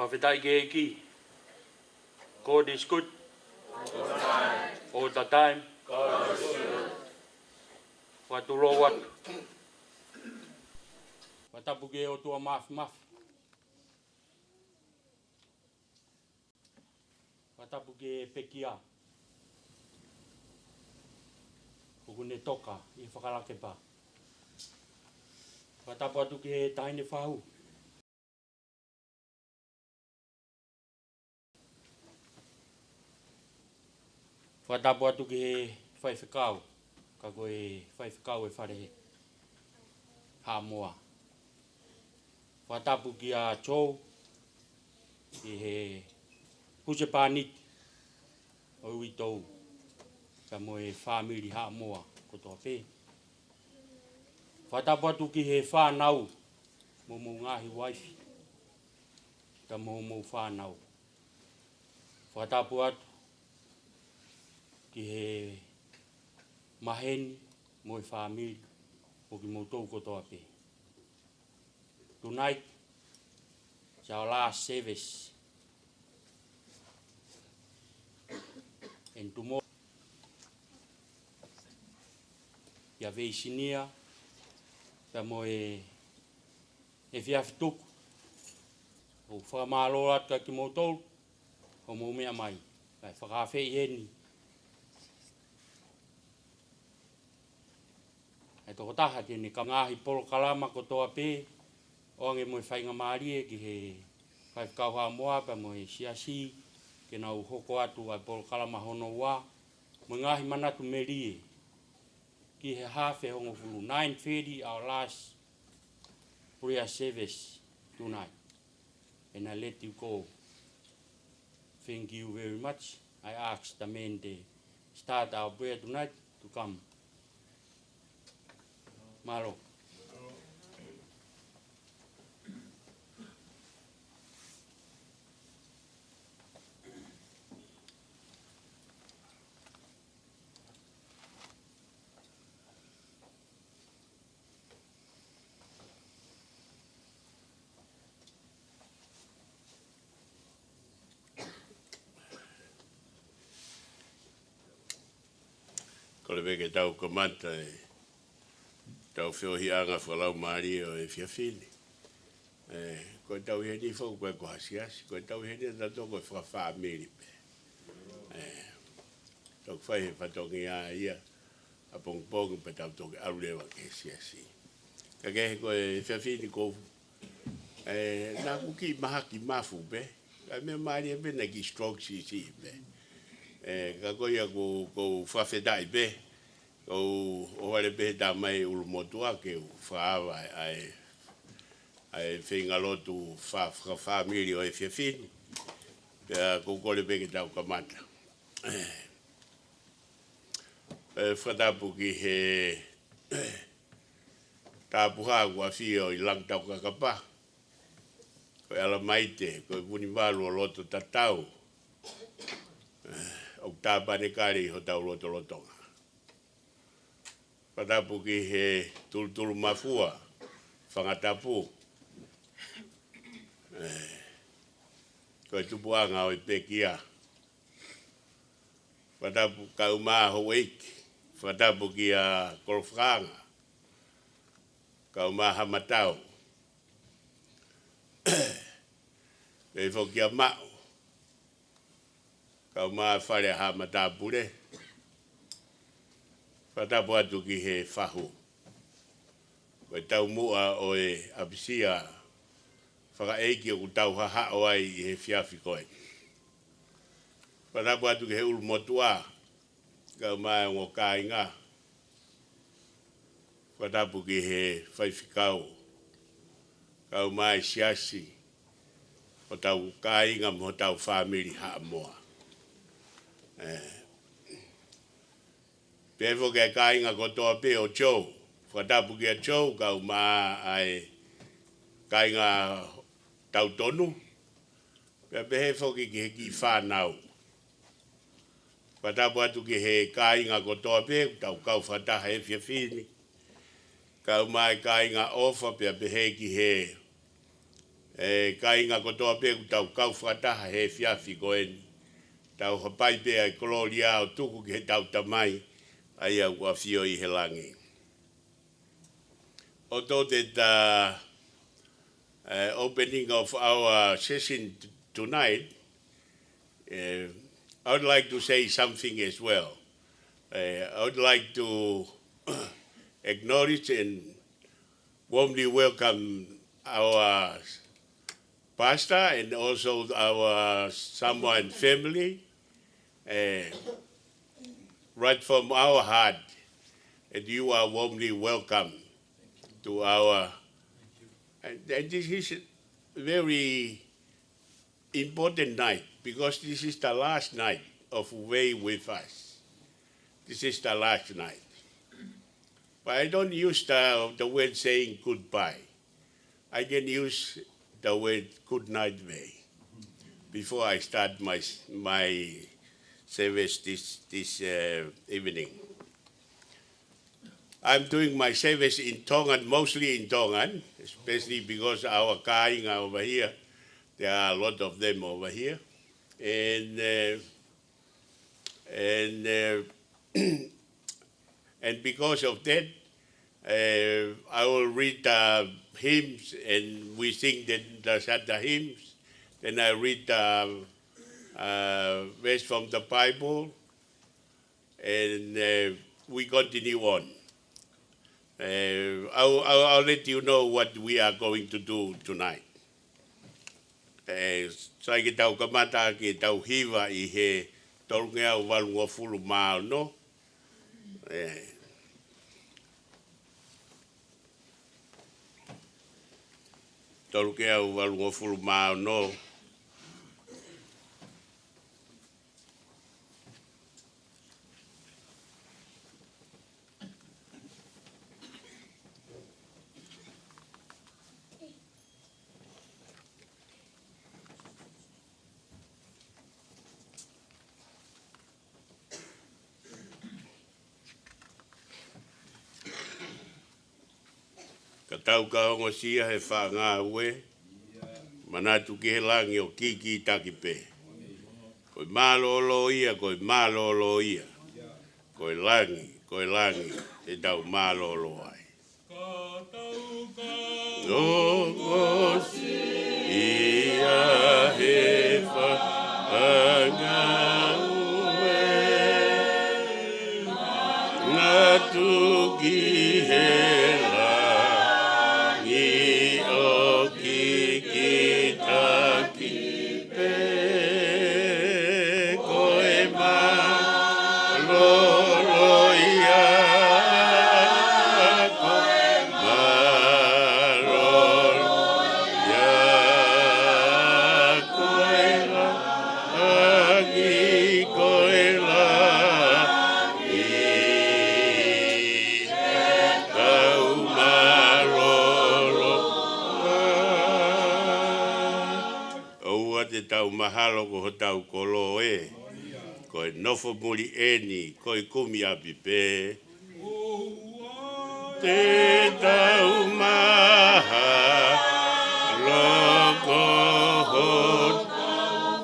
Whawhetai ke ki. God is good. All the time. Whaturo wat. Watapu ke o tua mafi. Watapu ke pekia. Kukune toka I whakarake pa. Watapu atu ke taine whahu. Watapu atu ke whaiwhikau. Ka koe whaiwhikau whare ha moa. Watapu ki a chou. I he puse pāniti. O ui tau. Ka moe whamiri ha moa. Kotoa pē. Watapu atu ki he whanau. Momo ngahi waifi. Ka momo whanau. Watapu atu. Ki he maheni. Moe whamiri. O ki moutou kotoa pē. Tonight. It's our last service. And tomorrow. Ia Veisinia. Ka moe e whiawhituku. O whamalorat ka ki moutou. O mo mea mai. Kai whakawhei heni. E toko taha tēne ka ngahi polo kalama kotoa pē. O ange moe whainga maarie ki he whaikau ha moa pa moe siasi. Ke nau hoko atu ai polo kalama hono wā. Moe ngahi manatu me rie. Ki he hawhe hongo fulu. 9:30 our last prayer service tonight. And I let you go. Thank you very much. I asked the men to start our prayer tonight to come. Malo. Ko le veke tau komanta e tau whiohianga whalau maari o e whiawhini. Ko tau heni whau koe ko hasiasi, ko tau heni a tato koe whawhamiri pe. Tau whai he whatongi a ia a pongpongi pe tau toke aurewa ke hasiasi. Ka kehe koe whiawhini ko nā kuki maha ki mafu pe. Ka mea maari e pena ki stroke si pe. Ka koia ko whawhetai pe. Ko o wale pe ta mai ulu motua ke whaawa ai whinga lotu whamiri o e whiawhini. Pea ko kore pe ke tau kamata. Whatapu ki he tāpuha kua whio I lang tau kakapa. Ko ala maite, ko puni walu o loto tatau. O tāpane kari ho tau loto lotonga. Whatapu ki he tulutulu mafua, whangatapu. Ko e tupuanga o I pekia. Whatapu ka umaa ho weiki. Whatapu ki a korofranga. Ka umaa hamatau. E whoki a mao. Ka umaa whare hamatapure. Whatapu atu ki he whahu. Ko e tau mua o e apisia whakaeiki o ku tau haha o ai I he whiawhi koe. Whatapu atu ki he ulu motua. Ka mai ngō kāinga. Whatapu ki he whaiwhikau. Ka mai siasi. O tau kāinga mo tau whamiri haa moa. Pewho ke kāinga kotoa pe o chou. Whatapu ki a chou ka mai ai kāinga tau tonu. Pea pehe whoki ki he ki whanau. Whatapu atu ki he kāinga kotoa pe, tau kau whataha e whiawhini. Kau mai kāinga ofa pea pehe ki he Ka inga kotoa pe tau kau whataha he whiawhi ko eni. Tau hapai pe ai koloria o tuku ke tau tamai ai au a whio I he langi. O tō te opening of our session tonight, I would like to say something as well. I would like to acknowledge and warmly welcome our pastor and also our Samoan family, right from our heart. And you are warmly welcome to our, and this is a very important night because this is the last night of Way with us. This is the last night. But I don't use the word saying goodbye. I can use the word good night Way before I start my service this evening. I'm doing my service in Tongan, mostly in Tongan, especially because our kainga over here, there are a lot of them over here. And because of that, I will read hymns and we sing the hymns. Then I read verse from the Bible and we continue on. I'll let you know what we are going to do tonight. Sai ke tau kamata ke tau hiwa I he tolungea o walungo fulu mao no. Tolungea o walungo fulu mao no. Tau ka hongo sia he wha ngā ue, manatu ki he langi o kiki taki pe. Koi mālolo ia, koi langi, te tau mālolo ai. Ka tau ka hongo sia he wha ngā ue, manatu ki he mahalo ko tau kolo e ko nofo muri eni ko kumi api pe te tau mahalo ko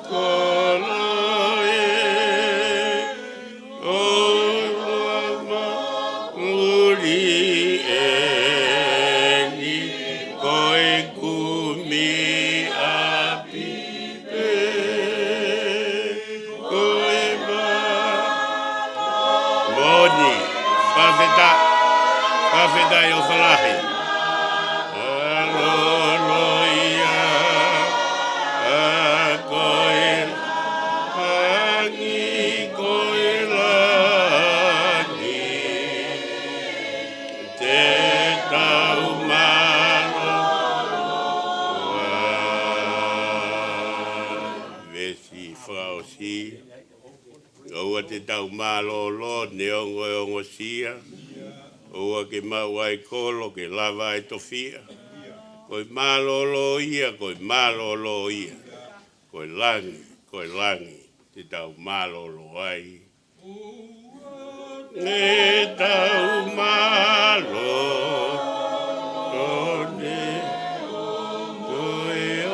kolo e o muri eni ko kumi Kafeta yo falahi. Aloia, akoil, ani koilani, te tau malo, vesi frausi, oua te tau malo lo neongo sia. Oa ke mawai kolo ke lava e tofia. Koi malolo ia. Koi langi, te tau malolo ai. Ne tau malo, ne koi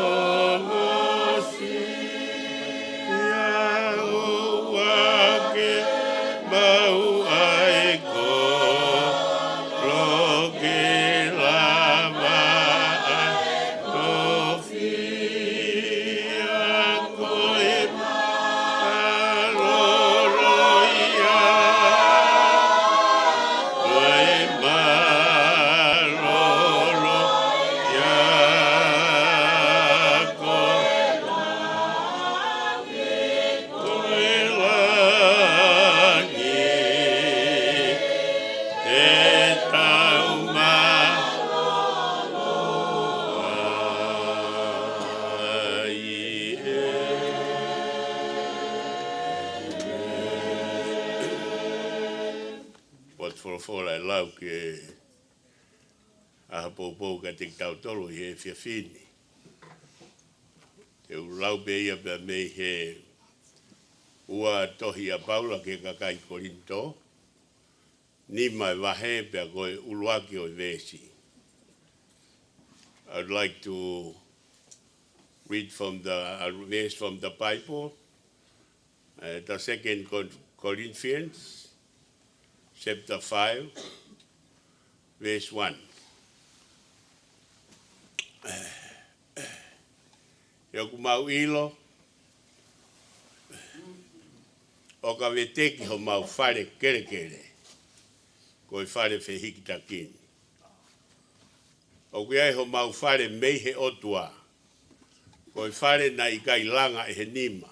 whora lau ke aha pōpō ka te tau tolo i he whiawhini. Te lau pe ia pe mei he ua tohi a Paula ke kakai Korinto, ni mai wahe pe koe uluaki o vesi. I'd like to read from the verse from the Bible, the second Corinthians, chapter 5, verse 1. Yoku mau ilo, o ka veteki ho mau whare kere kere, ko i whare whihiki takini. O kia ho mau whare meihe otua, ko i whare na i kai langa e he nima,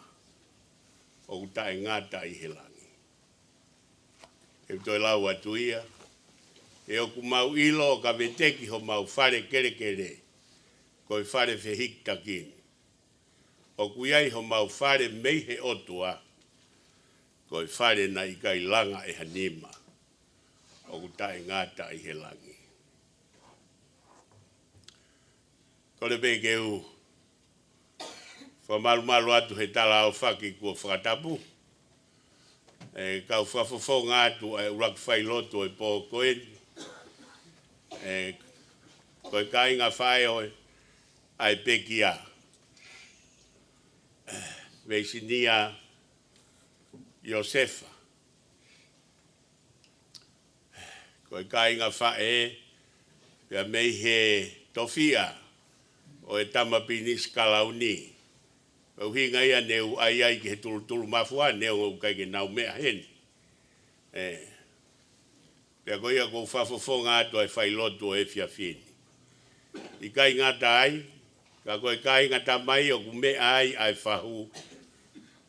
o kuta e ngata i he langi. E toi lau atu ia, e o ku mau ilo o ka veteki ho mau whare kere kere, ko i whare whihiki takini. O kuiai ho mau whare meihe otua, ko i whare na i kai langa e hanima, o kuta e ngata i he langi. Ko le peke u, whamaru atu he tala au whaki kua whakatapu, kau whafofo ngātu e urak whailoto e pō koeni, ko i kai ngā whae oi, ai pekia, Veisinia Iosefa. Ko i kai ngā whae, pia mei he tofia, o e tamapinis kalauni. O hinga ia neu ai ki he tulu mafua, neu o kai ke nau mea heni. Pia ko ia ko whafofo ngātu ai whailoto e whiawhini. I kai ngata ai, ka koe kai ngata mai o kume ai whahu.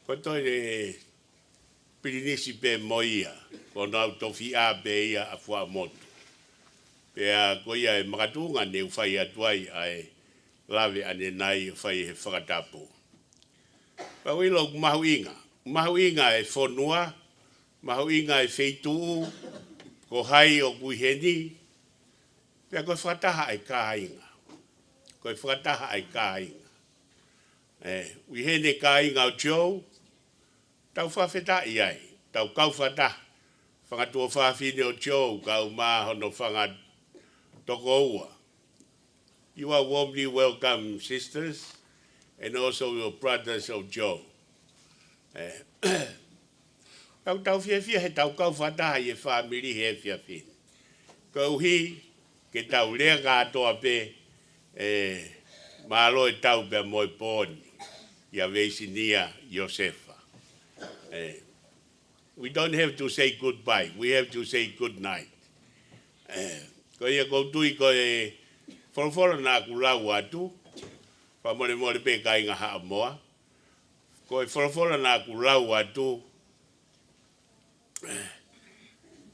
Ko toi e pirinisi pe moia, ko nau tofi a pe ia a wha motu. Pea ko ia e makatunga neu whai atuai ai lawe ane nai whai he whakatapu. Pa wilo mahu inga. Mahu inga e whonua, mahu inga e wheituu, ko hai o kuiheni, pea koe whakataha ai ka inga. Koe whakataha ai ka inga. Uihene ka inga o Joe, tau whawheta i ai, tau kau whataha. Whangatua whawhine o Joe, kau mahono whangat toko ua. You are warmly welcome, sisters, and also your brothers of Joe. Tau whiawhia he tau kau whataha i e whamiri he whiawhine. Kau hi, ke tau lea katoa pe, malo e tau pe moi pōni, ia Veisinia Iosefa. We don't have to say goodbye, we have to say good night. Ko ia koutui ko e wholwhora nā kulau atu, whamore more pe kai ngā haa moa. Ko e wholwhora nā kulau atu,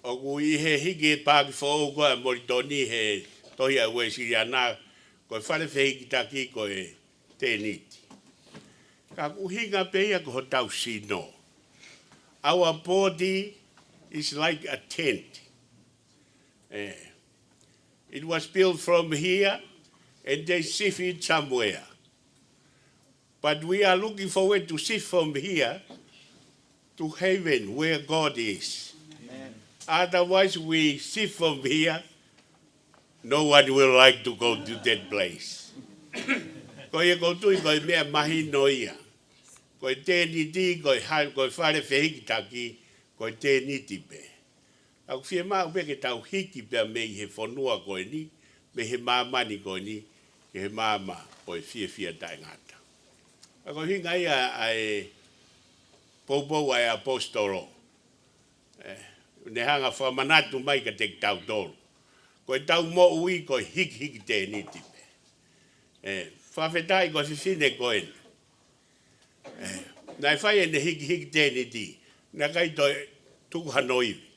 o ku i he hiki e pāki whoo koe mori toni he tohi a ue siria nā, ko e whare whihiki taki ko e tēniti. Ka ku hinga pe ia ko ho tau sino. Our body is like a tent. It was built from here and they shift it somewhere. But we are looking forward to shift from here to heaven where God is. Amen. Otherwise we shift from here, no one will like to go to that place. Ko ia koutui ko e mea mahi no ia. Ko e tēniti, ko e whare whihiki taki, ko e tēniti pe. Au whia mau pe ke tau hiki pia me i he whanua koe ni, me he māmani koe ni, ke he māma o e whia tai ngata. Ako hinga ia ai poupou ai apostolo. Ne hanga whamanatu mai ka te tau tolu. Ko e tau mo ui ko hiki tēniti pe. Whawhetai ko whiwhine koe ni. Nai whai ene hiki tēniti, na kai toi tuku hanoiwi.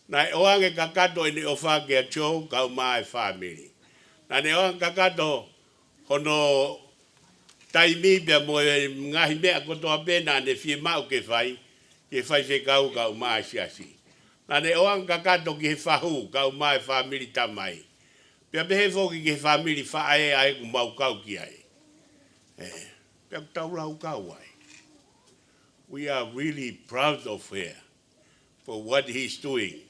Nai oange kakato ene o whake a Joe, kau mai whamiri. Nai oange kakato hono taimi pia mo ngahi mea kotoa pena ne fie mau ke whai whekau kau mai siasi. Na ne oang kakato ki he whahu, kau mai whamiri tamai. Pia behe fōki ki he whamiri whae ai ku mau kau ki ai. Pia tau lau kau ai. We are really proud of her for what he's doing.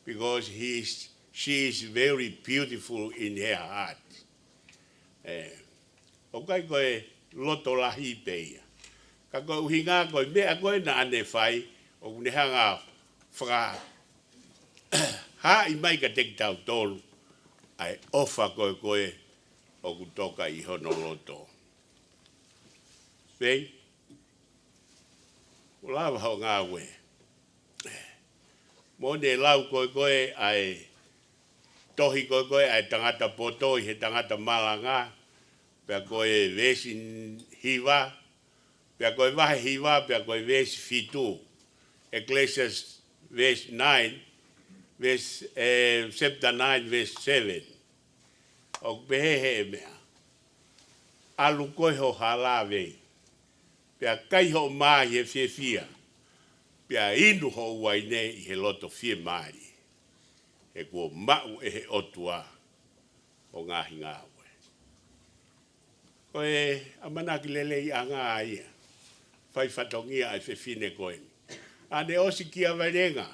Because she is very beautiful in her heart. O kai koe loto lahi peia. Ka koe uhinga koe mea koe na ane whai, o kunehanga whaka ha i mai ka teki tau tolu, ai ofa koe koe o kutoka i hono loto. Pei, o lawa hao ngā we. Mo ne lau koe koe ai tohi koe koe ai tangata poto i he tangata malanga, pia koe vesi hiwa, pia koe vahe hiwa, pia koe vesi fitu. Ecclesiastes verse 9, chapter 9, verse 7. O behe mea. Alu koe ho halawei. Pia kai ho mahi e fie fia. Pia inu ho uaine i he loto fie maari. E kua mau e he otua o ngahi ngāwe. Koe amanaki lele i a ngā ia. Whai whatongia ai fefine koe. Ane osi kia varenga.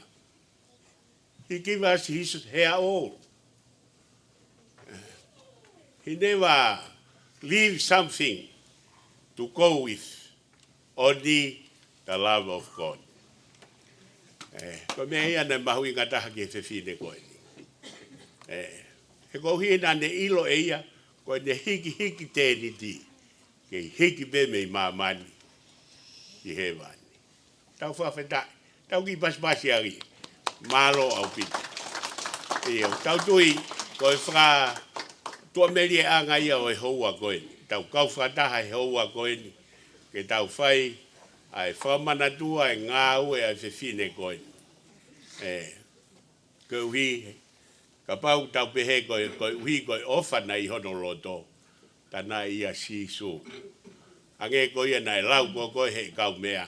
He gave us his hair all. He never leave something to go with. Only the love of God. Ko mea ia na mahui ngataha ki he fefine koe ni. He kohi na ne ilo e ia, koe ne hiki tēni ti. Ke hiki be mei mamani. I he wani. Tau whawhetai, tau ki pasipasi ari. Malo au pita. Tau tui, koe whaka tua meri e anga ia o e houa koe ni. Tau kau whataha e houa koe ni. Ke tau whai, ai whamana tua e ngā ue ai whewhine koe ni. Koe uhi, ka pau tau pehe koe uhi koe ofana i hono loto. Tana ia sisu. Ange koe ia nai lau koe he kau mea.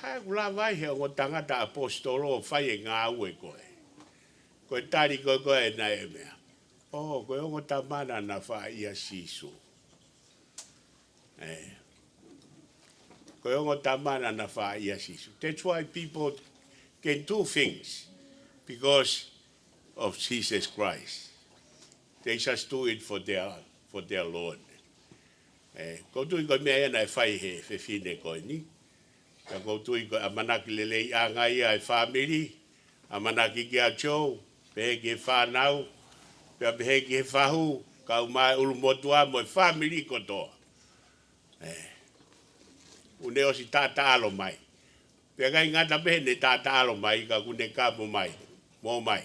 Hai kula vai he o tangata apostolo whai e ngā ue koe. Koe tari koe nai e mea. Oh, koe o tamana na whai ia sisu. Koe o tamana na whai ia sisu. That's why people can do things because of Jesus Christ. They just do it for their Lord. Ko tui koe mea ia nai whai he whewhine koe ni. Ka koutui ko amanaki lelei a ngai ai family, amanaki ki a chou, pehe ki e whanau, pehe ki e whahu, ka umai ulu motua mo e family kotoa. Une osi tata alo mai. Pea kai ngata pehe ne tata alo mai, ka kune kapo mai, mo mai.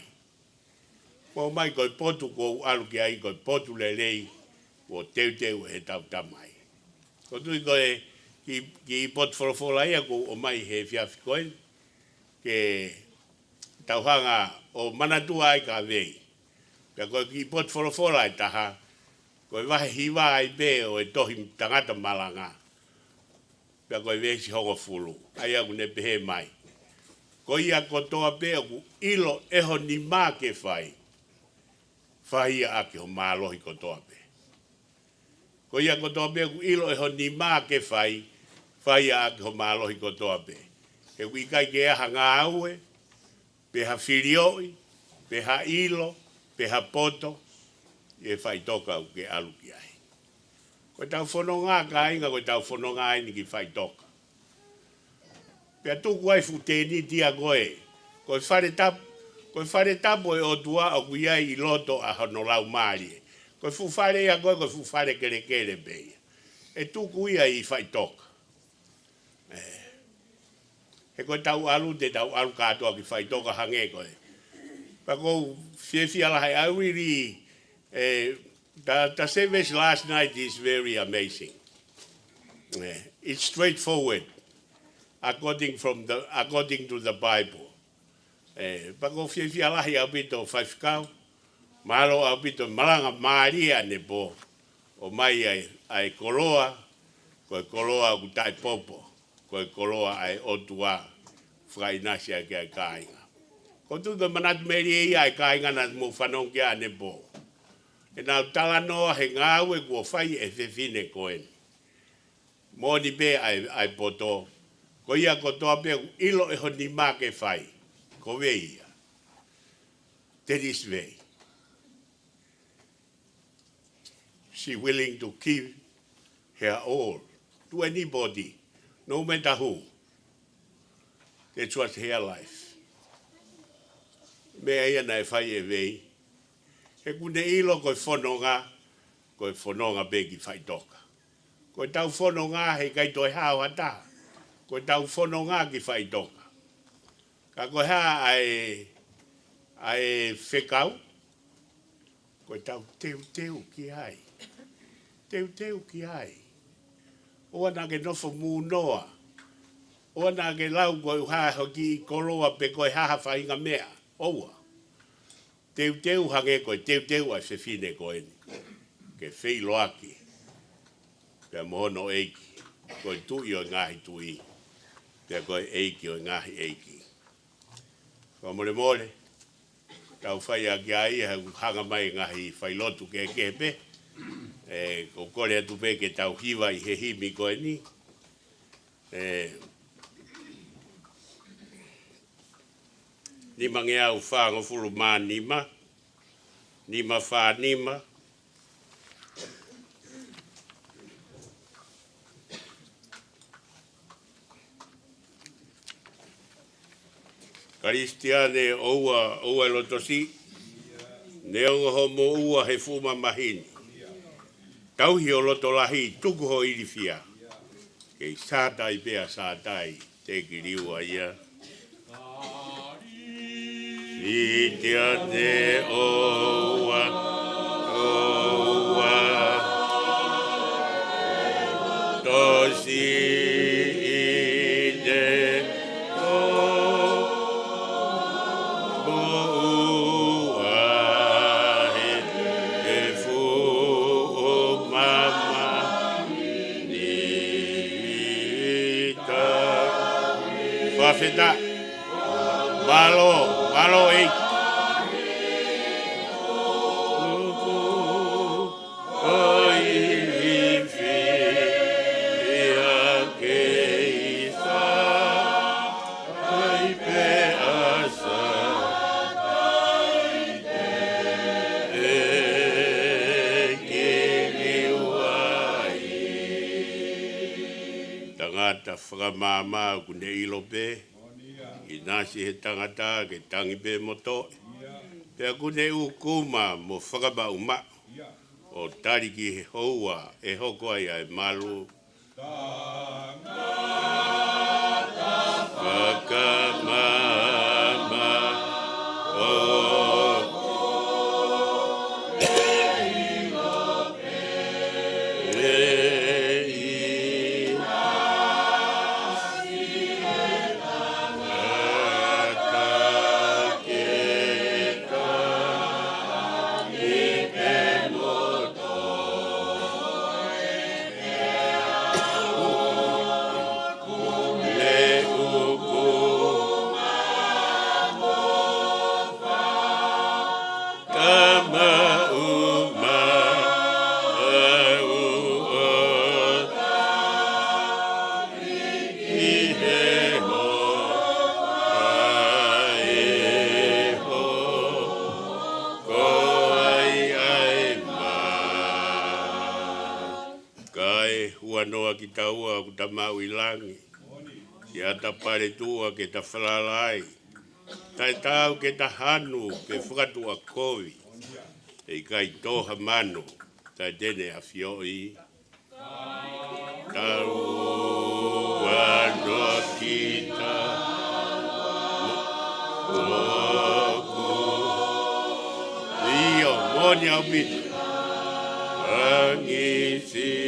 Mo mai koi potu ko alu ki ai, koi potu lelei, o teu he tau tamai. Koutui koe, ki pot wholofola ia ko o mai he whiawhi koe, ke tauhanga o manatua ai ka vei. Pea koe ki pot wholofola ai taha, koe wahe hiwa ai be o e tohi tangata malanga. Pea koe vei si hongo fulu, ai aku ne pehe mai. Ko ia kotoa pe aku ilo eho ni mā ke whai. Whai ia ake ho mālohi kotoa pe. Ko ia kotoa pe aku ilo eho ni mā ke whai. Whai a ake ho mālohi kotoa pe. Ke wikai ke aha ngā aue, pe ha whirioi, pe ha ilo, pe ha poto, e whai toka u ke aluki ai. Koe tau whono ngā ka inga, koe tau whono ngā ini ki whai toka. Pea tuku ai futeni tia koe, koe whare tapo e o tua o kuiai i loto a hono lau maari. Koe whare ia koe, koe whare kere peia. E tuku ia i whai toka. He koe tau alu katoa ki whai toka hange koe. Pa kou whiawhia lahai, I really, the service last night is very amazing. It's straightforward, according to the Bible. Pa kou whiawhia lahi au pito whaifkau, malo au pito malanga maaria ne po, o mai ai koroa, koe koroa ku tai popo. Koe koroa ai otua whainasia kia kāinga. Ko tu ko manat meri ai kai ngana mo fanong kia ne bo. E na tala no he ngau e ko fai e fefine koen. Mo di be ai poto. Ko ia ko toa pe ilo e honi ma ke fai. Ko veia. That is way. She willing to give her all to anybody, no matter who. That was her life. Mea ia nai fai e vei. He kune ilo koe whanonga begi fai toka. Koe tau whanonga he kai toi hao hata. Koe tau whanonga ki fai toka. Ka koe ha ai whekau. Koe tau teu ki ai. Teu ki ai. Oa na ke nofo mū noa. Oa na ke lau koe uha hoki i koroa pe koe haha whainga mea. Oa. Teu hange koe teu ai whiwhine koe ni. Ke whi loaki. Pea mohono eiki. Koe tui o ngahi tui. Pea koe eiki o ngahi eiki. Koe mole. Tau whai a kia ia hanga mai ngahi whailotu ke kepe. Ko kore atu pe ke tau hiwa i he himi koe ni. Nima nge au whaango furu maa nima. Nima whaa nima. Karistiane oua lotosi. Neongo homo ua he fuma mahini. Tauhi o loto lahi tuku ho irifia. Kei sātai pea sātai te kiriua ia. Itiane oua. Tosi ide Feta Malo ei Tangata whakamama kune ilo pe. I nasi he tangata ke tangi pe moto. Pea kune ukuma mo whakaba uma. O tariki he houa e hoko ai ai malu. Whakamama o noa ki taua ku ta mau i langi. Ki ata pare tua ke ta whalalai. Tai tau ke ta hanu ke whakatua kovi. E kai toha mano. Tai tene a fioi. Tau ano kita. Moku. Io, moni au bitu. Angisi.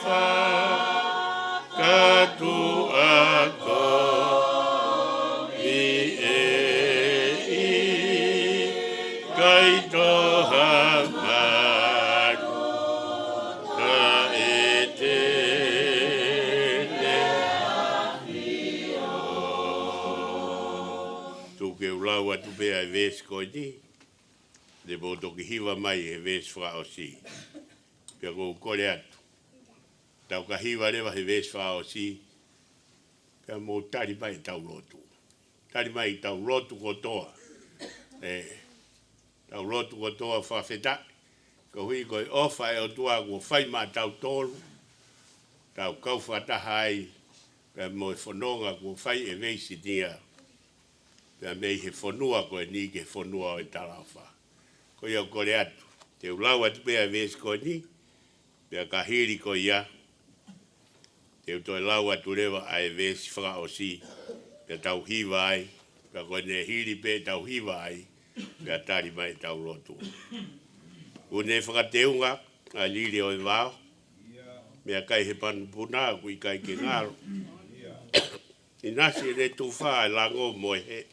Fa lau atu pea e ves ko ni. De bo toki hiwa mai e ves fra o si. Pea ko kore atu. Tau ka hiwa lewa he ves fra o si. Pea mo tari mai tau rotu. Tari mai tau rotu kotoa. Tau rotu kotoa whawheta. Ko hui koe ofa e o tua ko whai ma tau tolu. Tau kau whataha ai. Pea mo e whanonga ko whai e Veisinia. Pea mei he whanua koe ni ke whanua o e talawha. Ko iau kore atu. Te ulau atu pea ves ko ni. Pea ka hiri ko ia. Te utoi lau atu rewa a e ves whaka o si. Pea tau hiwa ai. Pea koe ne hiri pe tau hiwa ai. Pea tari mai tau rotu. Une whakateunga. A liri o e wao. Mea kai he panu puna. Kui kai ke ngaro. Inasi e tu wha e lango mo he.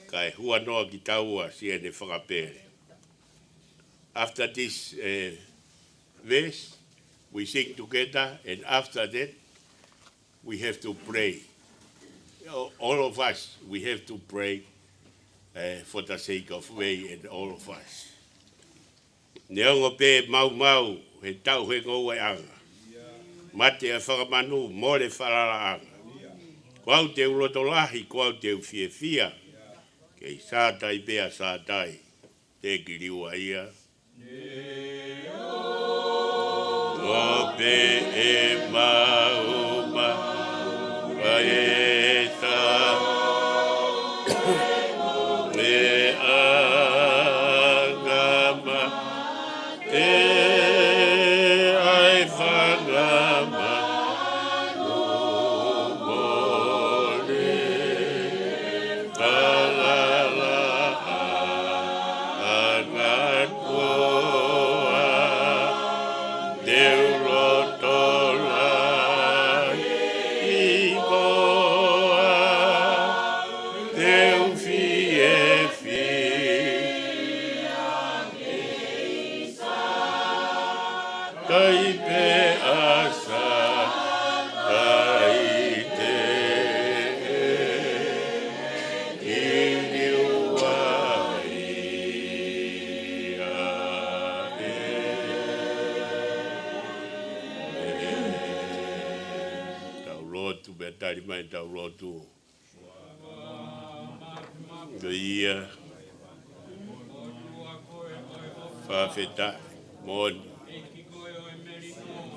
Kai hua noa ki taua si e ne whakapere. After this verse, we sing together, and after that, we have to pray. All of us, we have to pray for the sake of way and all of us. Neongo pe mau mau, he tau he ngou e anga. Mate a whakamanu, more wharara anga. Kwau te urotolahi, kwau te ufie fia. Kei sātai pea sātai, te kiriua ia. O pe e mauma, paeta, e agama, te ai whangama, tari mai tau rotu. Ko ia whawheta mon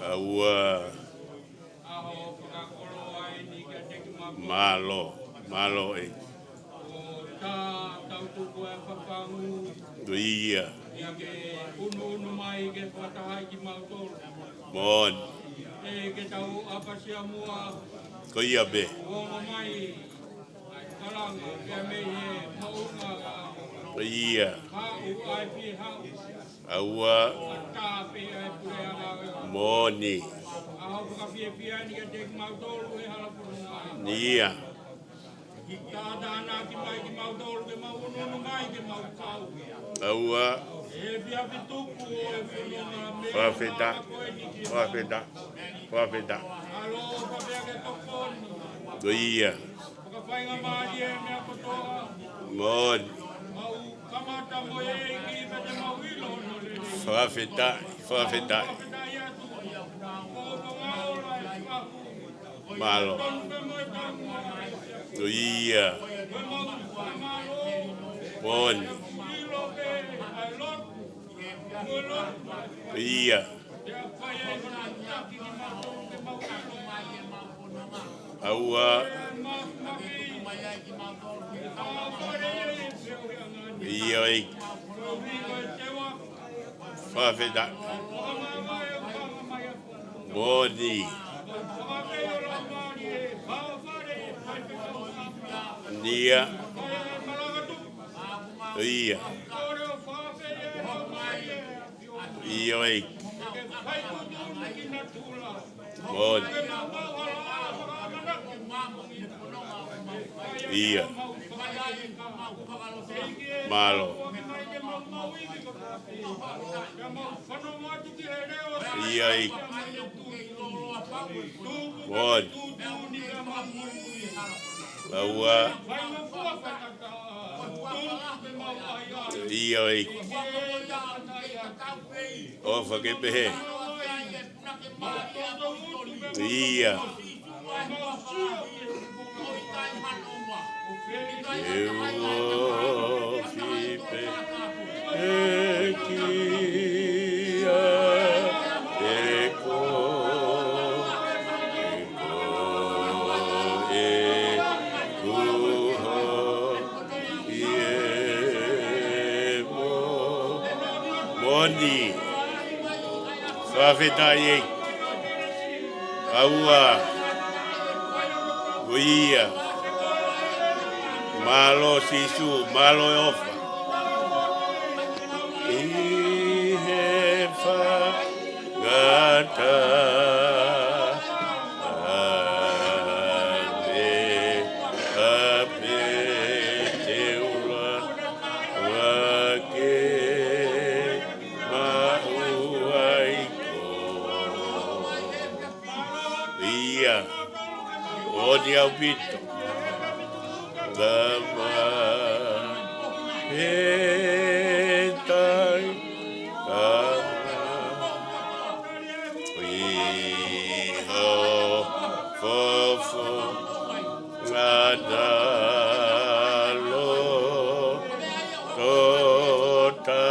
aua malo e ko ia mon ko ia be ko ia aua moni nia aua whawheta ko ia mon whawheta malo ko ia mon ko ia aua ia i whawheta moni nia ia i mon ia malo ia i mon aua Ia ei. O whakepehe. Ia. E o fipe e kia e ko e kuho e mo moni whawhetai e aua uia malo sisu, malo ofa. I he whagata ape te ura wake maua iko. Ia, odi au pito. Lama hetai iho fofo ngadalo totata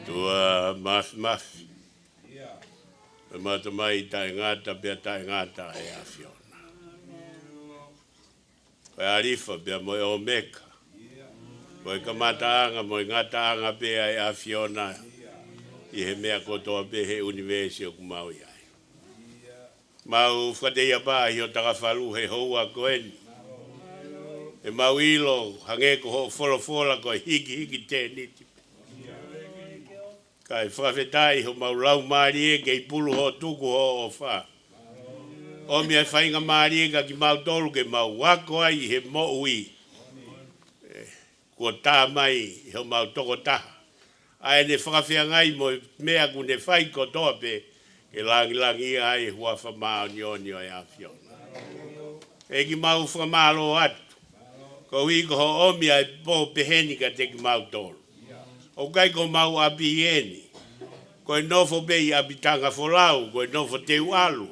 tua mas mata mai tai ngata pia tai ngata e afiona e arifa pia mo o meka mo ka mataanga mo ngataanga pia e afiona i he mea kotoa pe he university o kumau ai mau whateia pā hi o takawhalu he houa koeni e mau ilo hange ko ho fola ko hiki teniti kai whawhetai ho mau lau maari e kei pulu ho tuku ho o wha. O mea whainga maari e ka ki mau tolu ke mau wako ai he mo ui. Kua tā mai ho mau toko taha. Ai ne whakawhia ngai mo mea ku ne whai ko toa pe ke langi ai hua whamao nionio e awhiona. E ki mau whamalo atu. Ko hiko ho omia e po pehenika te ki mau tolu. O kai ko mau api eni. Ko e nofo bei abitanga folau, ko e nofo te ualu.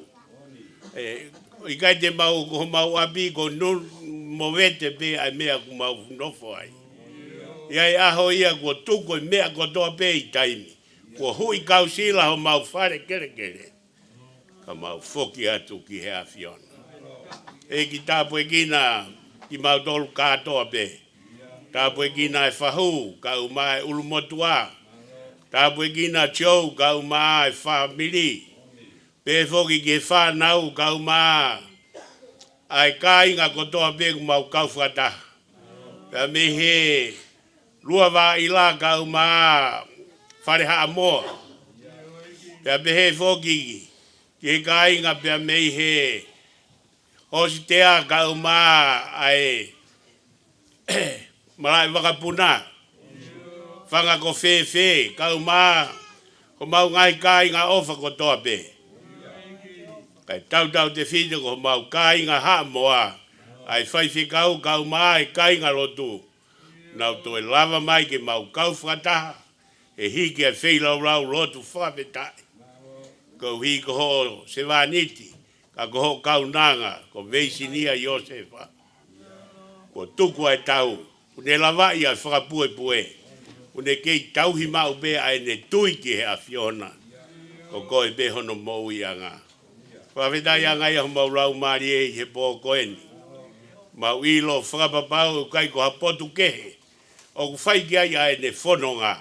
I kai te mau ko mau api ko mo vete pe ai mea ko mau nofo ai. Iai aho ia ko tuko i mea ko toa pe i taimi. Ko hui kausila ho mau whare kere. Ka mau foki atu ki he awhiona. E ki tāpu e kina ki mau tolu kātoa pe. Tāpu e kina e whahu, ka umai ulumotua. Tāpu e kina chou, ka umai whamiri. Pe foki ke whanau, ka umai. Ai kāinga kotoa pe ku mau kauwhata. Ka mehe lua wā ila ka umai whareha amoa. Ka mehe foki Ke kai nga pia mei he. Hosi tea ka uma ai. Malai wakapuna. Whanga ko fe ka uma. Ko mau ngai kai nga ofa ko toa pe. Kai tau te whito ko mau kai nga ha moa. Ai whaiwhi kau mai kai nga lotu. Nau to e lava mai ke mau kau whataha. E hiki e whilau rau lotu whawhetai. Ko hi ko ho se waniti. Ka ko ho kau nanga. Ko Veisinia Iosefa. Ko tuku ai tau. Une lava ia whakapue pue. Une kei tau hi mau be ai ne tui ki he a Fiona. Ko koe be hono mou ia ngā. Whawhetai a ngai ho mau rau maari e he pō koeni. Mau ilo whakapapau kai ko hapotu kehe. O ku whai ki ai ai ne whono ngā.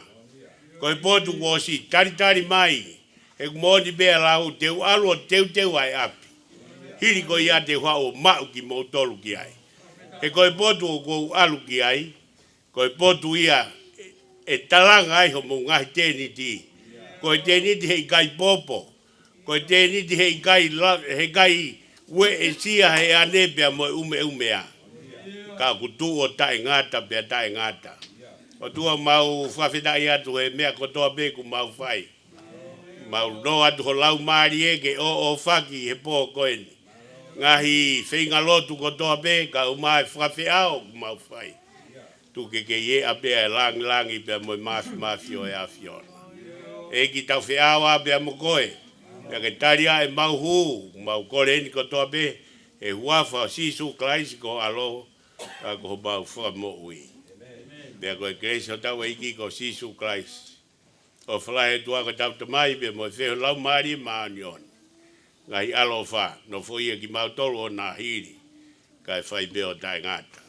Ko he potu ko si tari mai. He ku mōni bea lau teu alo teu ai api. Hiri ko ia te wha o mau ki mō tolu ki ai. He ko he potu o kou alu ki ai. Ko he potu ia e talanga ai ho mō ngahi tēni ti. Ko he tēni ti hei kai popo. Ko he tēni ti hei kai ue e sia he anepea mo umea. Ka kutu o tae ngata pia tae ngata. O tua mau whawhetai atu he mea kotoa beku mau whai. Mau no atu ho lau maari eke o whaki he pō koeni. Ngahi whinga lotu kotoa be ka umai whawheao mau whai. Tu ke ye apea e langi pia mo mafi o e a Fiona. E ki tau whiawa pia mo koe. Pia ke taria e mau hu, mau kore ni kotoa be. E huafa sisu klaisi ko alo. Ka ko mau whamo ui. Pia koe kreisi o tau e iki ko sisu klaisi. O whalahe tua ko tau tamai pia mo wheho lau maari maanion. Ngai alo wha, no fo ia ki mau tolu o nā hiri. Kai whai beo tai ngata.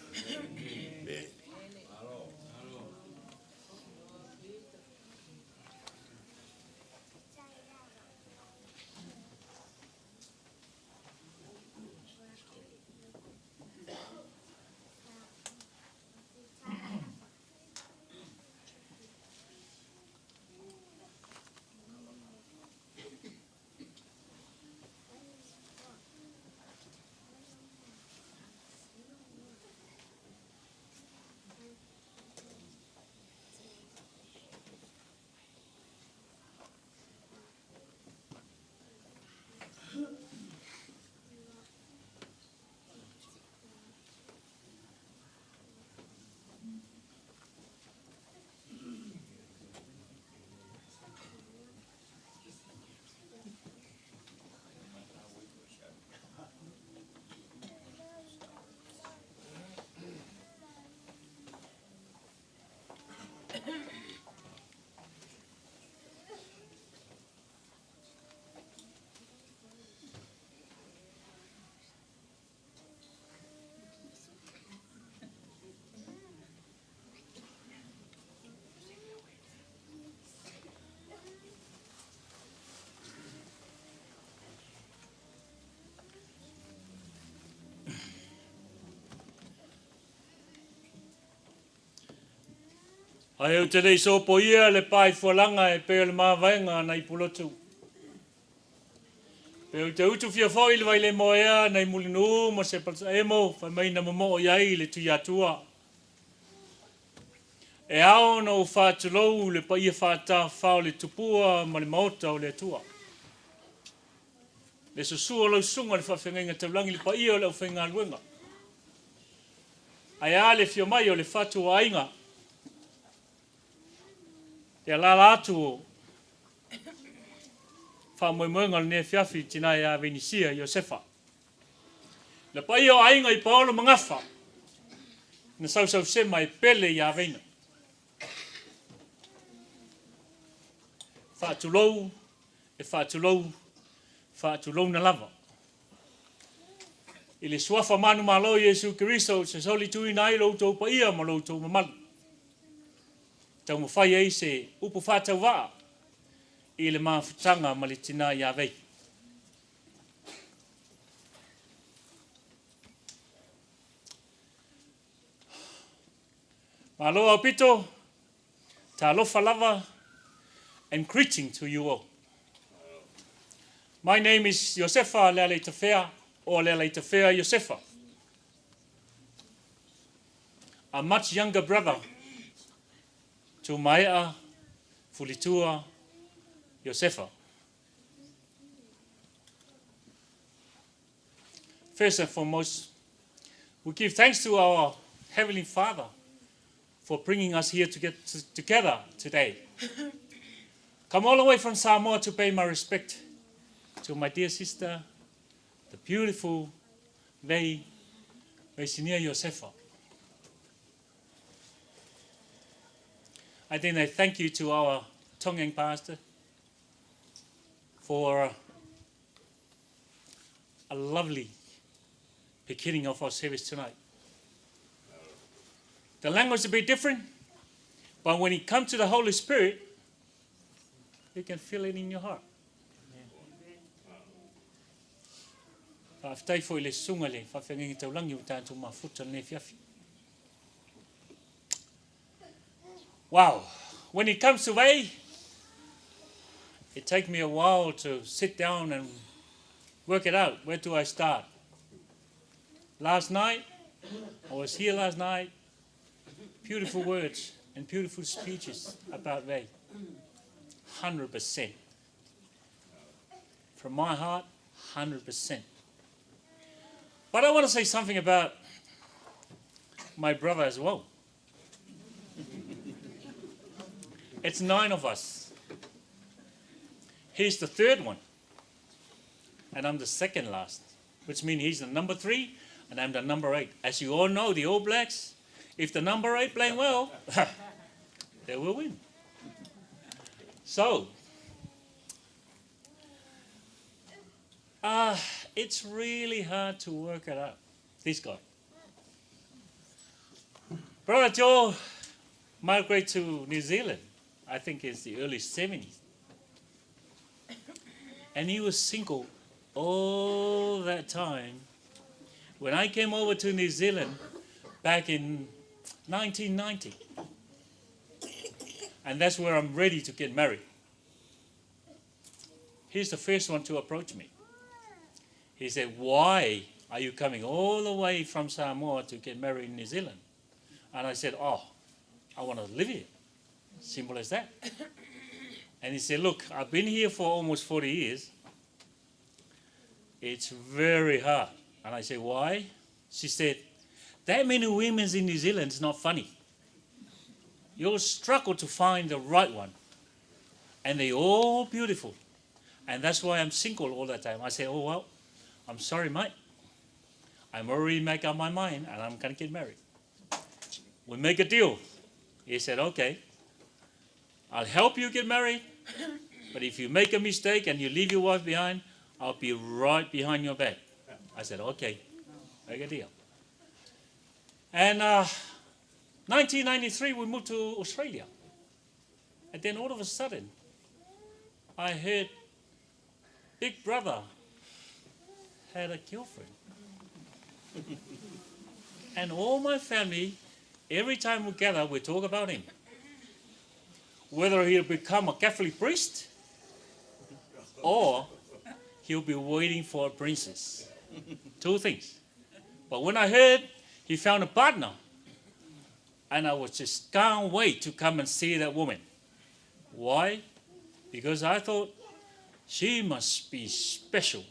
Ai o te rei so po ia le pai fualanga e peo le mawaenga nei pulotu. Peo te utu fia foi le vai le moea nei mulinu mo se palsa emo fa mai na momo iai le tu yatua. E ao no whātulou le pa ia whātā whao le tupua ma le maota o le atua. Le susua lau sunga le whawhenga taulangi le pa ia o le whenga luenga. Ai a le fio mai o le whātua ainga. Te alala atu o whamoemoenga le ne fiafi tina e a Veisinia Iosefa. Le pai o ainga i paolo mangafa. Na sau sema e pele i a veina. Whaatulou, e whaatulou na lava. I le suafa manu malo Jesu Kiristo se soli tui nai loutou pa ia ma loutou mamalu. Tau mawhai ei se upu whātau waa i le mawhutanga ma le tina i a vei. Malo au pito, ta alofa lava, and greeting to you all. My name is Iosefa Lele Tafea, or Lele Tafea Iosefa. A much younger brother to Maea Fulitua Iosefa. First and foremost, we give thanks to our Heavenly Father for bringing us here to get together today. Come all the way from Samoa to pay my respect to my dear sister, the beautiful Veisinia Iosefa. I think I thank you to our Tongang pastor for a lovely beginning of our service tonight. The language is a bit different, but when it comes to the Holy Spirit, you can feel it in your heart. Wow, when it comes to Vei, it takes me a while to sit down and work it out. Where do I start? Last night, I was here last night, beautiful words and beautiful speeches about Vei. 100%. From my heart, 100%. But I want to say something about my brother as well. It's 9 of us. He's the third one. And I'm the second last, which means he's the number 3 and I'm the number 8. As you all know, the All Blacks, if the number 8 playing well, they will win. So, it's really hard to work it out, this guy. Brother Joe migrated to New Zealand, I think it's the early 70s. And he was single all that time. When I came over to New Zealand back in 1990. And that's where I'm ready to get married. He's the first one to approach me. He said, why are you coming all the way from Samoa to get married in New Zealand? And I said, oh, I want to live here. Simple as that. And he said, look, I've been here for almost 40 years. It's very hard. And I said, why? She said, that many women in New Zealand is not funny. You'll struggle to find the right one. And they're all beautiful. And that's why I'm single all the time. I say, oh, well, I'm sorry, mate. I'm already make up my mind and I'm going to get married. We make a deal. He said, okay, I'll help you get married. But if you make a mistake and you leave your wife behind, I'll be right behind your back. I said, okay, make a deal. And 1993, we moved to Australia. And then all of a sudden, I heard Big Brother had a girlfriend. And all my family, every time we gather, we talk about him. Whether he'll become a Catholic priest or he'll be waiting for a princess. 2 things. But when I heard he found a partner, and I was just can't wait to come and see that woman. Why? Because I thought she must be special.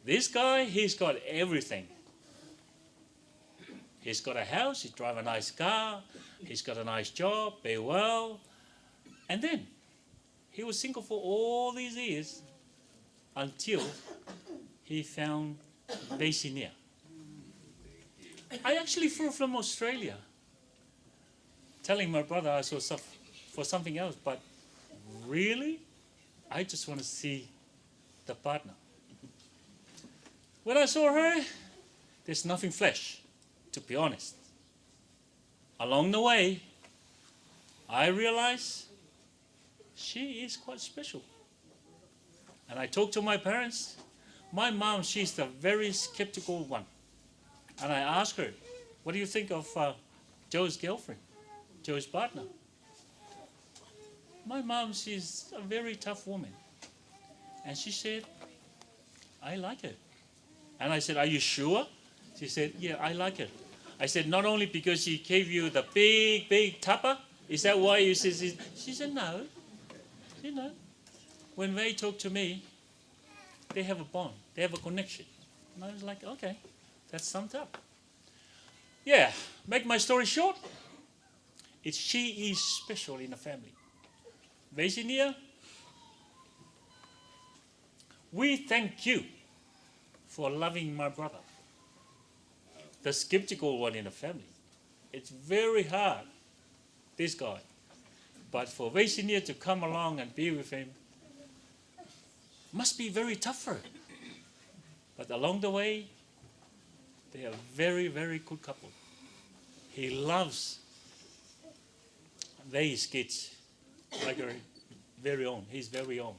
This guy, he's got everything. He's got a house, he drives a nice car, he's got a nice job, pay well. And then, he was single for all these years until he found Veisinia. I actually flew from Australia, telling my brother I saw for something else, but really, I just want to see the partner. When I saw her, there's nothing flesh, to be honest. Along the way, I realized she is quite special. And I talked to my parents. My mom, she's the very skeptical one. And I asked her, what do you think of Joe's girlfriend, Joe's partner? My mom, she's a very tough woman. And she said, I like it. And I said, are you sure? She said, yeah, I like it. I said, not only because she gave you the big, big tupper, is that why you said? She said, no. You know, when they talk to me, they have a bond, they have a connection. And I was like, okay, that's summed up. Yeah, make my story short, she is special in the family. Veisinia, we thank you for loving my brother, the skeptical one in the family. It's very hard, this guy. But for Veisinia to come along and be with him must be very tough for her. But along the way, they are a very, very good couple. He loves these kids like her very own, his very own.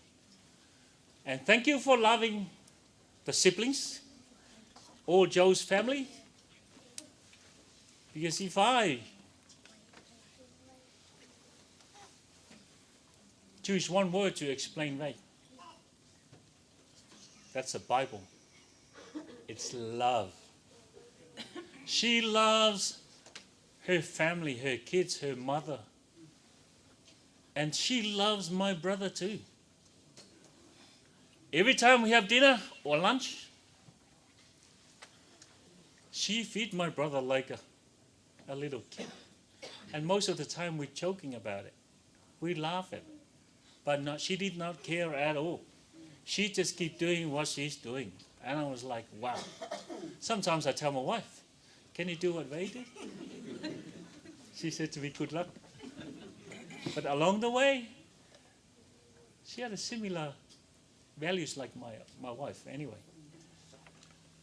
And thank you for loving the siblings, all Joe's family. Because if I choose one word to explain that, that's the Bible. It's love. She loves her family, her kids, her mother. And she loves my brother too. Every time we have dinner or lunch, she feeds my brother like a little kid. And most of the time we're joking about it. We laugh at it. But she did not care at all. She just keep doing what she's doing. And I was like, wow. Sometimes I tell my wife, can you do what they did? She said to me, good luck. But along the way, she had a similar values like my wife anyway.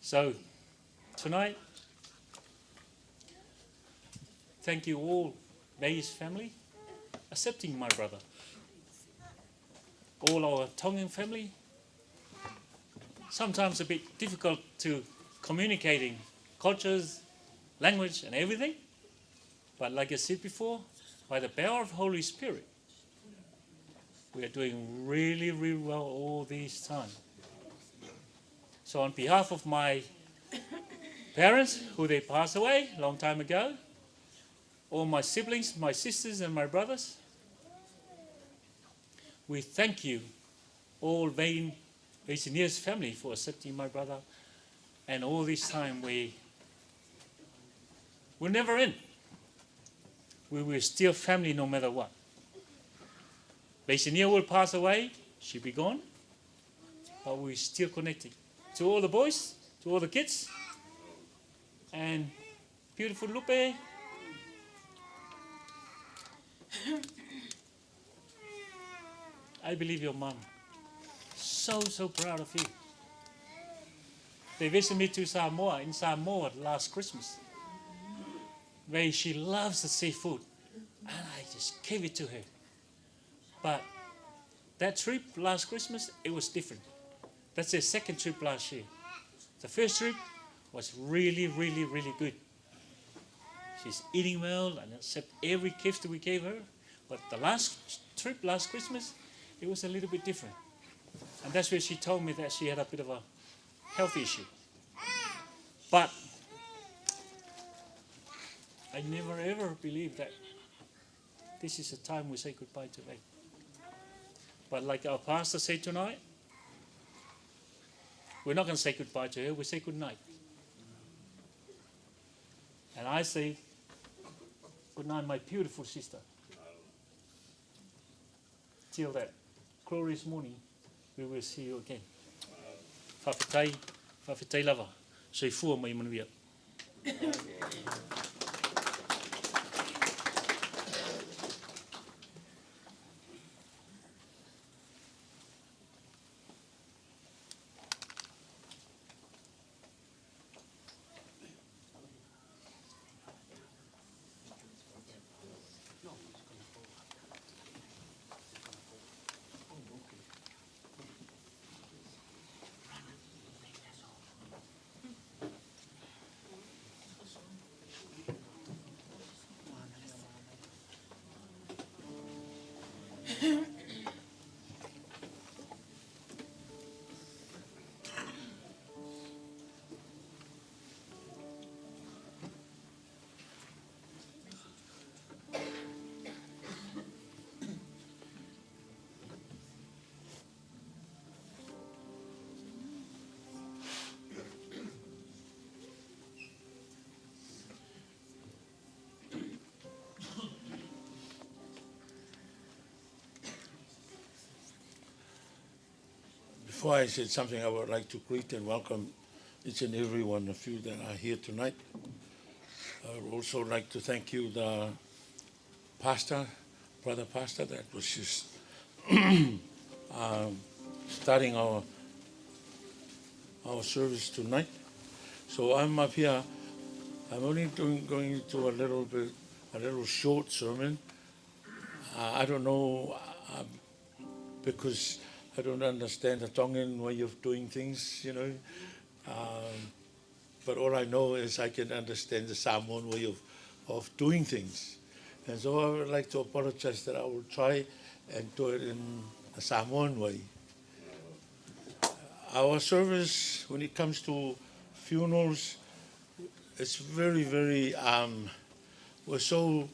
So tonight, thank you all, Veis family, accepting my brother. All our Tongan family, sometimes a bit difficult to communicating cultures, language and everything. But like I said before, by the power of Holy Spirit, we are doing really, really well all this time. So on behalf of my parents, who they passed away a long time ago, all my siblings, my sisters and my brothers, we thank you, all Veisinia's family, for accepting my brother. And all this time we're never in. We were still family no matter what. Veisinia will pass away, she'll be gone, but we're still connected. To all the boys, to all the kids, and beautiful Lupe. I believe your mom. So proud of you. They visited me to Samoa, in Samoa last Christmas. Where she loves the seafood. And I just gave it to her. But that trip last Christmas, it was different. That's their second trip last year. The first trip was really, really, really good. She's eating well and accept every gift that we gave her. But the last trip last Christmas, it was a little bit different. And that's where she told me that she had a bit of a health issue. But I never ever believed that this is the time we say goodbye to them. But like our pastor said tonight, we're not going to say goodbye to her, we say good night. And I say, good night, my beautiful sister. Till that glorious morning, we will see you again. Whawhetai lava, sei fua mai manuia. Before I said something, I would like to greet and welcome each and every one of you that are here tonight. I would also like to thank you, the pastor, brother pastor, that was just starting our service tonight. So I'm up here. I'm only going to a little short sermon. I don't know because I don't understand the Tongan way of doing things, you know. But all I know is I can understand the Samoan way of doing things. And so I would like to apologize that I will try and do it in a Samoan way. Our service, when it comes to funerals, it's very, very, we're so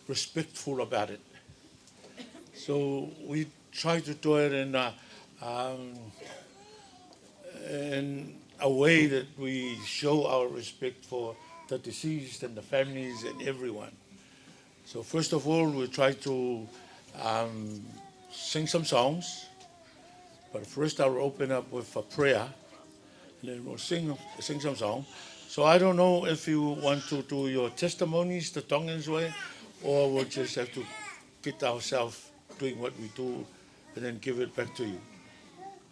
respectful about it. So we try to do it in a way that we show our respect for the deceased and the families and everyone. So first of all, we try to sing some songs. But first I'll open up with a prayer, and then we'll sing some songs. So I don't know if you want to do your testimonies the Tongan's way, or we'll just have to get ourselves doing what we do and then give it back to you.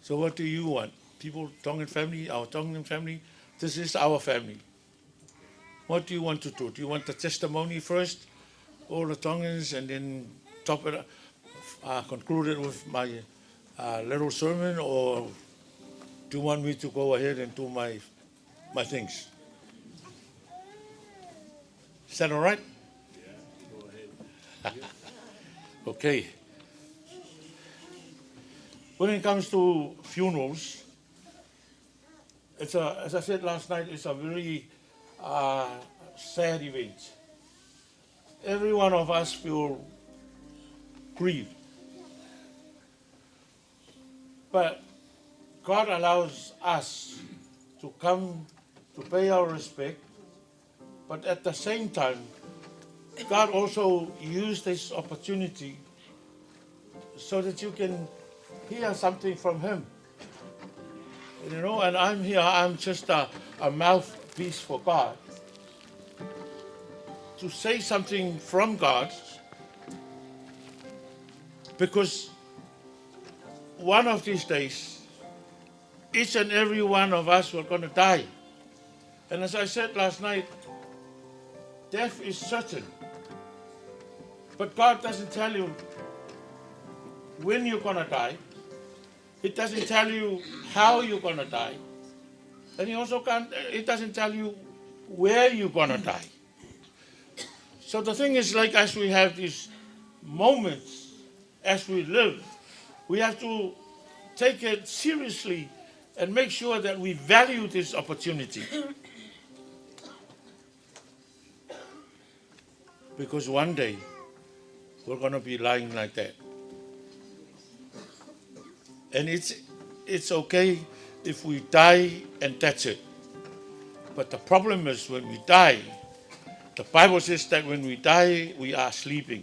So what do you want? People, Tongan family, our Tongan family, this is our family. What do you want to do? Do you want the testimony first, all the Tongans, and then top it up, conclude it with my little sermon, or do you want me to go ahead and do my things? Is that all right? Yeah, go ahead. Okay. When it comes to funerals, it's as I said last night, it's a very sad event. Every one of us feel grieved. But God allows us to come to pay our respect, but at the same time, God also used this opportunity so that you can hear something from Him. You know, and I'm here, I'm just a mouthpiece for God. To say something from God, because one of these days, each and every one of us are going to die. And as I said last night, death is certain. But God doesn't tell you when you're going to die. He doesn't tell you how you're going to die. And He doesn't tell you where you're going to die. So the thing is, like, as we have these moments, as we live, we have to take it seriously and make sure that we value this opportunity. Because one day, we're going to be lying like that. And it's okay if we die and that's it. But the problem is when we die, the Bible says that when we die, we are sleeping.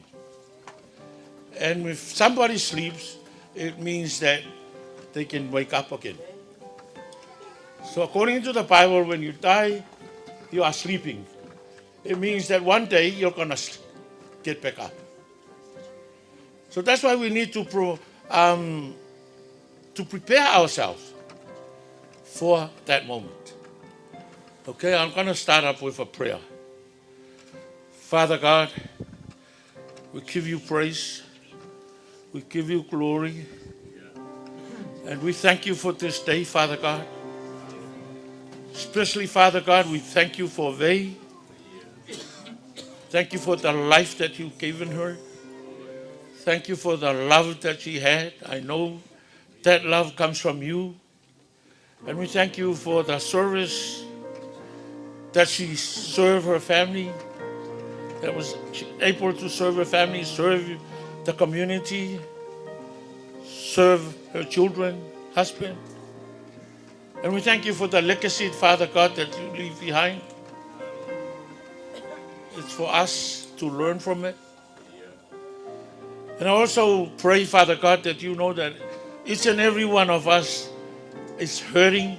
And if somebody sleeps, it means that they can wake up again. So according to the Bible, when you die, you are sleeping. It means that one day you're going to get back up. So that's why we need to prepare ourselves for that moment. Okay, I'm going to start up with a prayer. Father God, we give you praise. We give you glory. And we thank you for this day, Father God. Especially, Father God, we thank you for Vei. Thank you for the life that you've given her. Thank you for the love that she had. I know that love comes from you. And we thank you for the service that she served her family, that was able to serve her family, serve the community, serve her children, husband. And we thank you for the legacy, Father God, that you leave behind. It's for us to learn from it. And I also pray, Father God, that you know that each and every one of us is hurting.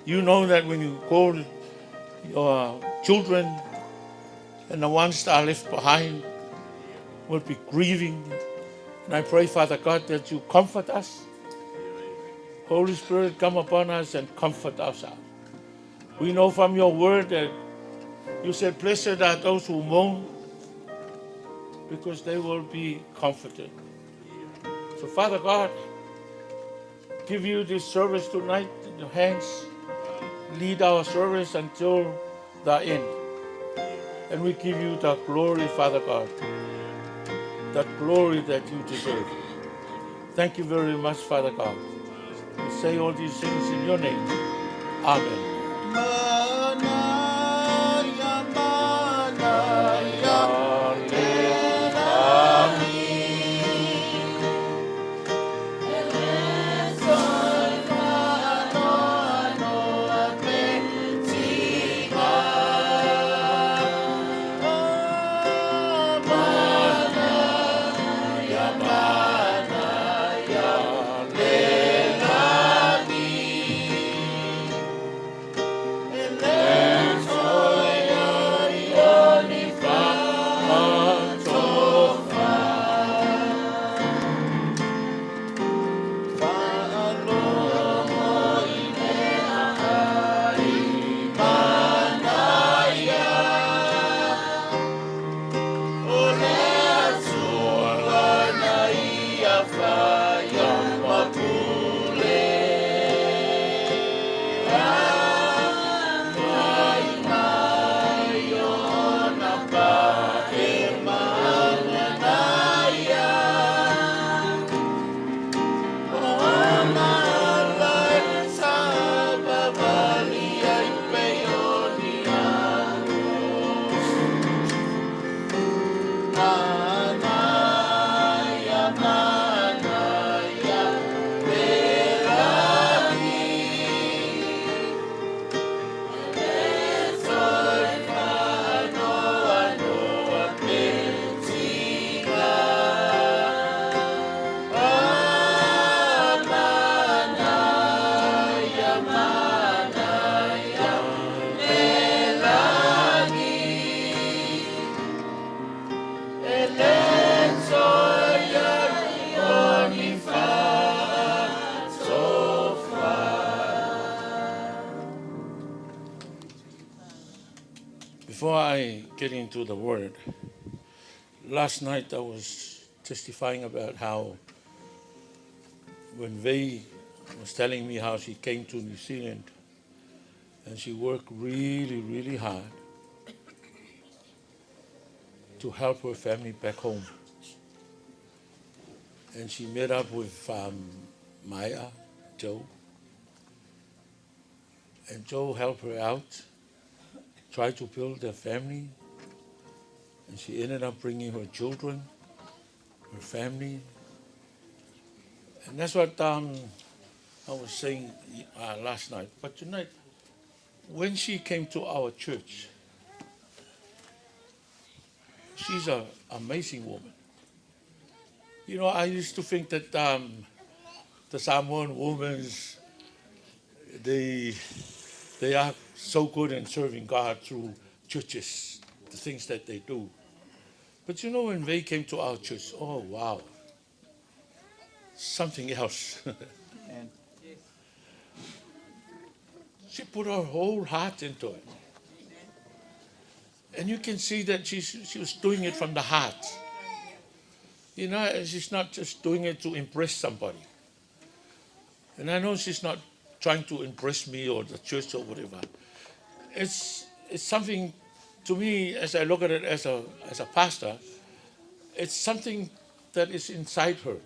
You know that when you call your children and the ones that are left behind will be grieving. And I pray, Father God, that you comfort us. Holy Spirit, come upon us and comfort us. We know from your word that you said, blessed are those who mourn, because they will be comforted. So Father God, give you this service tonight in your hands. Lead our service until the end. And we give you the glory, Father God, that glory that you deserve. Thank you very much, Father God. We say all these things in your name. Amen. Before I get into the word, last night I was testifying about how when Vei was telling me how she came to New Zealand and she worked really, really hard to help her family back home. And she met up with Maya, Joe. And Joe helped her out, tried to build their family. And she ended up bringing her children, her family. And that's what I was saying last night. But tonight, when she came to our church, she's an amazing woman. You know, I used to think that the Samoan women, they are so good in serving God through churches, the things that they do. But you know, when they came to our church, oh wow, something else. She put her whole heart into it. And you can see that she was doing it from the heart. You know, she's not just doing it to impress somebody. And I know she's not trying to impress me or the church or whatever. It's something, to me, as I look at it as a pastor, it's something that is inside her.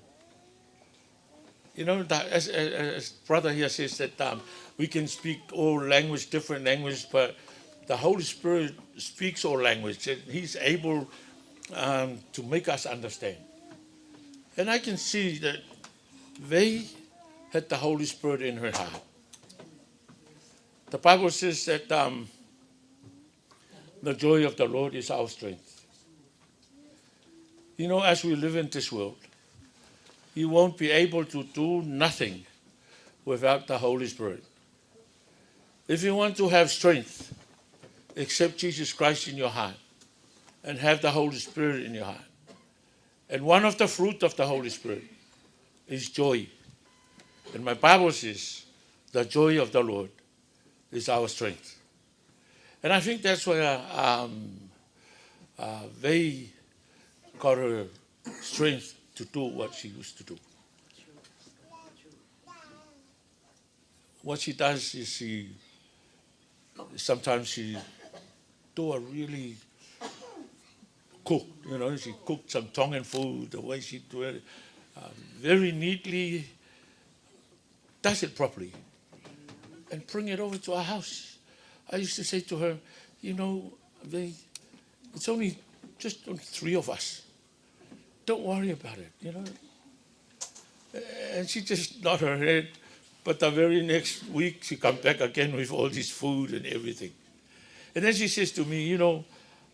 You know, that as brother here says that we can speak all language, different language, but the Holy Spirit speaks all language. And he's able to make us understand. And I can see that they had the Holy Spirit in her heart. The Bible says that the joy of the Lord is our strength. You know, as we live in this world, you won't be able to do nothing without the Holy Spirit. If you want to have strength, accept Jesus Christ in your heart and have the Holy Spirit in your heart. And one of the fruit of the Holy Spirit is joy. And my Bible says, the joy of the Lord is our strength. And I think that's where they got her strength to do what she used to do. What she does is sometimes she do a really cook, she cooked some Tongan food, the way she do it, very neatly, does it properly, and bring it over to our house. I used to say to her, it's only three of us. Don't worry about it, And she just nodded her head, but the very next week she come back again with all this food and everything. And then she says to me,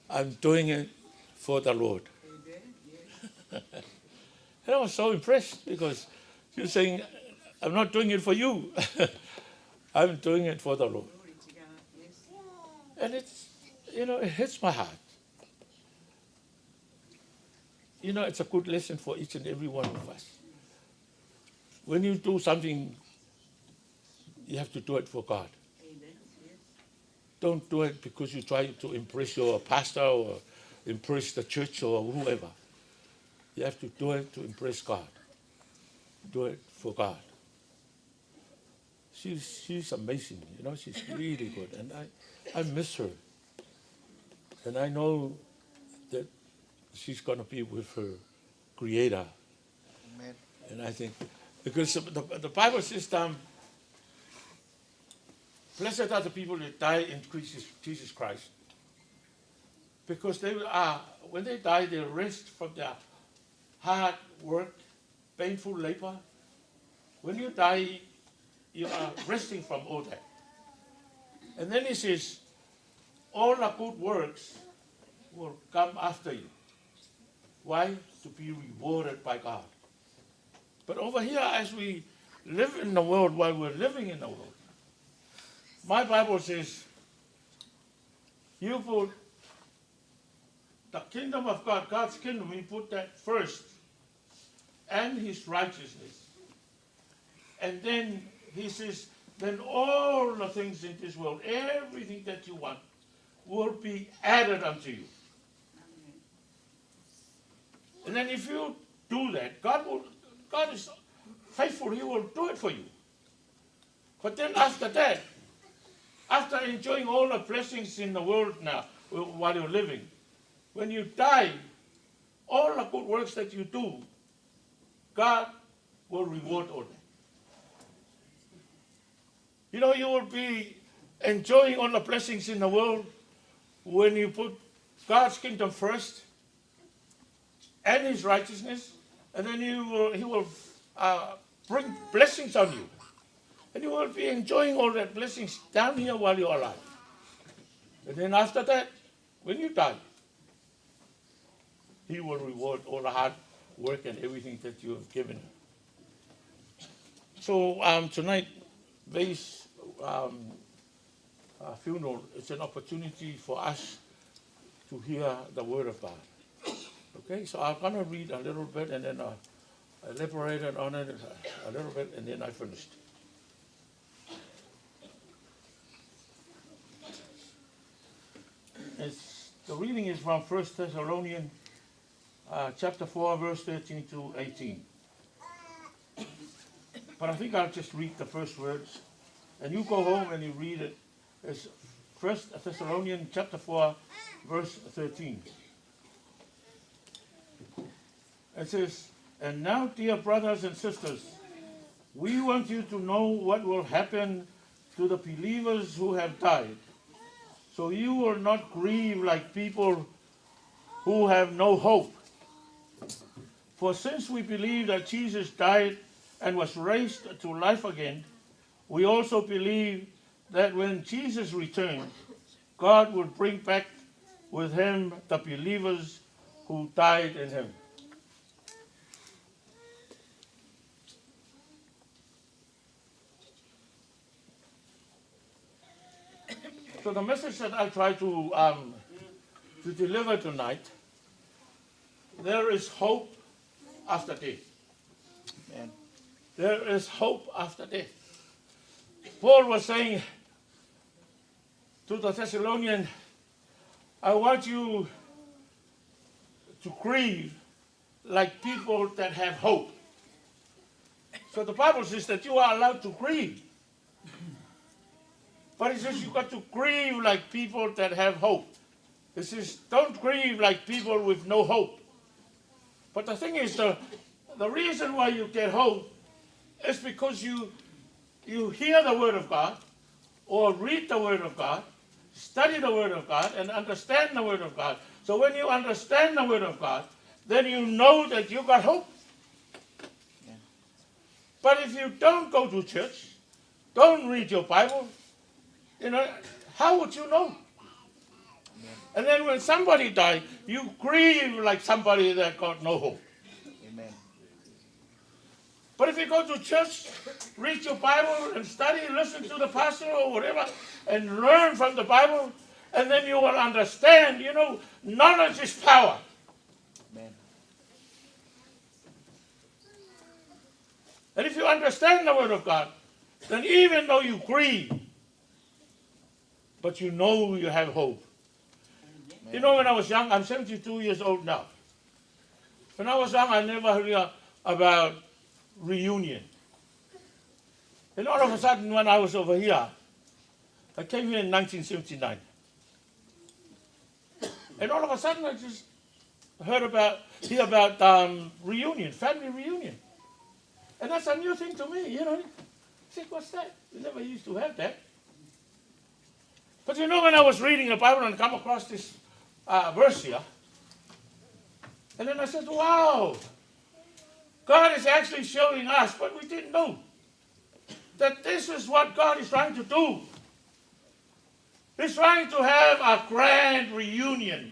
I'm doing it for the Lord. And I was so impressed because she was saying, I'm not doing it for you. I'm doing it for the Lord. And it's, it hits my heart. It's a good lesson for each and every one of us. When you do something, you have to do it for God. Don't do it because you try to impress your pastor or impress the church or whoever. You have to do it to impress God. Do it for God. She's amazing, she's really good. And I miss her. And I know that she's going to be with her Creator. Amen. And I think, because the Bible says, blessed are the people that die in Jesus Christ. Because when they die, they rest from their hard work, painful labor. When you die, you are resting from all that. And then he says, all the good works will come after you. Why? To be rewarded by God. But over here, as we live in the world, while we're living in the world, my Bible says, you put the kingdom of God, God's kingdom, we put that first, and his righteousness. And then he says, then all the things in this world, everything that you want, will be added unto you. And then if you do that, God is faithful, he will do it for you. But then after that, after enjoying all the blessings in the world now, while you're living, when you die, all the good works that you do, God will reward all that. You will be enjoying all the blessings in the world when you put God's kingdom first and his righteousness, and then he will bring blessings on you. And you will be enjoying all that blessings down here while you're alive. And then after that, when you die, he will reward all the hard work and everything that you have given him. So tonight, Vei's funeral is an opportunity for us to hear the word of God. Okay, so I'm going to read a little bit and then I elaborated on it a little bit and then I finished. The reading is from 1 Thessalonians chapter 4, verse 13 to 18. But I think I'll just read the first words. And you go home and you read it. It's 1 Thessalonians chapter 4, verse 13. It says, and now, dear brothers and sisters, we want you to know what will happen to the believers who have died. So you will not grieve like people who have no hope. For since we believe that Jesus died and was raised to life again, we also believe that when Jesus returns, God will bring back with him the believers who died in him. So the message that I try to deliver tonight, there is hope after death. Amen. There is hope after death. Paul was saying to the Thessalonians, I want you to grieve like people that have hope. So the Bible says that you are allowed to grieve. But it says you've got to grieve like people that have hope. It says don't grieve like people with no hope. But the thing is, the reason why you get hope is because you hear the Word of God, or read the Word of God, study the Word of God, and understand the Word of God. So when you understand the Word of God, then you know that you got hope. Yeah. But if you don't go to church, don't read your Bible, how would you know? Amen. And then when somebody dies, you grieve like somebody that got no hope. Amen. But if you go to church, read your Bible and study, listen to the pastor or whatever, and learn from the Bible, and then you will understand, knowledge is power. Amen. And if you understand the Word of God, then even though you grieve, but you know you have hope. Amen. When I was young, I'm 72 years old now. When I was young, I never heard about reunion. And all of a sudden, when I was over here, I came here in 1979. And all of a sudden, I just hear about reunion, family reunion. And that's a new thing to me, I said, what's that? We never used to have that. But when I was reading the Bible and come across this verse here, and then I said, wow, God is actually showing us, but we didn't know, that this is what God is trying to do. He's trying to have a grand reunion.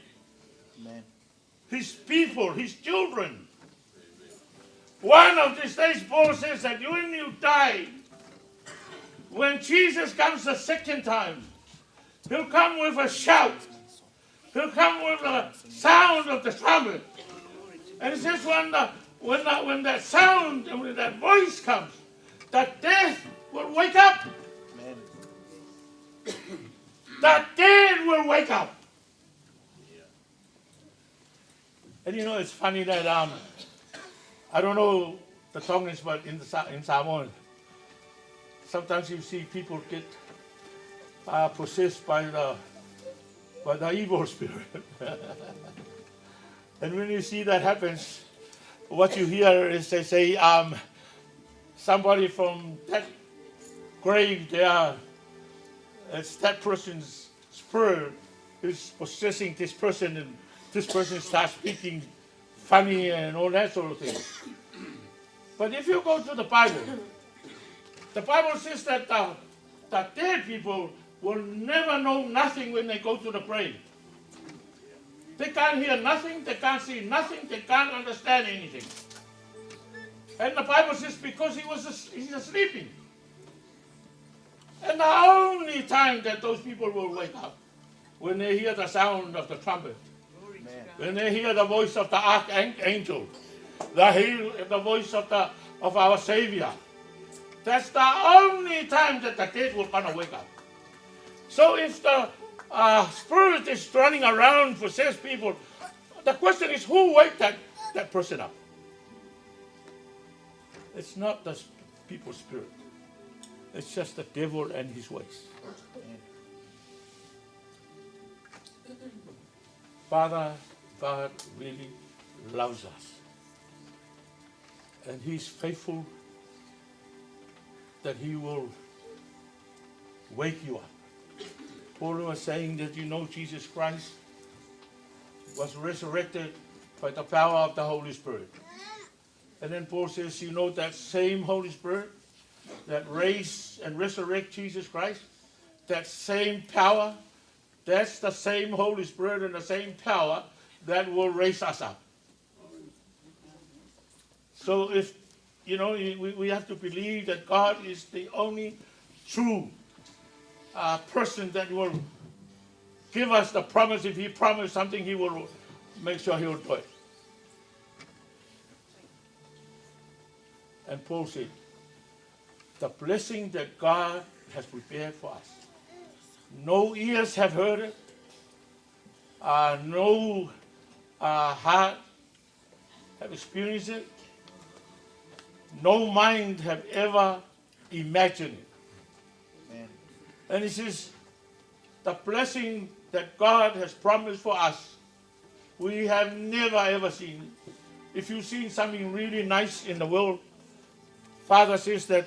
Amen. His people, his children. One of these days, Paul says that when you die, when Jesus comes the second time, he'll come with a shout. He'll come with the sound of the trumpet. And it says when that sound and when that voice comes, that death will wake up. Amen. That dead will wake up. And it's funny that I don't know the Tongans, but in Samoan, sometimes you see people get possessed by the evil spirit. And when you see that happens, what you hear is they say, somebody from that grave there, it's that person's spirit is possessing this person, and this person starts speaking funny and all that sort of thing. But if you go to the Bible says that the dead people will never know nothing when they go to the grave. They can't hear nothing, they can't see nothing, they can't understand anything. And the Bible says because he's sleeping. And the only time that those people will wake up, when they hear the sound of the trumpet, Amen. when they hear the voice of the archangel, the voice of our Savior. That's the only time that the dead will gonna wake up. So if the spirit is running around possessed people, the question is who wake that person up? It's not the people's spirit. It's just the devil and his ways. Father, God really loves us. And he's faithful that he will wake you up. Paul was saying that Jesus Christ was resurrected by the power of the Holy Spirit. And then Paul says, that same Holy Spirit that raised and resurrected Jesus Christ, that same power, that's the same Holy Spirit and the same power that will raise us up. So if, we have to believe that God is the only true person that will give us the promise. If he promised something, he will make sure he will do it. And Paul said, the blessing that God has prepared for us. No ears have heard it. No heart have experienced it. No mind have ever imagined it. Amen. And he says, the blessing that God has promised for us, we have never ever seen. If you've seen something really nice in the world, Father says that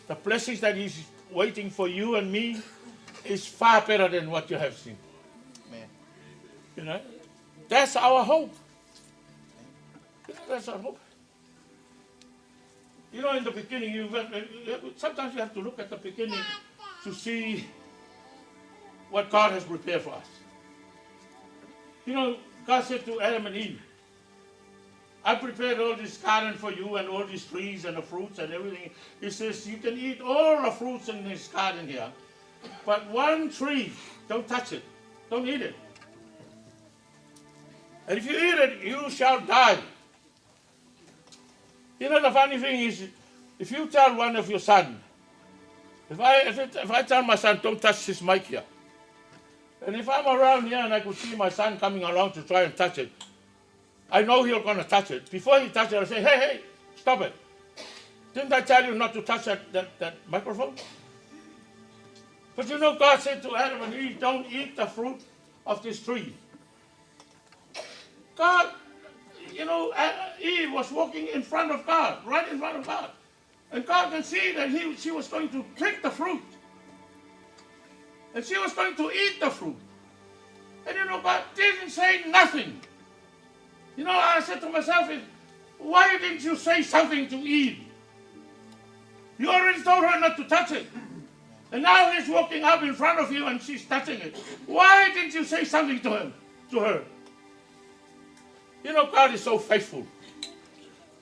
the blessings that he's waiting for you and me is far better than what you have seen. Amen. You know, that's our hope. That's our hope. You know, in the beginning, sometimes you have to look at the beginning to see what God has prepared for us. You know, God said to Adam and Eve, I prepared all this garden for you and all these trees and the fruits and everything. He says, you can eat all the fruits in this garden here, but one tree, don't touch it. Don't eat it. And if you eat it, you shall die. You know, the funny thing is, if you tell one of your son, if I tell my son, don't touch this mic here, and if I'm around here and I could see my son coming along to try and touch it, I know he's going to touch it. Before he touches it, I'll say, hey, stop it. Didn't I tell you not to touch that microphone? But you know, God said to Adam and Eve, don't eat the fruit of this tree. God, you know, Eve was walking in front of God, right in front of God. And God can see that she was going to take the fruit. And she was going to eat the fruit. And you know, God didn't say nothing. You know, I said to myself, why didn't you say something to Eve? You already told her not to touch it. And now he's walking up in front of you and she's touching it. Why didn't you say something to her? You know, God is so faithful.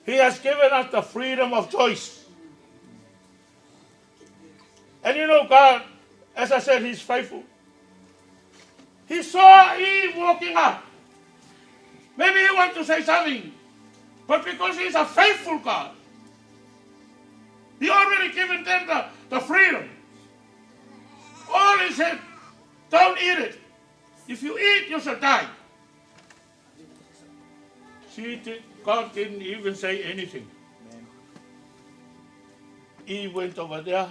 He has given us the freedom of choice. And you know, God, as I said, he's faithful. He saw Eve walking up. Maybe he wants to say something, but because he's a faithful God, he already given them the freedom. All he said, don't eat it. If you eat, you shall die. God didn't even say anything. Amen. Eve went over there,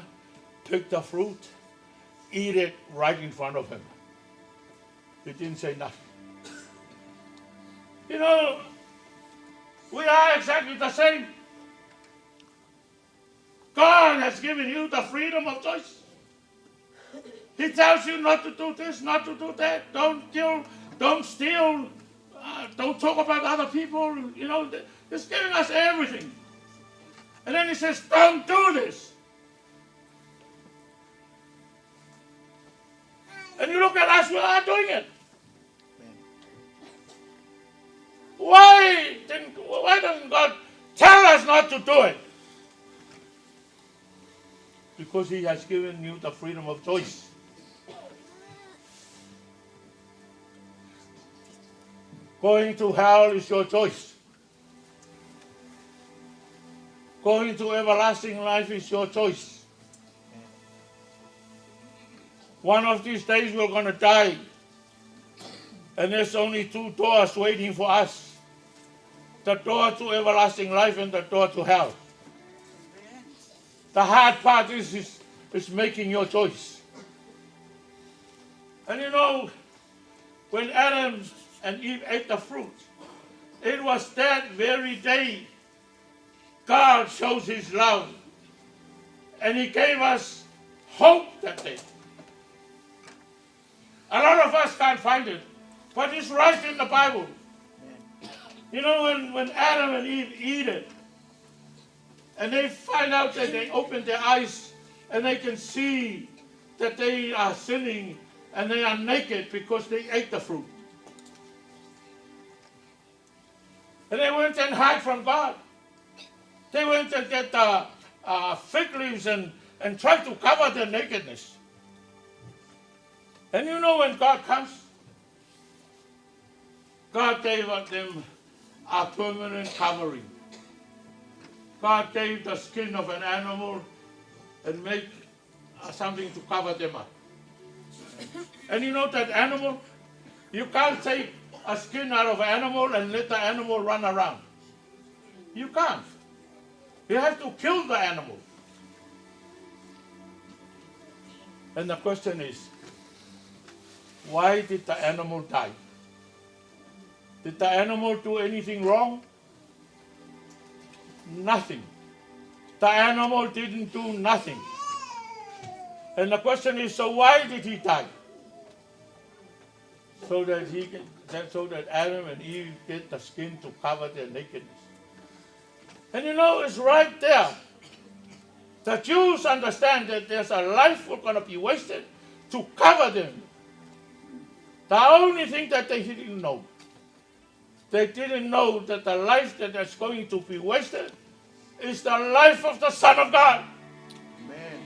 took the fruit, eat it right in front of him. He didn't say nothing. You know, we are exactly the same. God has given you the freedom of choice. He tells you not to do this, not to do that. Don't kill, don't steal, don't talk about other people. You know, he's giving us everything. And then he says, don't do this. And you look at us, we are doing it. Why doesn't God tell us not to do it? Because he has given you the freedom of choice. Going to hell is your choice. Going to everlasting life is your choice. One of these days we're going to die. And there's only two doors waiting for us. The door to everlasting life and the door to hell. The hard part is making your choice. And you know, when Adam and Eve ate the fruit, it was that very day God shows his love. And he gave us hope that day. A lot of us can't find it, but it's right in the Bible. You know, when Adam and Eve eat it, and they find out that they open their eyes and they can see that they are sinning and they are naked because they ate the fruit. And they went and hide from God. They went and get fig leaves and tried to cover their nakedness. And you know when God comes, God gave them a permanent covering. God gave the skin of an animal and make something to cover them up. And you know that animal, you can't take a skin out of an animal and let the animal run around. You can't. You have to kill the animal. And the question is, why did the animal die? Did the animal do anything wrong? Nothing. The animal didn't do nothing. And the question is, so why did he die? So that Adam and Eve get the skin to cover their nakedness. And you know, it's right there. The Jews understand that there's a life that's going to be wasted to cover them. The only thing that they didn't know, they didn't know that the life that is going to be wasted is the life of the Son of God. Amen.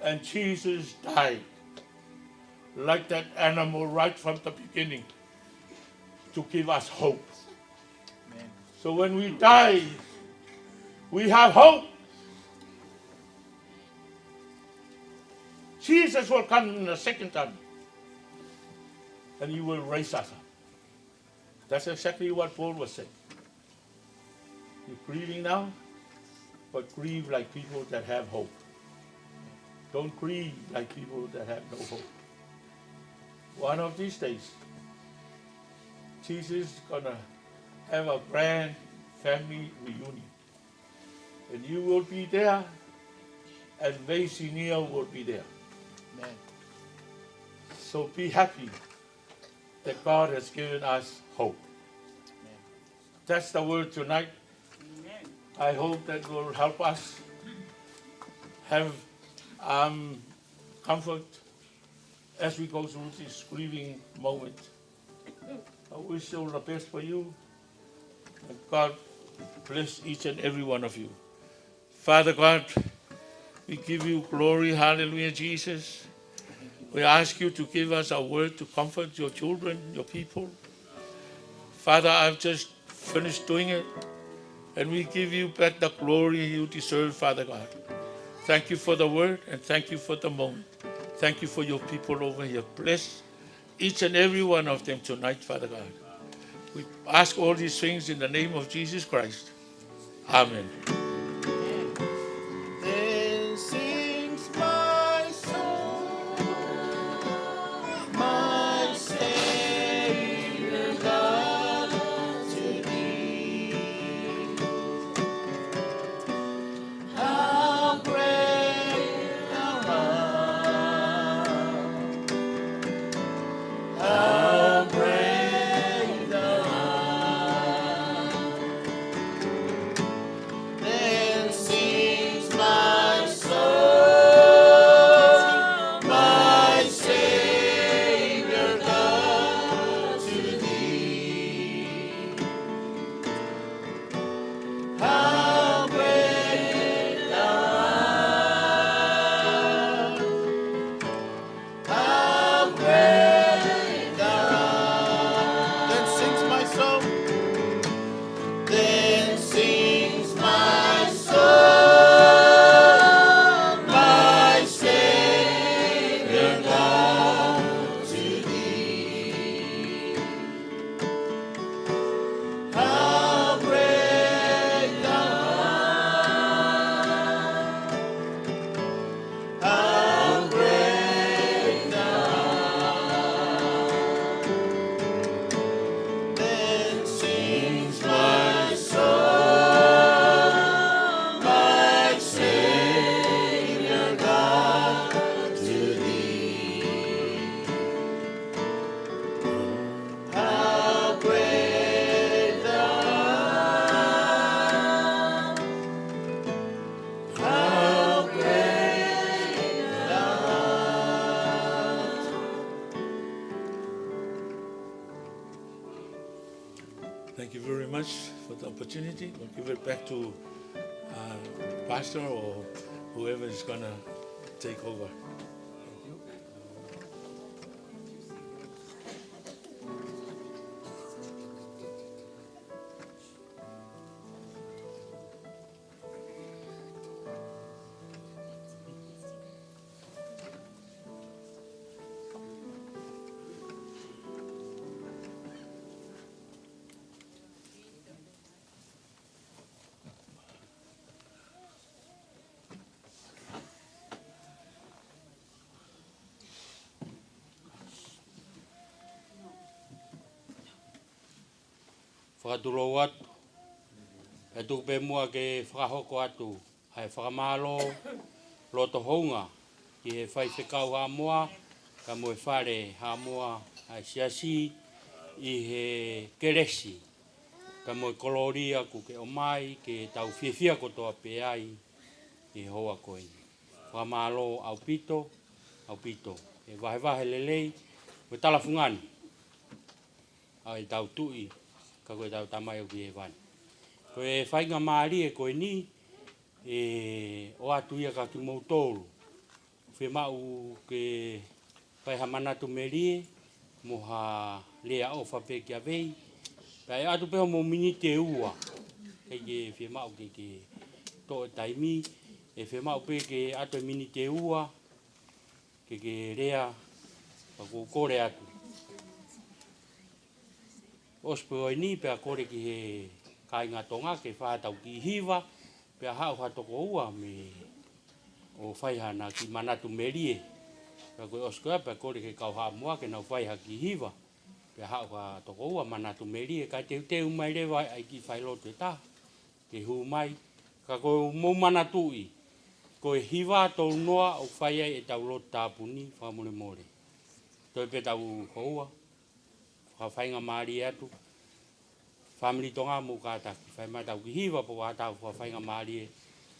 And Jesus died like that animal right from the beginning to give us hope. Amen. So when we die, we have hope. Jesus will come in the second time and he will raise us up. That's exactly what Paul was saying. You're grieving now, but grieve like people that have hope. Don't grieve like people that have no hope. One of these days, Jesus is going to have a grand family reunion. And you will be there, and Veisinia will be there. Amen. So be happy that God has given us hope. Amen. That's the word tonight. I hope that will help us have comfort as we go through this grieving moment. I wish all the best for you. And God bless each and every one of you. Father God, we give you glory. Hallelujah, Jesus. We ask you to give us a word to comfort your children, your people. Father, I've just finished doing it. And we give you back the glory you deserve, Father God. Thank you for the word and thank you for the moment. Thank you for your people over here. Bless each and every one of them tonight, Father God. We ask all these things in the name of Jesus Christ. Amen. Then sings my soul, my Savior God, to thee. How great thou art! How great thou art! Then sings my soul, my Savior God, to thee. How great thou art! How great thou art! Then sings my soul. Then sings my soul, my Savior God, to thee. How great thou art! How great thou art! Then sings my soul, my Savior God, to thee. How great thou art! How great thou art! Thank you very much for the opportunity. We'll give it back to Pastor or whoever is going to take over. Whakaturo atu. E tuku pe mua ke whakahoko atu. Hai whakamalo loto hounga. Ki he whai whekau ha moa. Ka moe whare ha moa hai siasi. I he keresi. Ka moe koloria ku ke omai. Ke tau whiawhia kotoa pe ai. I hoa koe. Whakamalo au pito. Au pito. E wahe lelei. Me talafungani. Ai tau tui. Ka koe tau tamai o ki e wani. Koe whainga maari e koe ni, o atu ia ka ki moutoru. Whe mau ke whaiha manatu merie, moha lea o whape kia vei. Pai atu peho mo minite ua. Kei ke whe mau ke to e taimi, e whe mau pe ke atu e minite ua, ke rea, pa kore atu. Ospe oi ni pe a kore ki he kai ngā tonga ke whātau ki hiwa, pe a hau hatoko ua me o whaiha na ki manatu merie. Pe a koe oskoa pe a kore ke kau haa mua ke nau whaiha ki hiwa, pe a hau hatoko ua manatu merie. Kai te umai rewa ai ki whailoto e ta, ke hu mai, ka koe mou manatu i. Koe hiwa tau noa o whaiai e tau loto tāpuni, whamore more. Toi pe tau houa. Whainga maari atu, family tonga mo ka ta ki whai mai tau ki hiwa po a tau whainga maari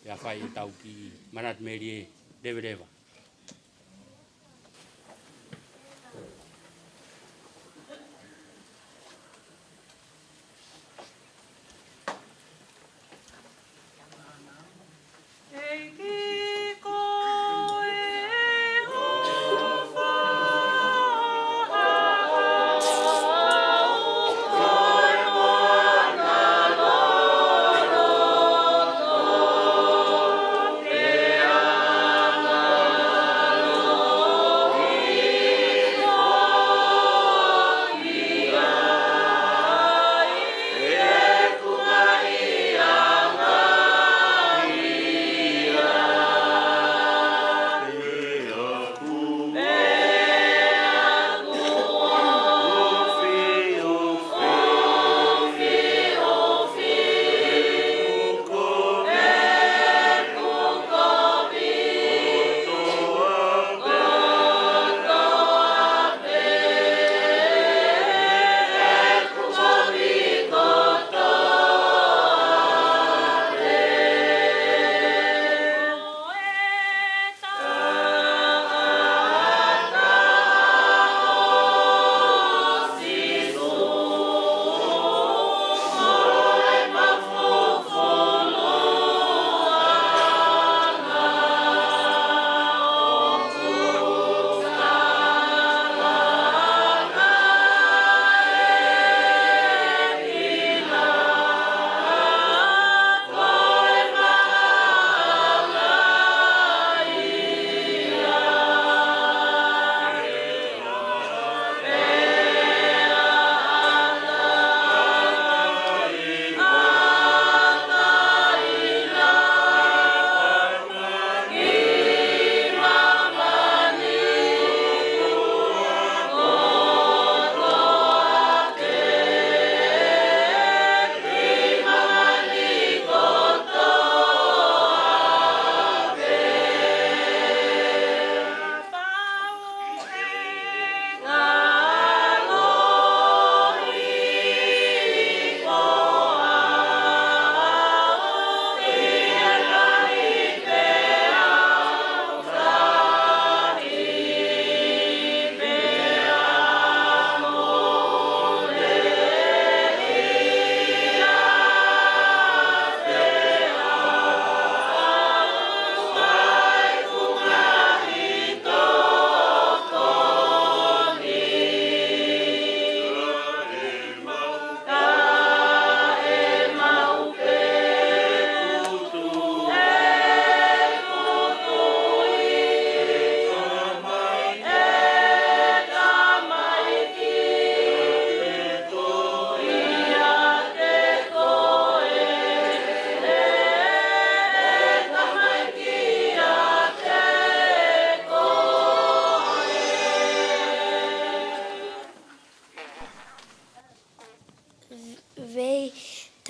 e a whai tau ki manat meri e rewa. Oh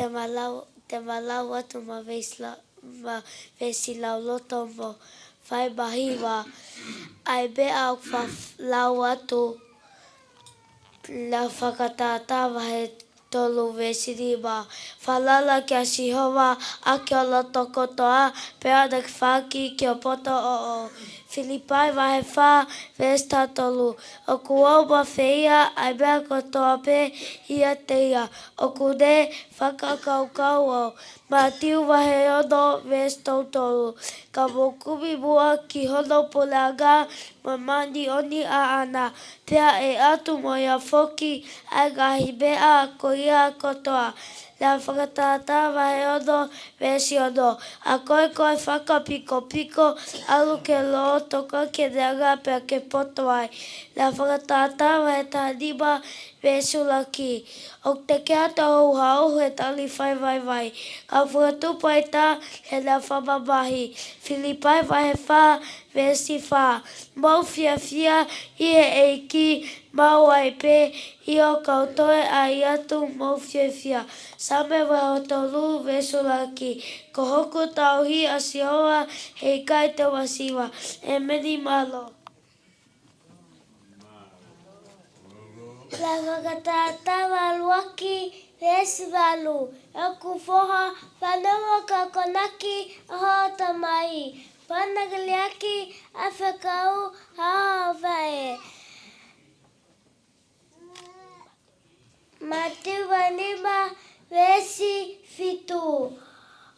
te malau atu ma vesi lau loto mo whai mahiwa. Ai bea au lau atu la whakatātawa he tolu vesiri ma whalala kia sihowa a kia loto kotoa pea nek whaki kia poto o Filipai wahe wha vesta tolu. O kuau ma whia ai mea kotoa pe ia te ia. O kune whakakaukau o ma tiu wahe ono vesto tolu. Ka mokumi mua ki hono puleanga ma mani oni a ana. Pea e atu mo ia foki ai ngahi mea ko ia kotoa. La whakatāta wahe ono vesi ono. A koe whakapiko piko alu ke lo toka ke neanga pea ke poto ai. La whakatāta wahe tānima vesulaki. O te kia tau hau he tali vai. Ka whakatupai ta he la whamamahi. Filipai wahe wha vesi wha. Mau fia i he eiki mau ai pe i o kautoe ai atu mau fia. Same waho tolu vesulaki. Ko hoku tauhi a sioa hei kai te wasiwa. E meni malo. La whakatāta waluaki vesivalu. E ku foha whanonga ka konaki a hota mai. Panagaliaki a whakau hao vae. Matua nima vesi fitu.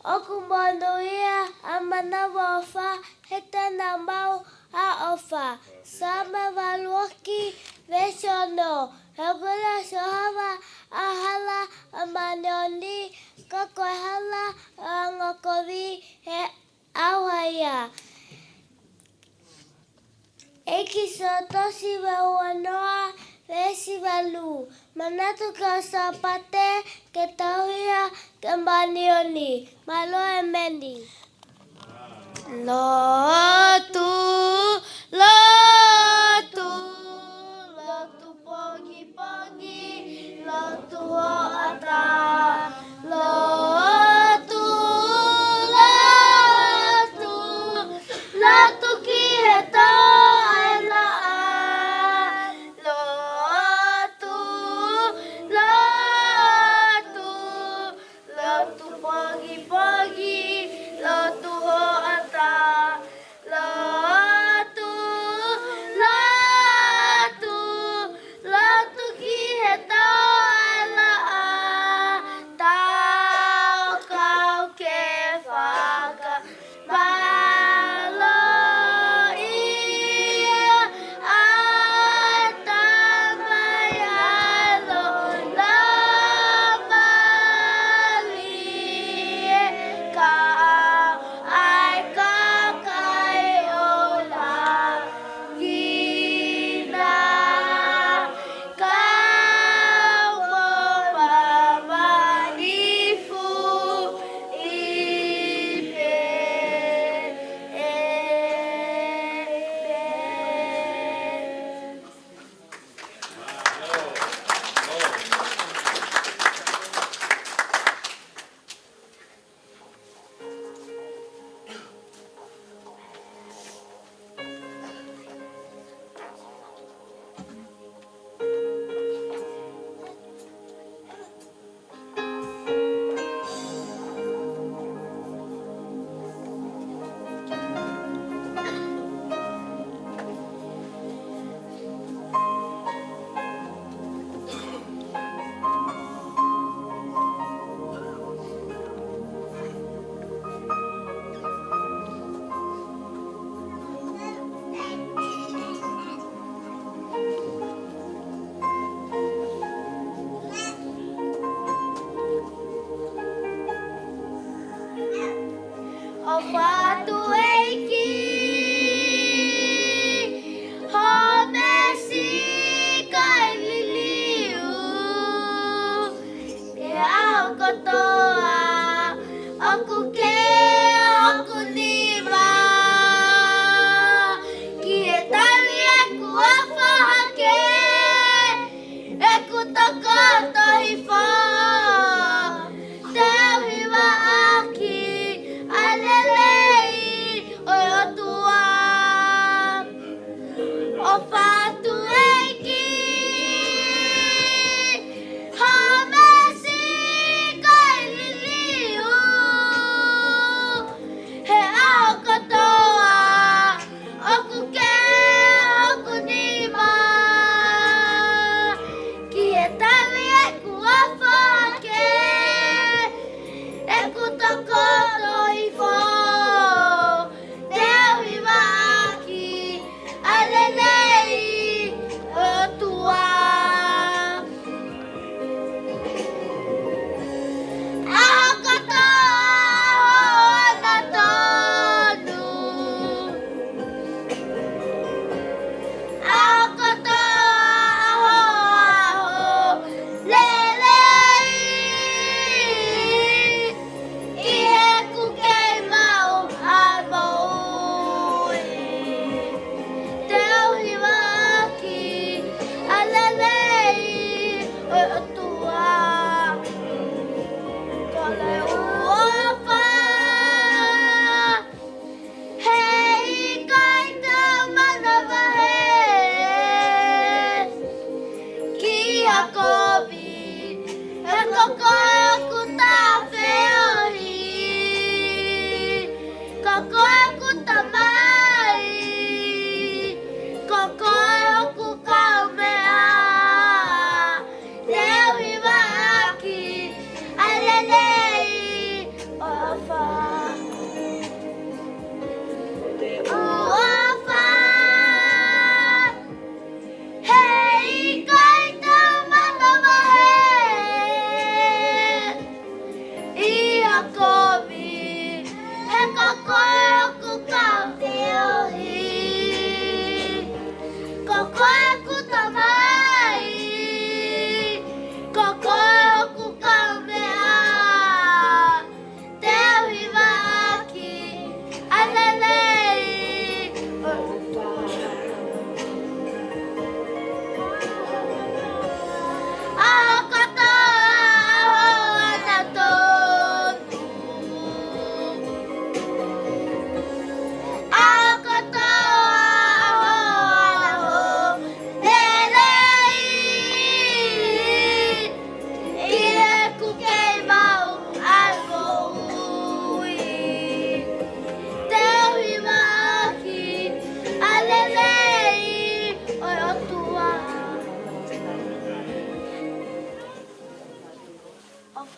Oku monuia a manawa ofa heta na mau a ofa. Sama waluaki vesi ono. Hagula sohawa a hala a manioni kako hala a ngokovi he awaya. Eki so tosi wa noa vesi valu. Manatu ka sapate ke tauhia ke manioni. Malo e meni. Lotu, lotu, lotu pongi, lotu o ata. Lotu, lotu, lotu ki he toa e la a. Lotu, lotu, lotu pongi, lotu o ata. Lotu,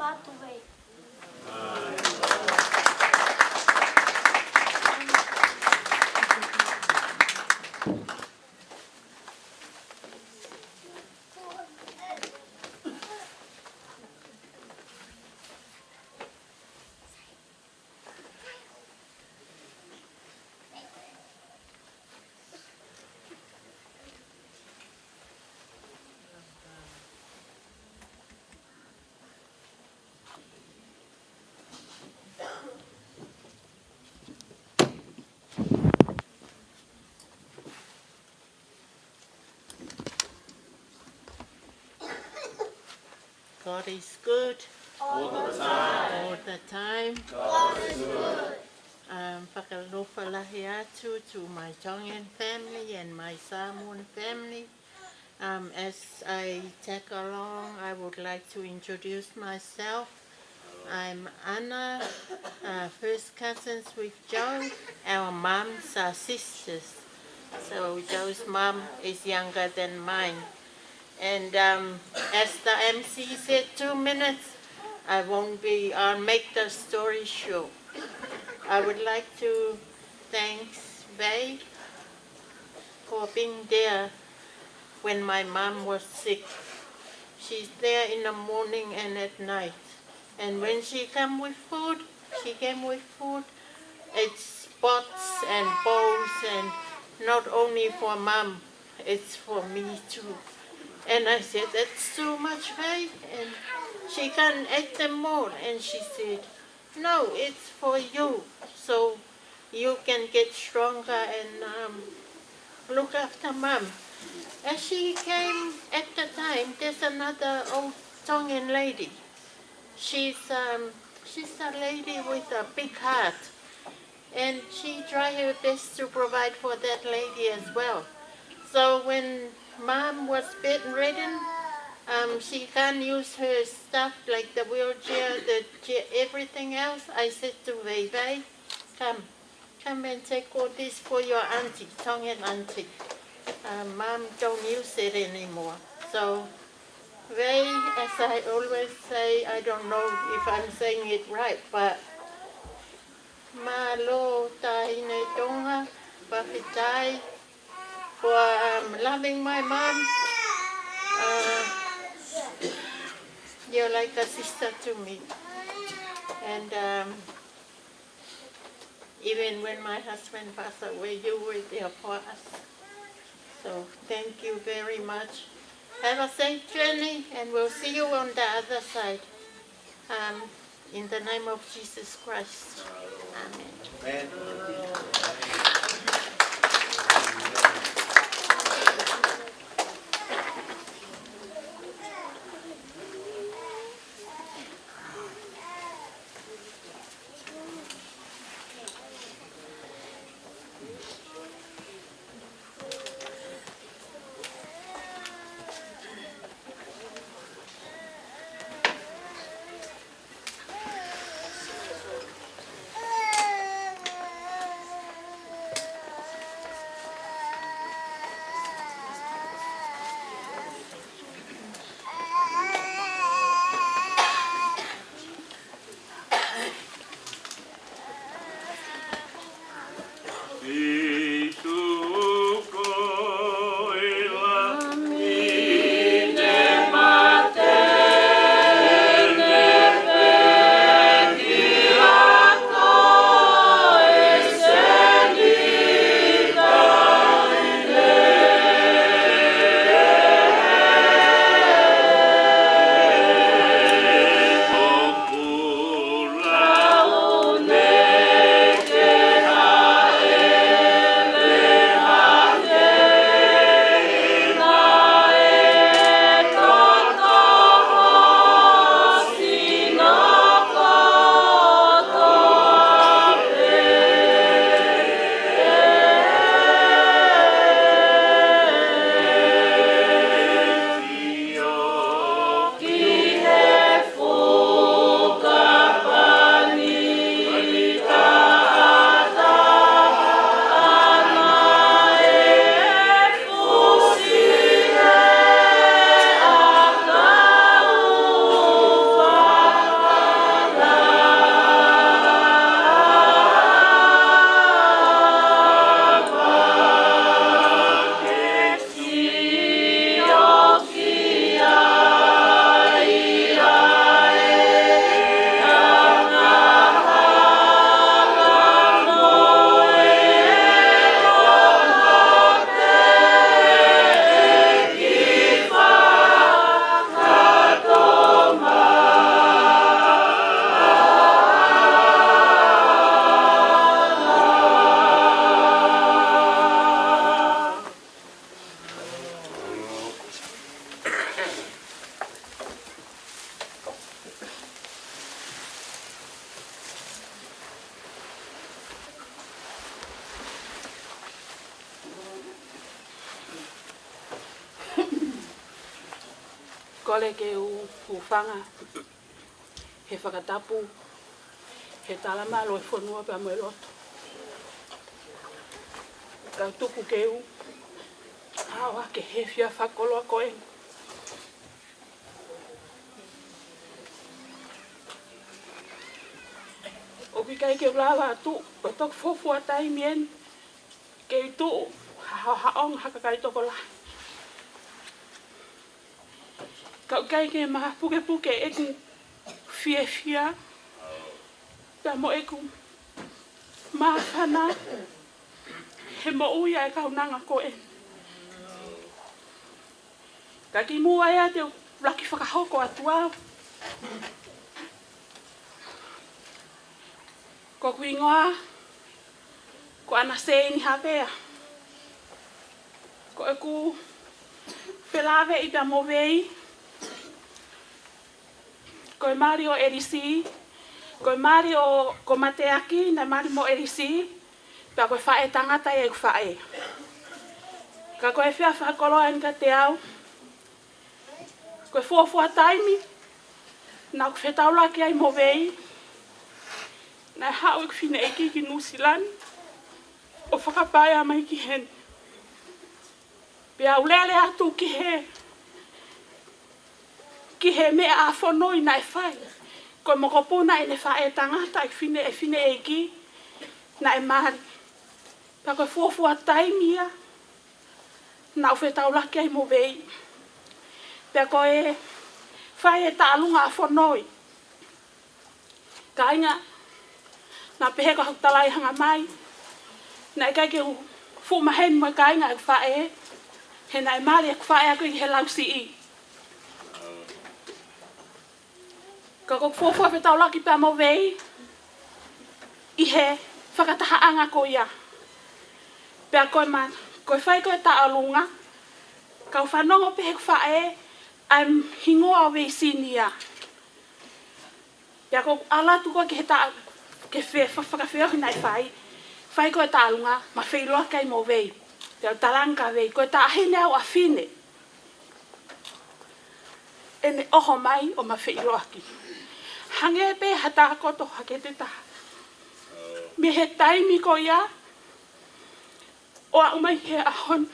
whātu wei. God is good. All the time. All the time. God is good. Whakalofa lahi atu to my Tongan family and my Samoan family. As I tag along, I would like to introduce myself. I'm Anna, first cousins with Joe. Our moms are sisters. So Joe's mom is younger than mine. And as the MC said, 2 minutes, I'll make the story short. I would like to thank Vei for being there when my mom was sick. She's there in the morning and at night. And when she came with food, it's pots and bowls, and not only for mom, it's for me too. And I said, that's too much, Vei, and she can't eat them all. And she said, no, it's for you, so you can get stronger and look after mom. As she came at the time, there's another old Tongan lady. She's a lady with a big heart, and she tried her best to provide for that lady as well. So when mom was bedridden, she can't use her stuff like the wheelchair, everything else. I said to Vei, come and take all this for your auntie, Tongan auntie. Mom don't use it anymore. So Vei, as I always say, I don't know if I'm saying it right, but malo tahine tonga, pahitai, for loving my mom. You're like a sister to me. And even when my husband passed away, you were there for us. So thank you very much. Have a safe journey, and we'll see you on the other side. In the name of Jesus Christ. Amen. Kole ke ufanga he whakatapu he talama lo e whanua pa moe loto. Ka tuku ke awa ke he fia whakoloa koe. Opi kai ke ulawa tu, o tok fofua tai mien, ke tu haong haka kai toko la. Kau kai ke maha puke puke eku fia fia, pa mo eku maha whana, he mo uia e kau nanga koe. Ka ki mua ea te laki whakahoko atu au. Ko kui ngoa, ko ana seini hapea. Ko eku whelawe i pia mo vei. Ko e mari o erisi. Ko e mari o ko mateaki, na mari mo erisi. Pia ko e whae tangata e eku whae. Ka ko e whia whakoloa en ka te au. Ko e fuafua taimi. Na ku whetaula ki ai mo vei. Na hau ik fine eki ki Nusilani. O whakapaia mai ki hen. Pea ulele atu ki he mea a whanoi na e whai. Ko mokopuna e ne whae tangata e fine eki na e mari. Pea koe fuafua taimia. Na u whetaulaki ai mo vei. Pea koe whae e taalunga a whanoi. Ka inga na pehe ko talai hanga mai. Na kai ke fu mahen mo kai nga fae. He na mari ko fae ko he lausi i. Ka ko fofo fe tau laki pa mo vei. I he whakataha anga ko ia. Pea koe man, koe whai koe ta alunga. Ka whanongo pehe ko fae. I'm hingoa o Veisinia. Pea ko alatu ko ke he ta ke whakawhia hina i whai. Whai koe tālunga, ma whailoa kai mo vei. Te au talanka vei, koe tā ahine au a whine. E ne oho mai o ma whailoa ki. Hange pe hata koto hake te taha. Me he taimi ko ia. O a umai he ahon.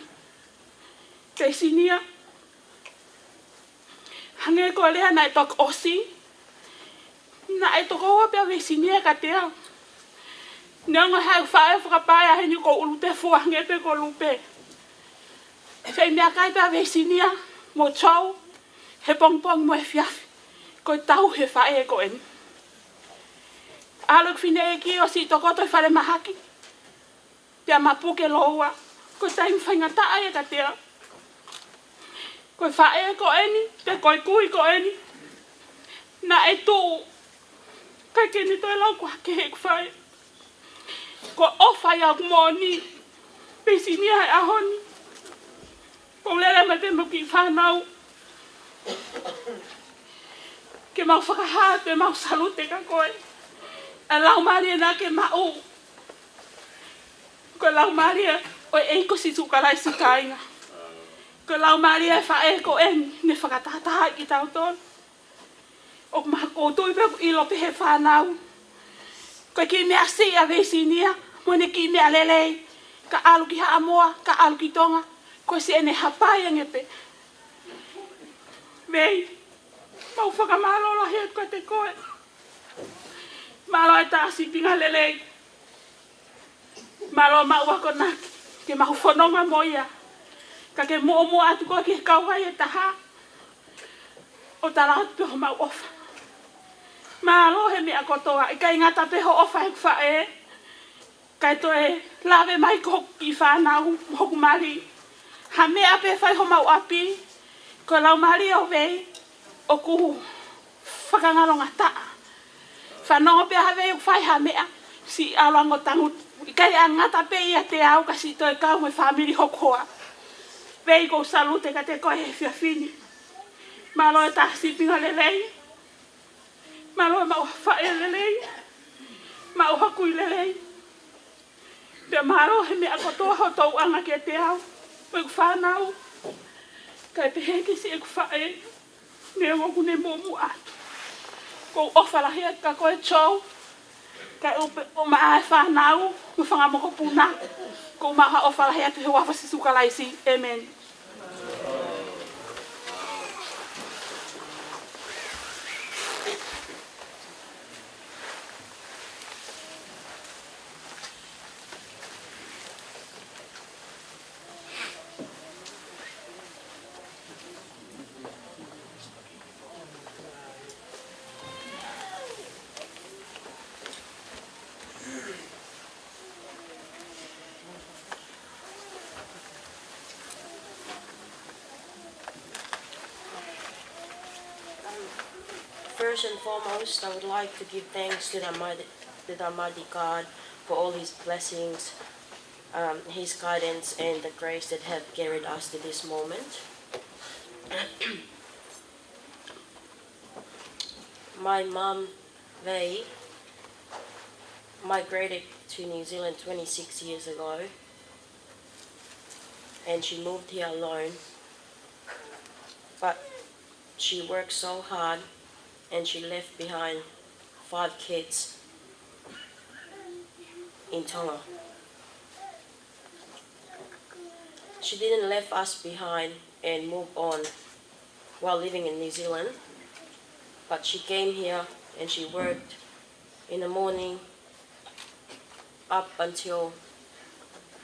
Veisinia. Hange ko lea na e tok osi. Na e toko hoa pia Veisinia ka te au. Nanga hau whae whakapaia heni ko ulute fuangepe ko lupe. Whai mea kai pia Veisinia mo tau he pongpong mo e fiafi. Ko tau he whae ko eni. Aluk fine e ki o si toko toi whare mahaki. Pia mapuke loa. Ko taim whainga taa e ka te au. Ko whae ko eni, te koi kui ko eni. Na e tū. Kai keni toi lau kua ke he kwhae. Ko ofa ia kumoni. Veisinia hai ahoni. Ko lere ma te muki whanau. Ke mau whakahaa, te mau salute ka koe. A lau maria na ke mau. Ko lau maria o eiko si tukarai si kainga. Ko lau maria e whae ko eni. Ne whakatataha ki tau tonu. O maha koutou pe ilo pe he whanau. Ko ki mea si a Veisinia. Mo ne ki mea lelei. Ka alu ki haamoa, ka alu ki tonga. Ko si ene hapai angepe. Vei. Mau whakamalola he ko te koe. Malo e taasi pinga lelei. Malo maua ko naki. Ke mahu whanonga moia. Ka ke mo atu ko ki kauhai e taha. Otara atu peho mau ofa. Malo he mea kotoa. I kai ngata peho ofa he kwhae. Kai toe lawe mai ko ki whanau hoku mari. Ha mea pe whai ho mau api. Ko lau mari o vei. O kuhu whakangaronga taa. Whanongo pe hawe o whai ha mea. Si alango tangut. I kai a ngata pe ia te au kasi toe kau me whamiri hokoa. Vei ko salute ka te koe he whiawhini. Malo e tahsi pinga lelei. Malo e mau whae lelei. Mau hakui lelei. Pea maro he mea kotoa ho tau anga ke te au. Mo iku whanau. Kai pe heke si iku whae. Ne ngoku ne momu atu. Ko ofala hea ka koe chou. Kai o maa whanau, ku whangamoko puna. Ko maa ofala hea tu he wawasi sukalaisi. Amen. First and foremost, I would like to give thanks to the Almighty God for all His blessings, His guidance, and the grace that have carried us to this moment. My mom, Vei, migrated to New Zealand 26 years ago, and she moved here alone. But she worked so hard, and she left behind 5 kids in Tonga. She didn't leave us behind and move on while living in New Zealand, but she came here and she worked in the morning up until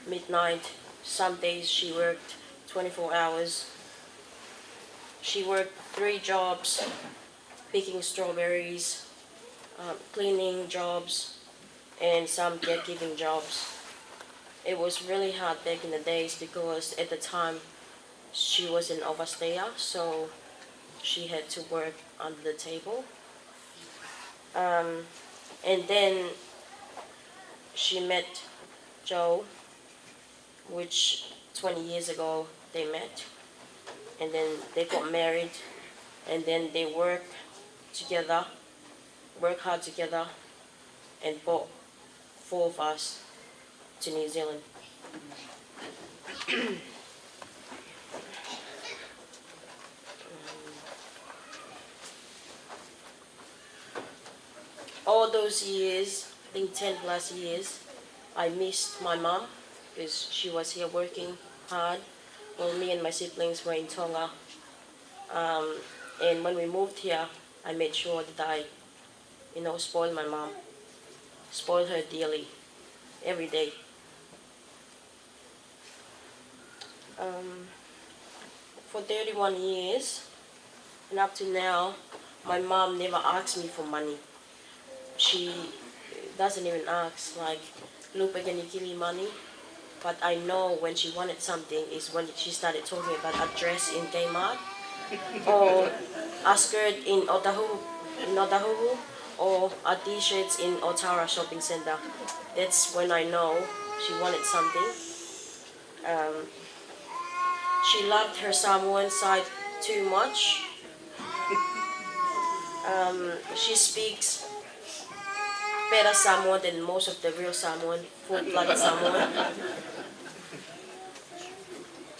midnight. Some days she worked 24 hours. She worked 3 jobs, picking strawberries, cleaning jobs, and some caregiving jobs. It was really hard back in the days because at the time she was an overstayer, so she had to work under the table. And then she met Joe, which 20 years ago they met, and then they got married, and then they worked hard together, and brought 4 of us to New Zealand. All those years, I think 10 plus years, I missed my mom because she was here working hard while me and my siblings were in Tonga. And when we moved here, I made sure that I, spoil my mom, spoil her dearly, every day. For 31 years, and up to now, my mom never asked me for money. She doesn't even ask, like, Lupa, can you give me money? But I know when she wanted something is when she started talking about a dress in Kmart, or a skirt in Otahuhu, or a t-shirts in Otara shopping center. That's when I know she wanted something. She loved her Samoan side too much. She speaks better Samoan than most of the real Samoan, full-blooded Samoan.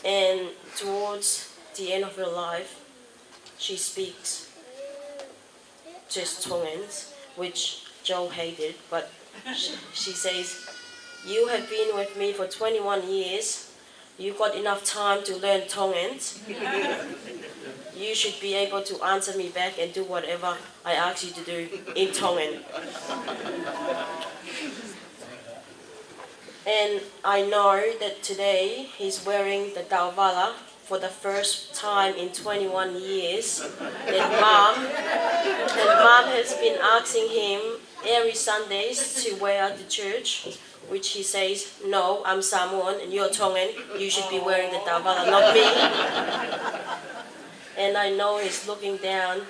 And towards the end of her life, she speaks just Tongans, which Joe hated, but she says, "You have been with me for 21 years. You got enough time to learn Tongans. You should be able to answer me back and do whatever I ask you to do in Tongan." And I know that today he's wearing the Tauvala for the first time in 21 years. That mom has been asking him every Sundays to wear to church, which he says, "No, I'm Samoan and you're Tongan. You should be wearing the Tauvala, not me." And I know he's looking down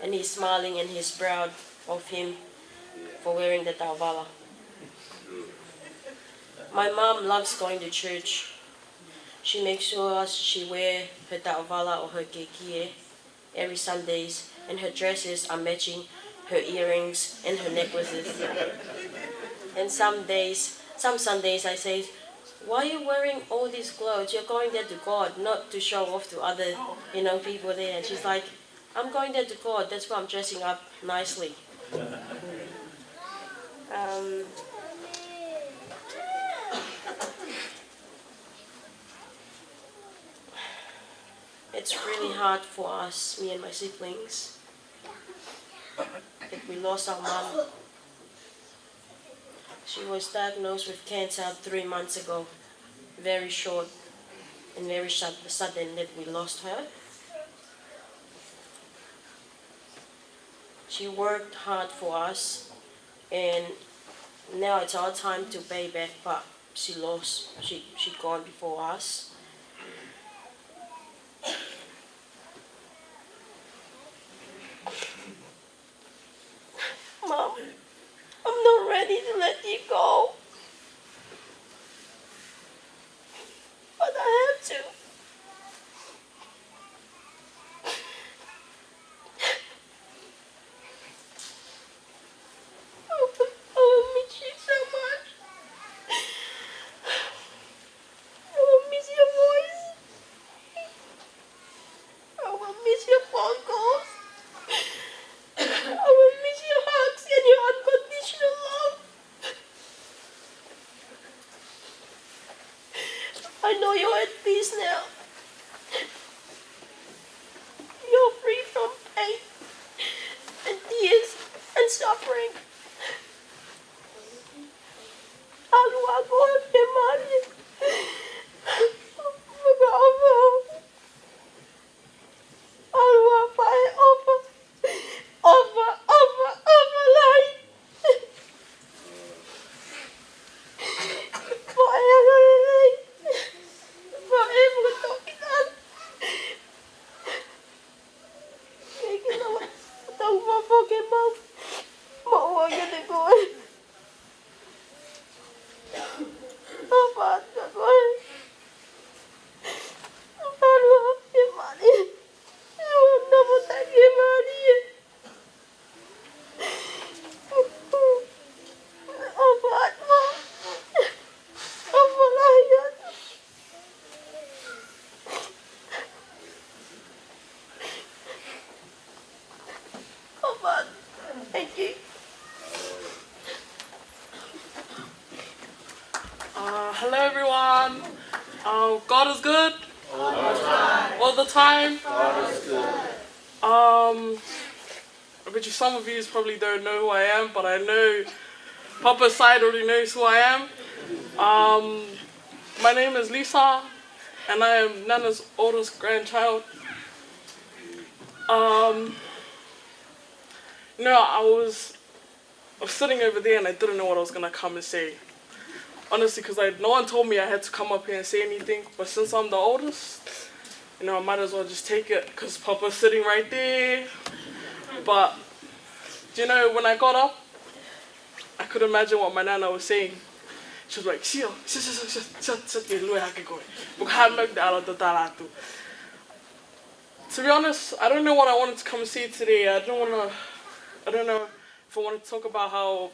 and he's smiling and he's proud of him for wearing the Tauvala. My mom loves going to church. She makes sure she wears her Tauvala or her kekie every Sundays, and her dresses are matching her earrings and her necklaces. And some Sundays I say, "Why are you wearing all these clothes? You're going there to God, not to show off to other, people there." And she's like, I'm going there to court. That's why I'm dressing up nicely. It's really hard for us, me and my siblings, that we lost our mom. She was diagnosed with cancer 3 months ago. Very short and very sudden that we lost her. She worked hard for us, and now it's our time to pay back, but she gone before us. Mom, I'm not ready to let you go. But I have to. I will miss you so much. I will miss your voice. I will miss your phone calls. I will miss your hugs and your unconditional love. I know you're at peace now. You're free from pain and tears and suffering. Alu ako ang demanya. Mag-over. Alu apa ay over. Over life. Forever life. Forever talking on. Kaya naman. Itong Pokemon. Mauwag yun na ko. Apa ka ko? Alu apa mali? Iwan na mo tayo mali. Apa mo? Apa layan? Apa? Thank you. Hello everyone. God is good. All the time. God is good. I bet you some of you probably don't know who I am, but I know Papa's side already knows who I am. My name is Lisa, and I am Nana's oldest grandchild. I was sitting over there and I didn't know what I was gonna come and say. Honestly, because no one told me I had to come up here and say anything, but since I'm the oldest, I might as well just take it, because Papa's sitting right there. But, when I got up, I could imagine what my Nana was saying. She was like, to be honest, I don't know what I wanted to come and say today. I don't know if I wanted to talk about how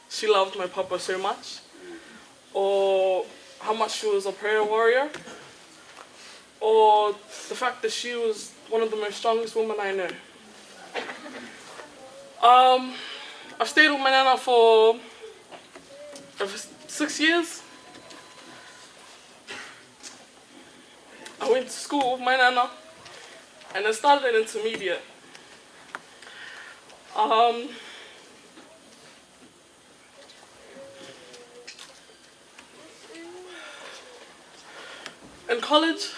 she loved my Papa so much, or how much she was a prayer warrior, or the fact that she was one of the most strongest women I know. I've stayed with my Nana for 6 years. I went to school with my Nana, and I started at intermediate. In college,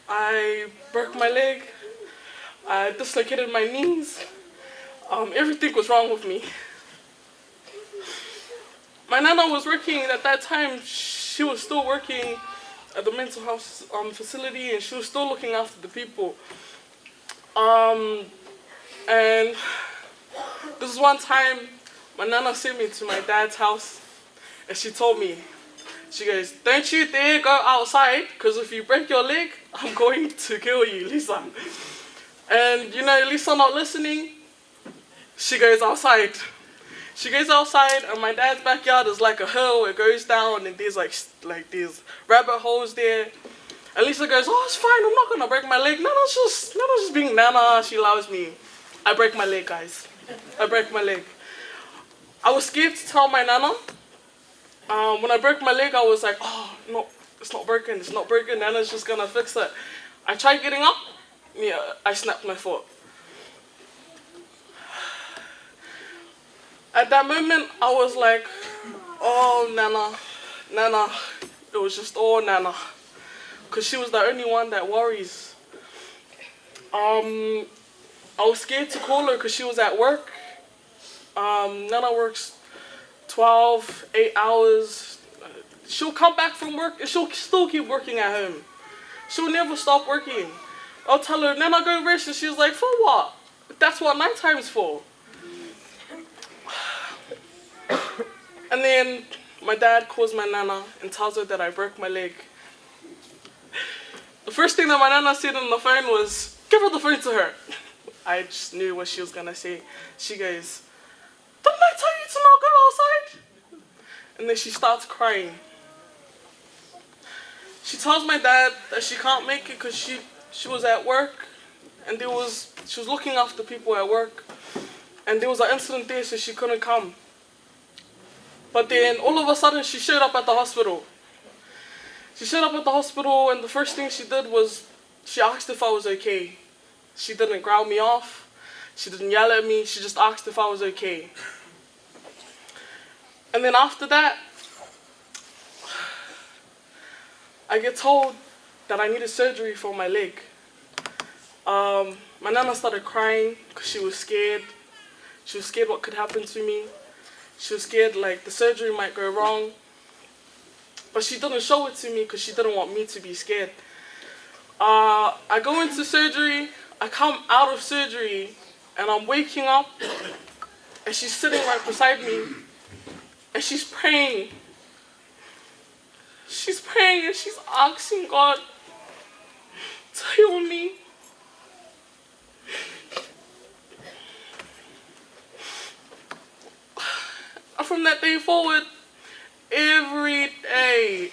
I broke my leg, I dislocated my knees, everything was wrong with me. My Nana was working at that time, she was still working at the mental health facility, and she was still looking after the people. And this is one time, my Nana sent me to my dad's house, and she told me, she goes, "Don't you dare go outside, because if you break your leg, I'm going to kill you, Lisa." And Lisa not listening, she goes outside. She goes outside, and my dad's backyard is like a hill. It goes down, and there's like these rabbit holes there. And Lisa goes, oh, it's fine, I'm not gonna break my leg. Nana's just being Nana, she loves me. I break my leg, guys. I break my leg. I was scared to tell my Nana. When I broke my leg, I was like, oh, no, it's not broken, it's not broken, Nana's just gonna fix it. I tried getting up, yeah, I snapped my foot. At that moment, I was like, oh, Nana. It was just, oh, Nana. Because she was the only one that worries. I was scared to call her because she was at work. Nana works 8 hours. She'll come back from work and she'll still keep working at home. She'll never stop working. I'll tell her, Nana, go rest. And she's like, for what? That's what nighttime's for. And then my dad calls my Nana and tells her that I broke my leg. The first thing that my Nana said on the phone was, give her the phone to her. I just knew what she was going to say. She goes, didn't I tell you to not go outside? And then she starts crying. She tells my dad that she can't make it because she was at work and she was looking after people at work. And there was an incident there, so she couldn't come. But then all of a sudden she showed up at the hospital. She showed up at the hospital and the first thing she did was she asked if I was okay. She didn't growl me off. She didn't yell at me. She just asked if I was okay. And then after that, I get told that I needed surgery for my leg. My Nana started crying because she was scared. She was scared what could happen to me. She was scared like the surgery might go wrong. But she didn't show it to me because she didn't want me to be scared. I go into surgery, I come out of surgery, and I'm waking up, and she's sitting right beside me, and she's praying. She's praying and she's asking God to heal me. From that day forward, every day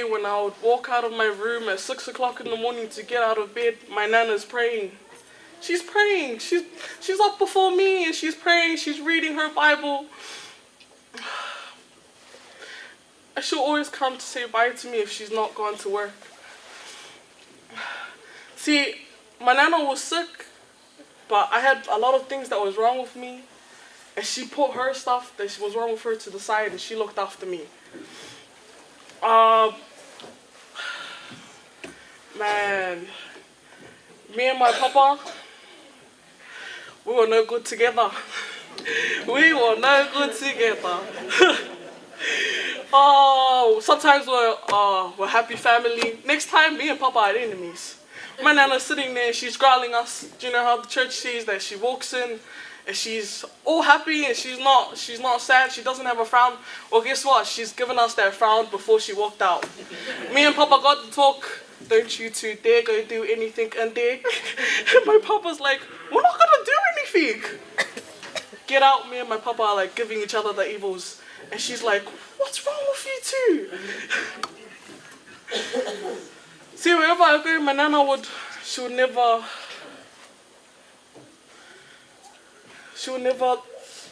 when I would walk out of my room at 6 o'clock in the morning to get out of bed, my Nana's praying. She's praying. She's up before me and she's praying. She's reading her Bible. And she'll always come to say bye to me if she's not gone to work. See, my Nana was sick, but I had a lot of things that was wrong with me. And she put her stuff that was wrong with her to the side and she looked after me. Man, me and my papa, we were no good together. We were no good together. Sometimes we're happy family. Next time, me and papa are enemies. My Nana's sitting there, she's growling us. Do you know how the church says that she walks in and she's all happy and she's not sad, she doesn't have a frown? Well, guess what? She's given us that frown before she walked out. Me and papa got to talk. Don't you two dare go do anything in there. And my papa's like, we're not gonna do anything. Get out. Me and my papa are like giving each other the evils. And she's like, what's wrong with you two? See, wherever I go, my Nana she would never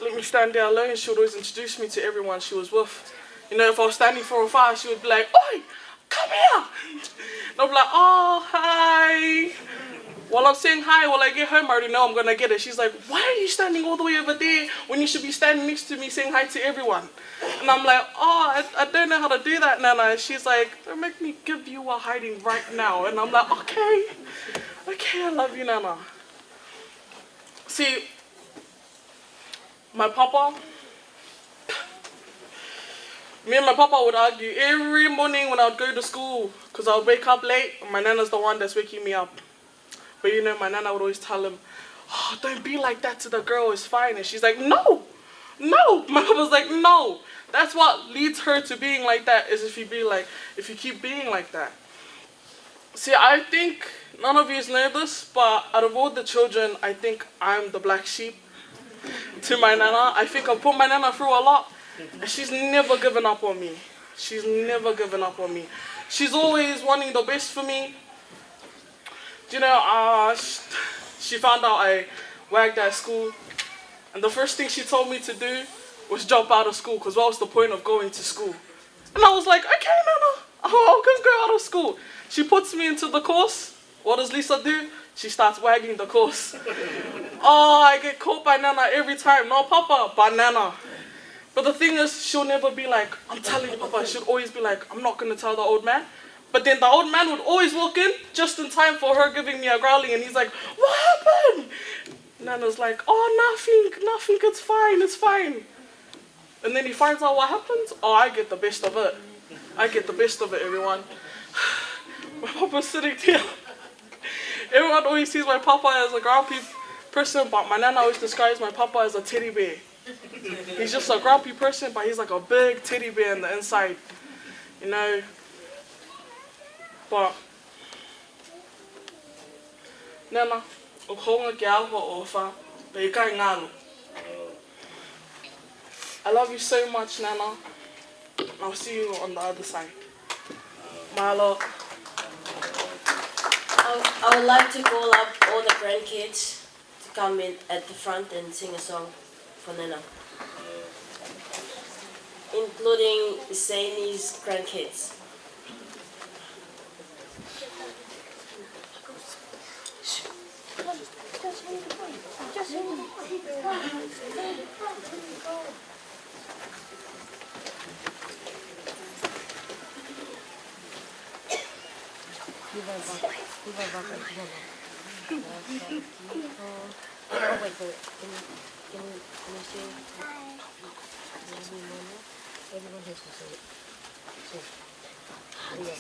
let me stand there alone. She would always introduce me to everyone she was with. You know, if I was standing for a fire, she would be like, oi, come here. And I'll be like, oh, hi. While I'm saying hi, while I get home, I already know I'm going to get it. She's like, why are you standing all the way over there when you should be standing next to me saying hi to everyone? And I'm like, oh, I don't know how to do that, Nana. And she's like, don't make me give you a hiding right now. And I'm like, okay, I love you, Nana. See, me and my papa would argue every morning when I would go to school because I would wake up late and my Nana's the one that's waking me up. But you know, my Nana would always tell him, oh, don't be like that to the girl, it's fine. And she's like, no. My papa's like, no. That's what leads her to being like that, is if you keep being like that. See, I think none of you know this, but out of all the children, I think I'm the black sheep to my Nana. I think I've put my Nana through a lot, and she's never given up on me. She's never given up on me. she's always wanting the best for me. You know, she found out I wagged at school, and the first thing she told me to do was jump out of school, because what was the point of going to school? And I was like, okay, Nana, I'll just go out of school. She puts me into the course. What does Lisa do? She starts wagging the course. Oh, I get caught by Nana every time. No, Papa, by Nana. But the thing is, she'll never be like, I'm telling you, Papa. She'll always be like, I'm not going to tell the old man. But then the old man would always walk in just in time for her giving me a growling. And he's like, what happened? Nana's like, oh, nothing, it's fine. And then he finds out what happens. Oh, I get the best of it. Everyone. My papa's sitting there. Everyone always sees my papa as a grumpy person, but my nana always describes my papa as a teddy bear. He's just a grumpy person, but he's like a big teddy bear on the inside. You know? But Nana, o honga ki alho ofa, pe kai ngalo. I love you so much, Nana. I'll see you on the other side. Mahalo. I would like to call up all the grandkids to come in at the front and sing a song for Nana, including Veisinia's grandkids. Everyone has to say it.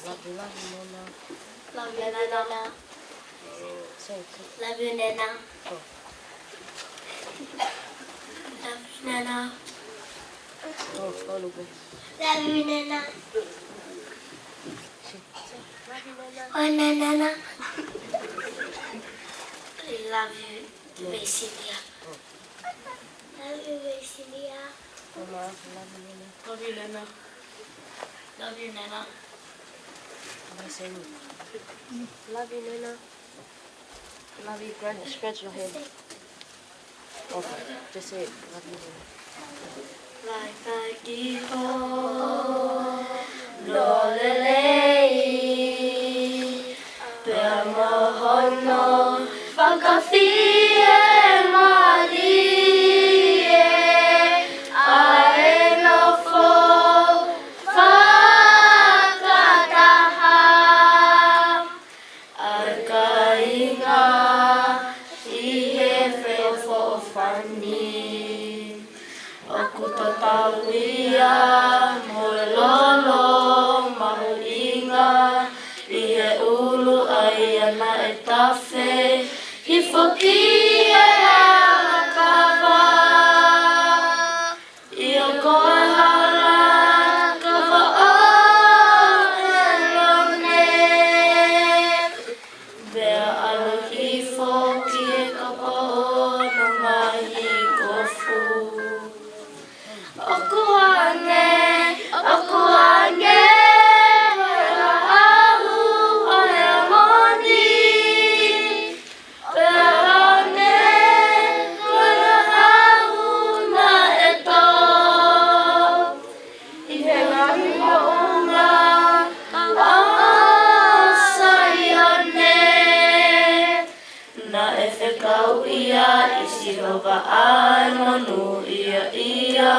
Love you, Nana. Love you, Nana. Say it. Love you, Nana. Oh. Love you, Nana. Oh, Lupe. Love you, Nana. Love you, Nana. Oh, Nana. I love you, Veisinia. Love you, Veisinia. Mama, love you, Nana. Love you, Nana. Love you, Nana. Love you, Nana. Love you, Granny. Scratch your head. Okay, just say it. Love you, Nana. Like a giho, lolelei, pea mohono, whakawhie malie, ae nofo, whakataha, ai ka inga, I he whewho whani. Oku to tauia, moe lolo, mahu inga, I he ulu ai ana e tawhi, hi whoki e ala kawa. I o koe hala, kawa o e lone. Vea aluhi whoki e kapa o no mahi kofu. Oku hange, hea ahu, o hea moni. Hea hange, hea ahu na e tō. I he ngahi maunga, asai ane. Na e whekau ia, isi hova ai monu ia.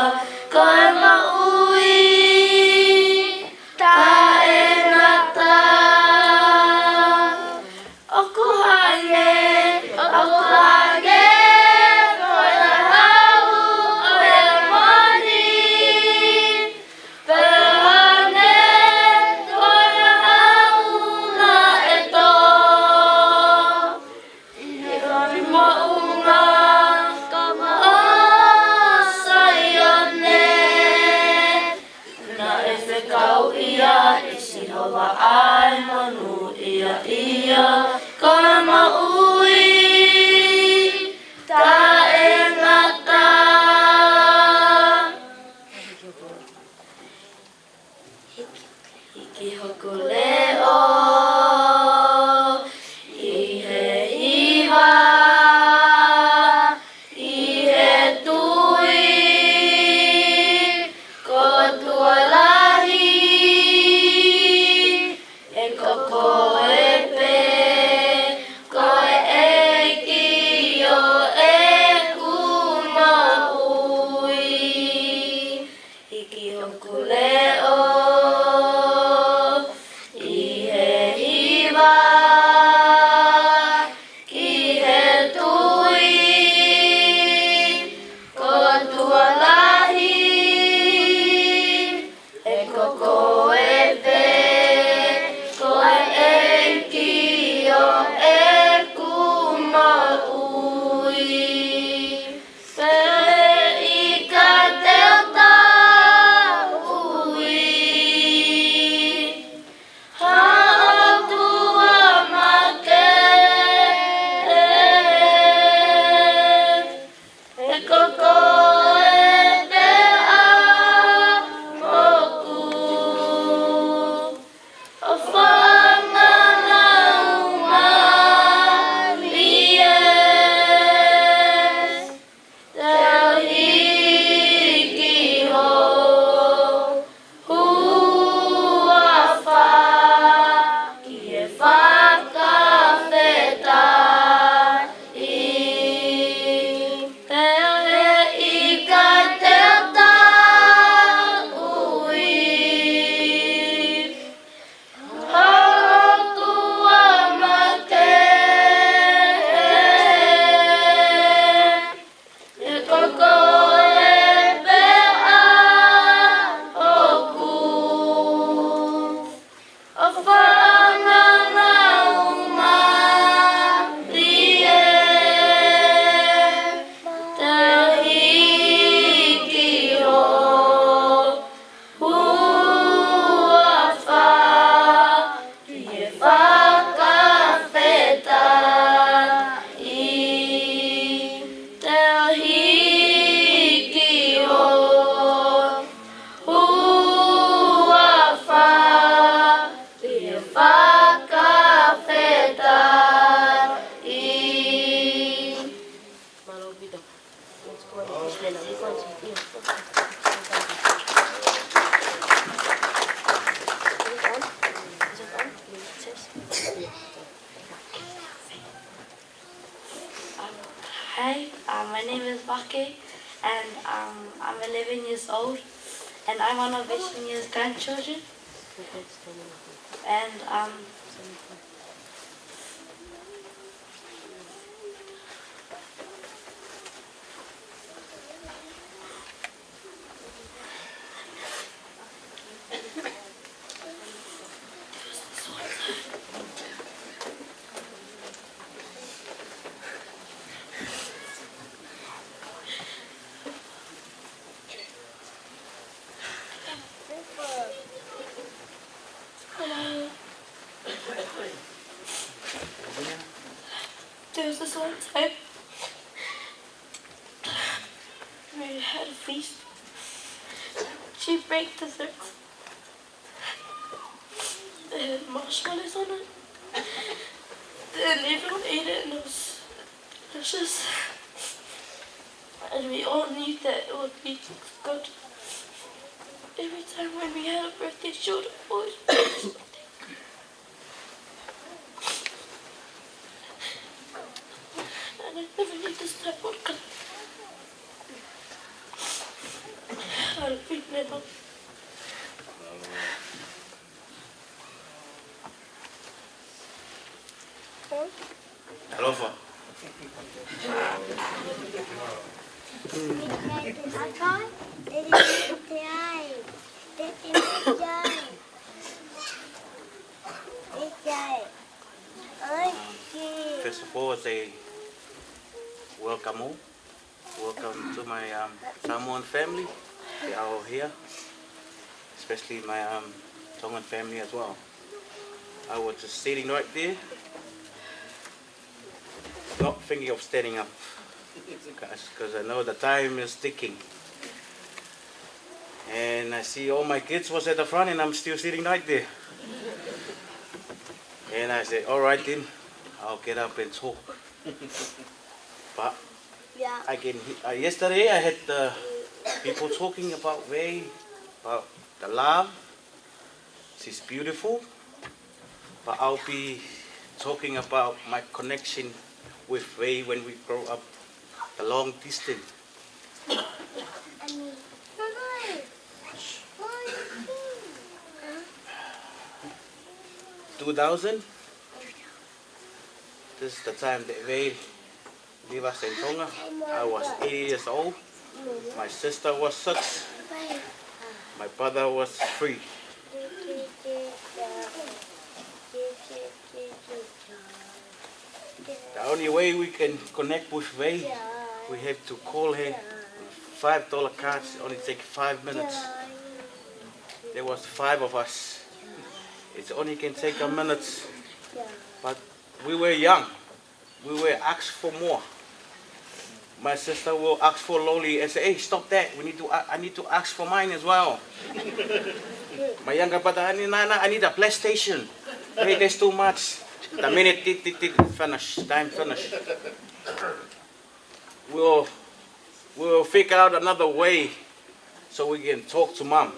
Ko e maui, ta e ngata. Oku hange, ko e hau, o e moni. Pea hane, ko e hau na e tō. I he ngahi maunga, asai ane. Na e whekau ia, isi hova ai monu ia. Ko e maui, Hey, my name is Vake, and I'm 11 years old, and I'm one of Veisinia's grandchildren. And there was this one time we had a feast. She baked desserts. They had marshmallows on it. And everyone ate it and it was delicious. And we all knew that it would be good. Every time when we had a birthday, she would always bring us something. And I never knew this type would come. I'll be never. Alofa. First of all, I say welcome all. Welcome to my Samoan family. They are all here, especially my Tongan family as well. I was just sitting right there, not thinking of standing up, because I know the time is ticking. And I see all my kids was at the front and I'm still sitting right there. And I said, all right then, I'll get up and talk. But yesterday I had people talking about about the love. She's beautiful. But I'll be talking about my connection with Vei when we grow up, the long distance. 2000. This is the time that Vei leave us in Tonga. I was 8 years old. My sister was 6. My brother was 3. The only way we can connect with Vei, we have to call her. $5 cards only take 5 minutes. There was 5 of us. It only can take a minute. But we were young. We were asked for more. My sister will ask for lolly and say, hey, stop that. I need to ask for mine as well. My younger brother, I need a PlayStation. Hey, there's too much. The minute finish, time finish. We'll figure out another way so we can talk to mom.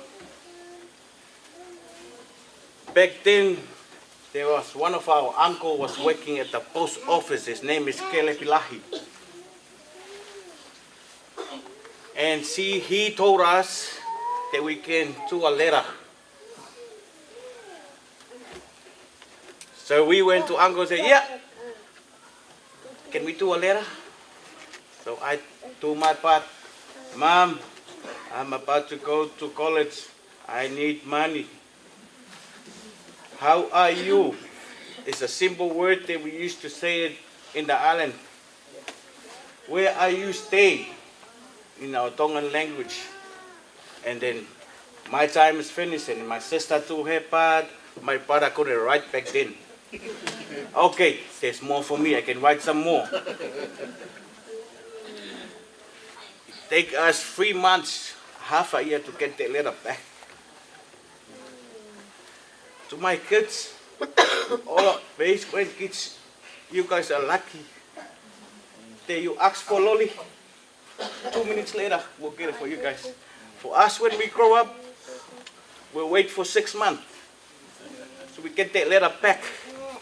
Back then, there was one of our uncle was working at the post office. His name is Kelepilahi. And he told us that we can do a letter. So we went to uncle and said, yeah, can we do a letter? So I do my part. Mom, I'm about to go to college. I need money. How are you? It's a simple word that we used to say it in the island. Where are you staying? In our Tongan language. And then my time is finished and my sister do her part. My brother couldn't write back then. Okay, there's more for me. I can write some more. It take us 3 months, half a year to get the letter back. To my kids, all of Vei's grandkids, you guys are lucky that you ask for lolly. 2 minutes later, we'll get it for you guys. For us, when we grow up, we'll wait for 6 months. So we get that letter back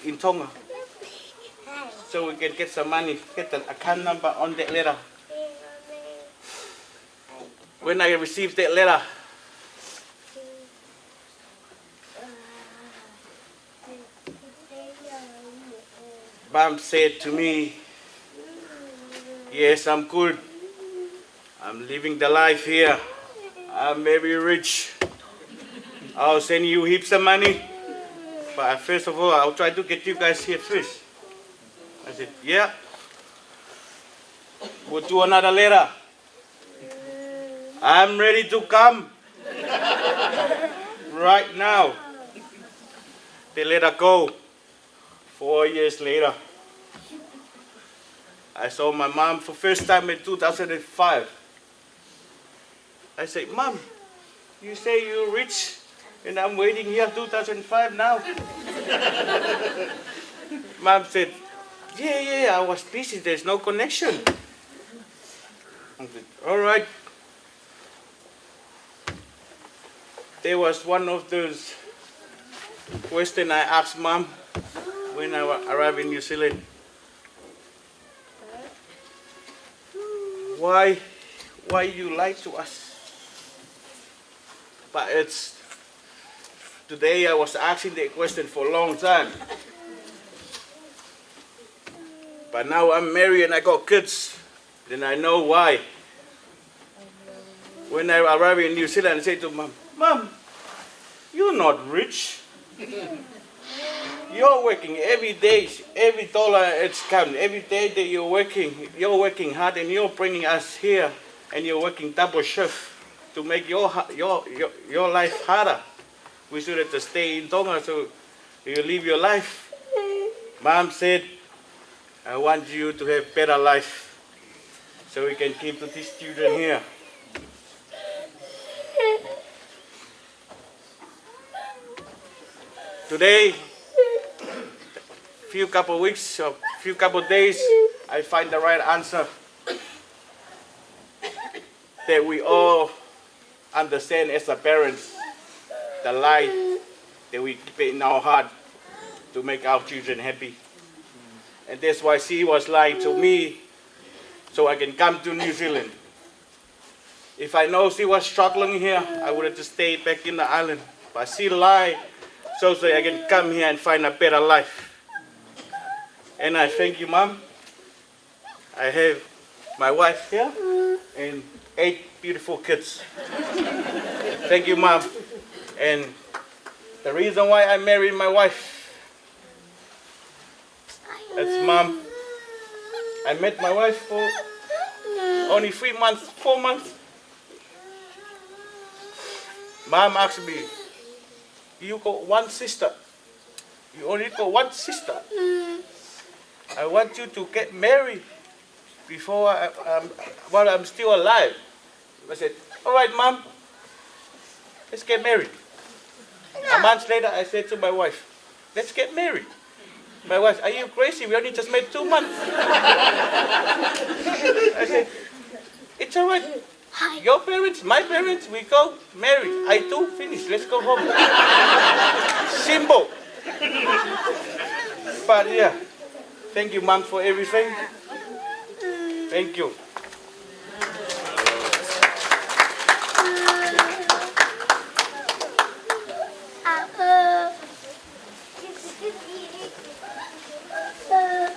in Tonga. so we can get some money, get the account number on that letter. When I received that letter, Mom said to me, yes, I'm good. I'm living the life here. I'm very rich. I'll send you heaps of money. But first of all, I'll try to get you guys here first. I said, yeah. We'll do another letter. I'm ready to come. Right now. They let her go. 4 years later. I saw my mom for first time in 2005. I said, Mom, you say you're rich and I'm waiting here 2005 now. Mom said, yeah, I was busy, there's no connection. I said, all right. There was one of those questions I asked Mom when I arrived in New Zealand. Why you lie to us? But today I was asking that question for a long time. But now I'm married and I got kids, then I know why. When I arrived in New Zealand, I said to Mom, Mom, you're not rich. You're working every day, every dollar it's counting. Every day that you're working hard and you're bringing us here and you're working double shift to make your life harder. We should have to stay in Tonga so you live your life. Mom said, I want you to have better life so we can keep these children here. Today, few couple weeks or few couple days, I find the right answer that we all understand as a parents, the lie that we keep in our heart to make our children happy. And that's why she was lying to me so I can come to New Zealand. If I know she was struggling here, I would have just stayed back in the island. But she lied so that I can come here and find a better life. And I thank you, Mom. I have my wife here and 8 beautiful kids. Thank you, Mom. And the reason why I married my wife, it's Mom. I met my wife for only 3 months, 4 months. Mom asked me, you got one sister. You only got one sister. I want you to get married before while I'm still alive. I said, all right, Mom, let's get married. A month later, I said to my wife, let's get married. My wife, are you crazy? We only just made 2 months. I said, it's all right. Your parents, my parents, we go marry. I too, finish. Let's go home. Simple. But yeah, thank you, Mom, for everything. Thank you. Yeah.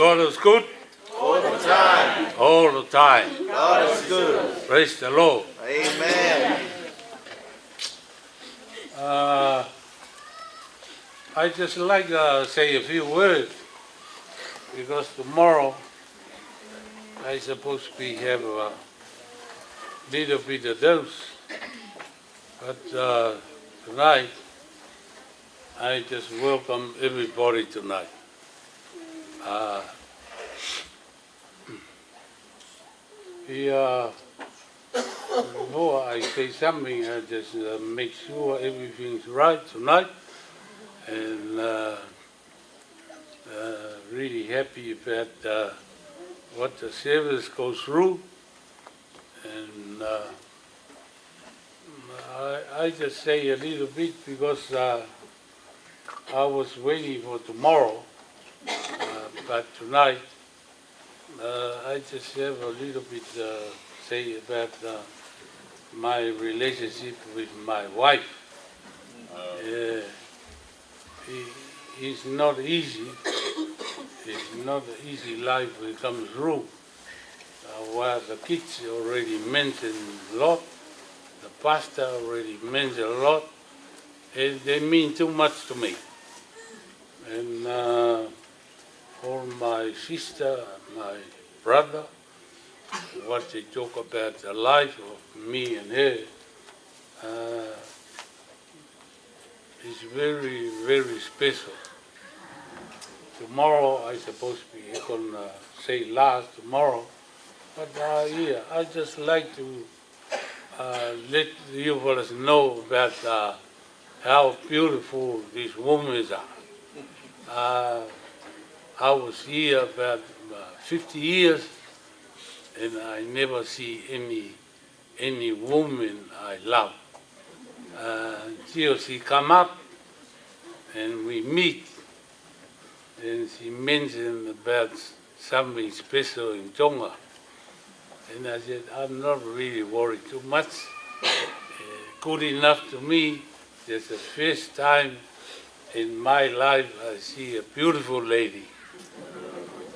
God is good. All the time. All the time. God is good. Praise the Lord. Amen. I just like to say a few words because tomorrow I supposed to have a little bit of dose, but tonight I just welcome everybody tonight. Before I say something, I just make sure everything's right tonight, and really happy about what the service goes through, and I just say a little bit because I was waiting for tomorrow, but tonight I just have a little bit say about my relationship with my wife. It's not easy. It's not an easy life we come through. While the kids already mentioned a lot, the pastor already mentioned a lot, and they mean too much to me. And for my sister, my brother, what they talk about the life of me and her, is very, very special. Tomorrow I supposed to be going to say last tomorrow, but yeah, I just like to let you fellas know about how beautiful these women are. I was here about 50 years, and I never see any woman I love. Until she come up and we meet, and she mentioned about something special in Tonga. And I said, I'm not really worried too much. Good enough to me. That's the first time in my life I see a beautiful lady.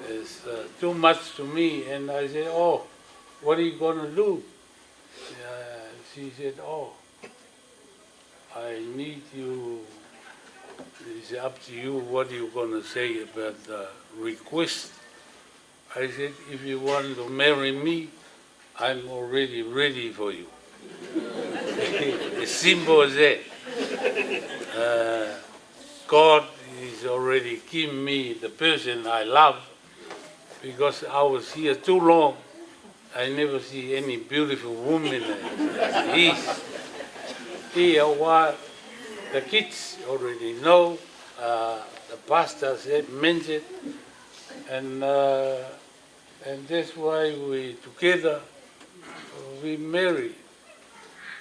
It's too much to me. And I said, oh, what are you going to do? She said, oh, I need you. It's up to you. What are you going to say about the request? I said, if you want to marry me, I'm already ready for you. As simple as that. God is already given me the person I love, because I was here too long. I never see any beautiful woman like this. Here, what the kids already know, the pastor said, mentioned, and that's why we together, we married.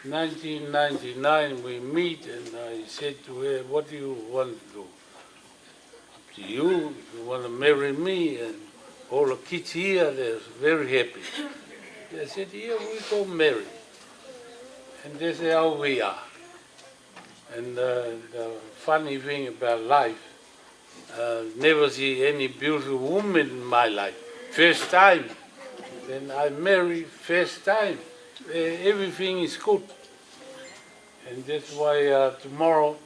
1999 we meet, and I said to her, what do you want to do? Up to you, if you want to marry me, and all the kids here, they're very happy. I said, yeah, we go marry. And that's how we are. And the funny thing about life, never see any beautiful woman in my life. First time. Then I marry first time. Everything is good. And that's why tomorrow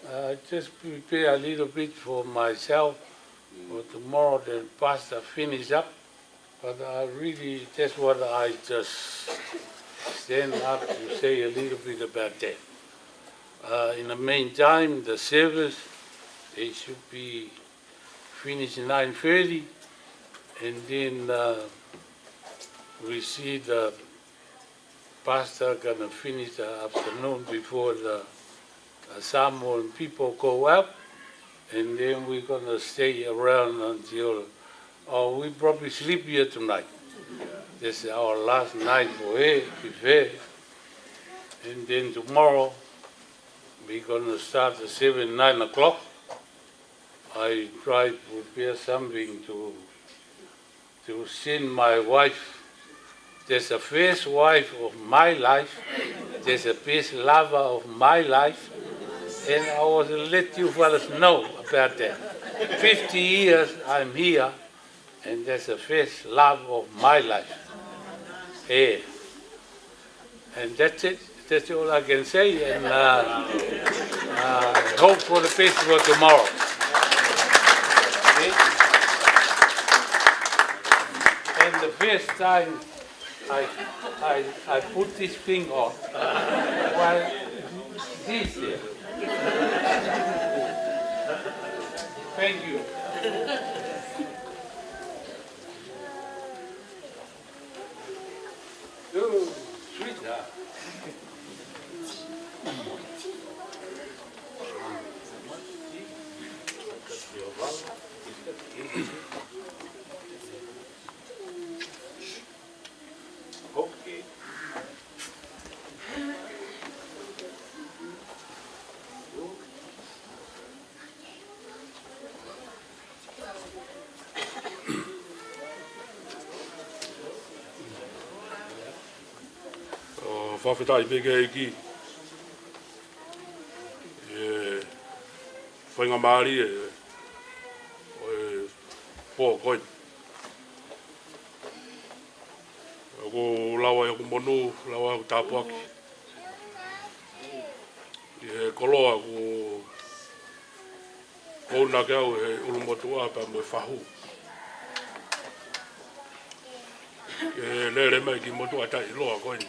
I just prepare a little bit for myself. For tomorrow the pastor finish up. But I really, that's what I just stand up to say a little bit about that. In the meantime, the service, it should be finished at 9:30. And then we see the pastor gonna finish the afternoon before the Samoan people go out, and then we're gonna stay around until, we probably sleep here tonight. This is our last night for her, with her. And then tomorrow we're gonna start at 7, 9 o'clock. I try to prepare something to send my wife. There's a first wife of my life. There's a best lover of my life. And I was to let you fellas know about that. 50 years I'm here, and that's the first love of my life. Yeah. And that's it. That's all I can say, and hope for the best for tomorrow. Okay? And the first time I put this thing on, well, this here. Thank you. Oh, sweetheart. Okay. Whawhetai peke ki whainga maari pō koin. Ko lawa e ku monu, lawa e ku tāpuaki. Koloa ku kouna ke au he ulumotua pa mo whahu. Lere mai ki motua tai loa koin.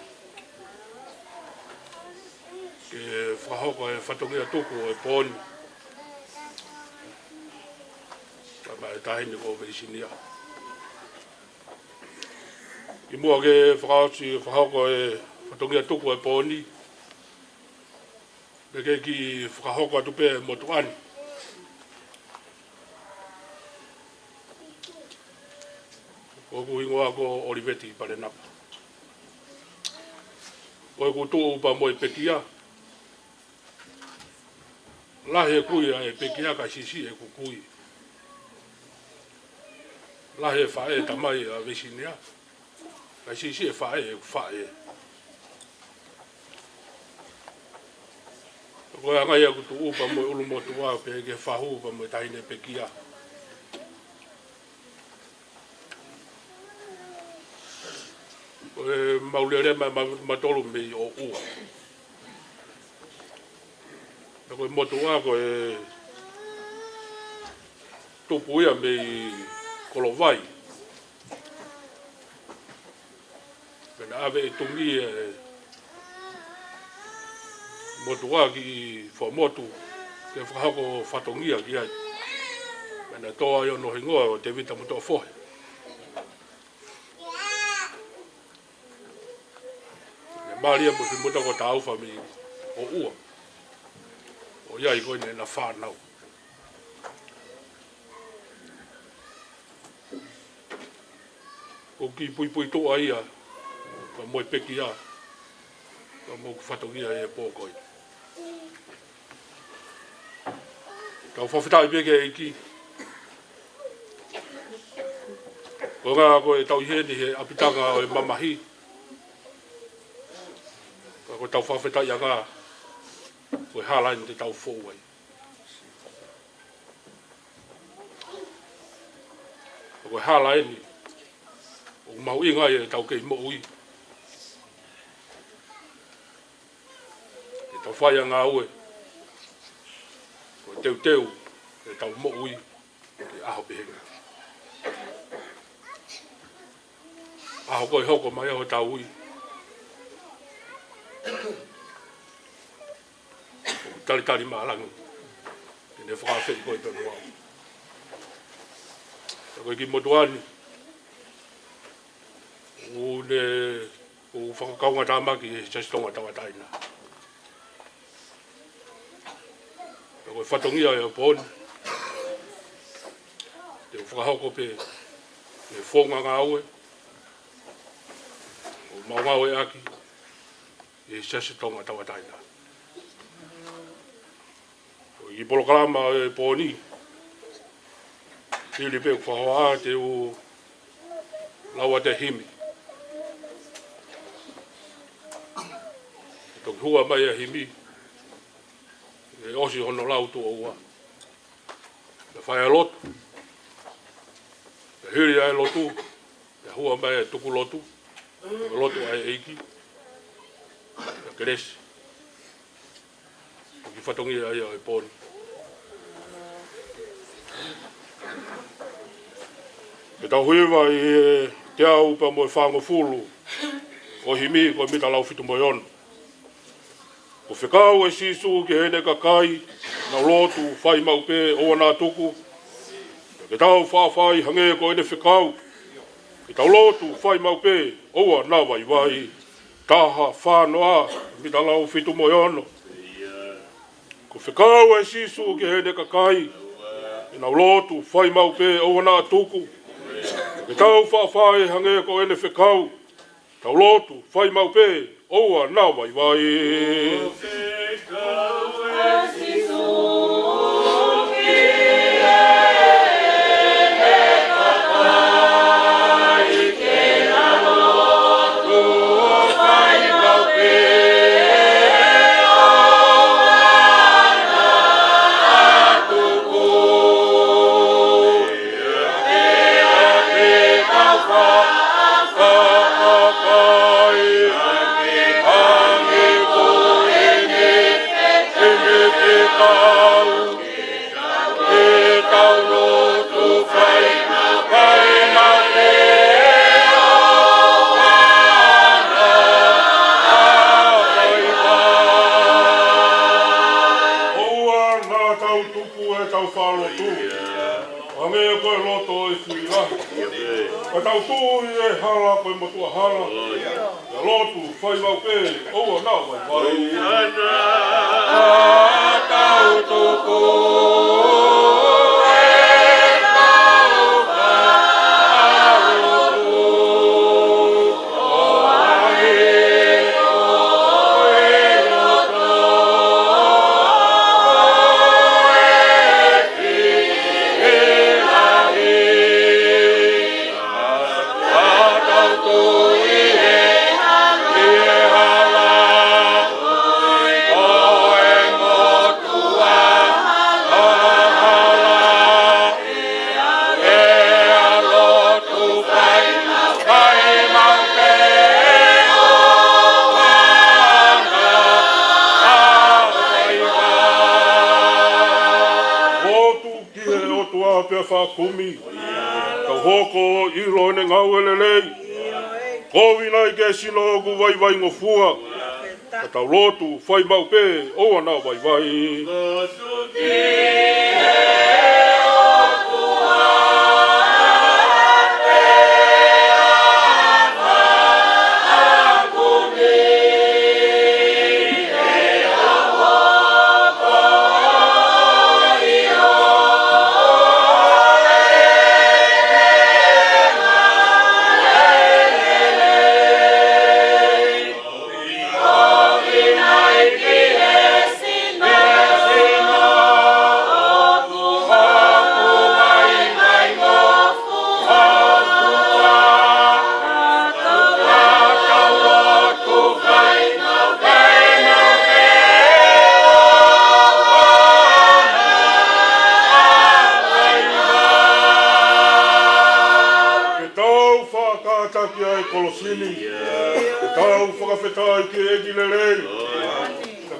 Whahoko e whatongia tuku e pōni. Tama e tahini ko Veisinia. I mua ke whahoko e whatongia tuku e pōni. Peke ki whahoko atu pe motuani. Ko kuhingoa ko Oliveti pare napa. Ko ku tuu pa mo e pekia. Lahe kui e pekia ka sisi e kukui. Lahe whae tamai a Veisinia. Ka sisi e whae e whae. Ko e ngai a kutu upa mo ulu motua pe ke whahu pa mo tahine pekia. Ko e maulere matolu me o ua. Ko motua ko e tupuia me kolovai. Pena ave e tungi e motua ki whamotu ke whahako whatongia ki ai. Pena toa i ono hingoa o te vita mutoa whohe. Ne maria mo si muta ko ta auwha mi o ua. O iai koe ne na whanau. Ko ki pui toa ia, ka moe peki ia, ka mo whatongia e pōkoi. Ka whawhitai peke e ki. Ko ngā koe tau heni he apitanga o e mamahi. Ka koe tau whawhitai a ngā. Ko e halaini te tau fōwai. Ko e halaini. O mau ingai e tau kei mo ui. E tau whai a ngā ue. Ko e teu e tau mo ui. Ke aho pehenga. Aho koe hoko mai aho tau ui. Tari maalangu. Kene whakawhei koe tonu au. Koe ki motuani. O whakakaunga tāmaki e sastonga tawataina. Koe whatongia e o pōni. Te whakahoko pe e whonga ngā ue. O maungau e aki. E sastonga tawataina. I polokalama e pōni. Tiri pe whahoa te o laua te himi. Tok hua mai a himi. E osi hono lau tua ua. E whai a lotu. E hiri ai lotu, te hua mai e tuku lotu, lotu ai eiki, te keresi. Ki whatongi ai ai pōni. E tau huiwa i te au pa mo e whango fulu, o himi ko mita lau fitu mo yon. O whekau e sisu ke hene kakai, na lotu whai maupe o ana tuku. Ke tau whawhai hange ko ene whekau, ke tau lotu whai maupe o ana wai, taha whanoa mita lau fitu mo yono. Ko whekau e sisu ke hene kakai, na lotu whai maupe o ana tuku. Ke tau whawhai hange ko ene whekau, tau lotu whai maupe o ana wai. Kumi, tau hoko i roine ngau elelei. Kowi nai ke sino ku vai ngofua. Ka tau lotu whai maupe o ana vai.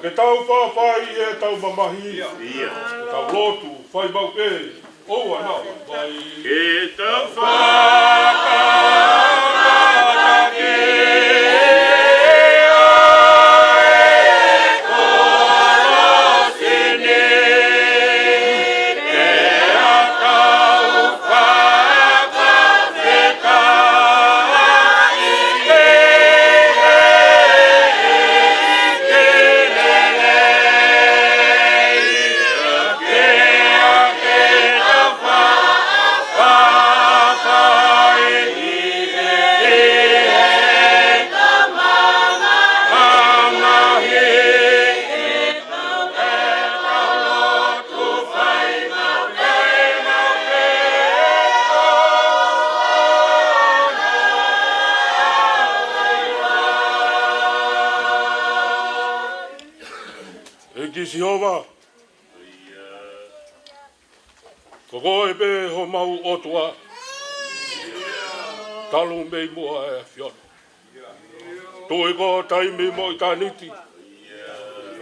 Ke tau whawhai e tau mamahi, tau lotu whai maupe o ana vai. Ke tau Jehova. Ko koe pe ho mau otua. Talu mei mua e fiona. Toi ko taimi mo I taniti.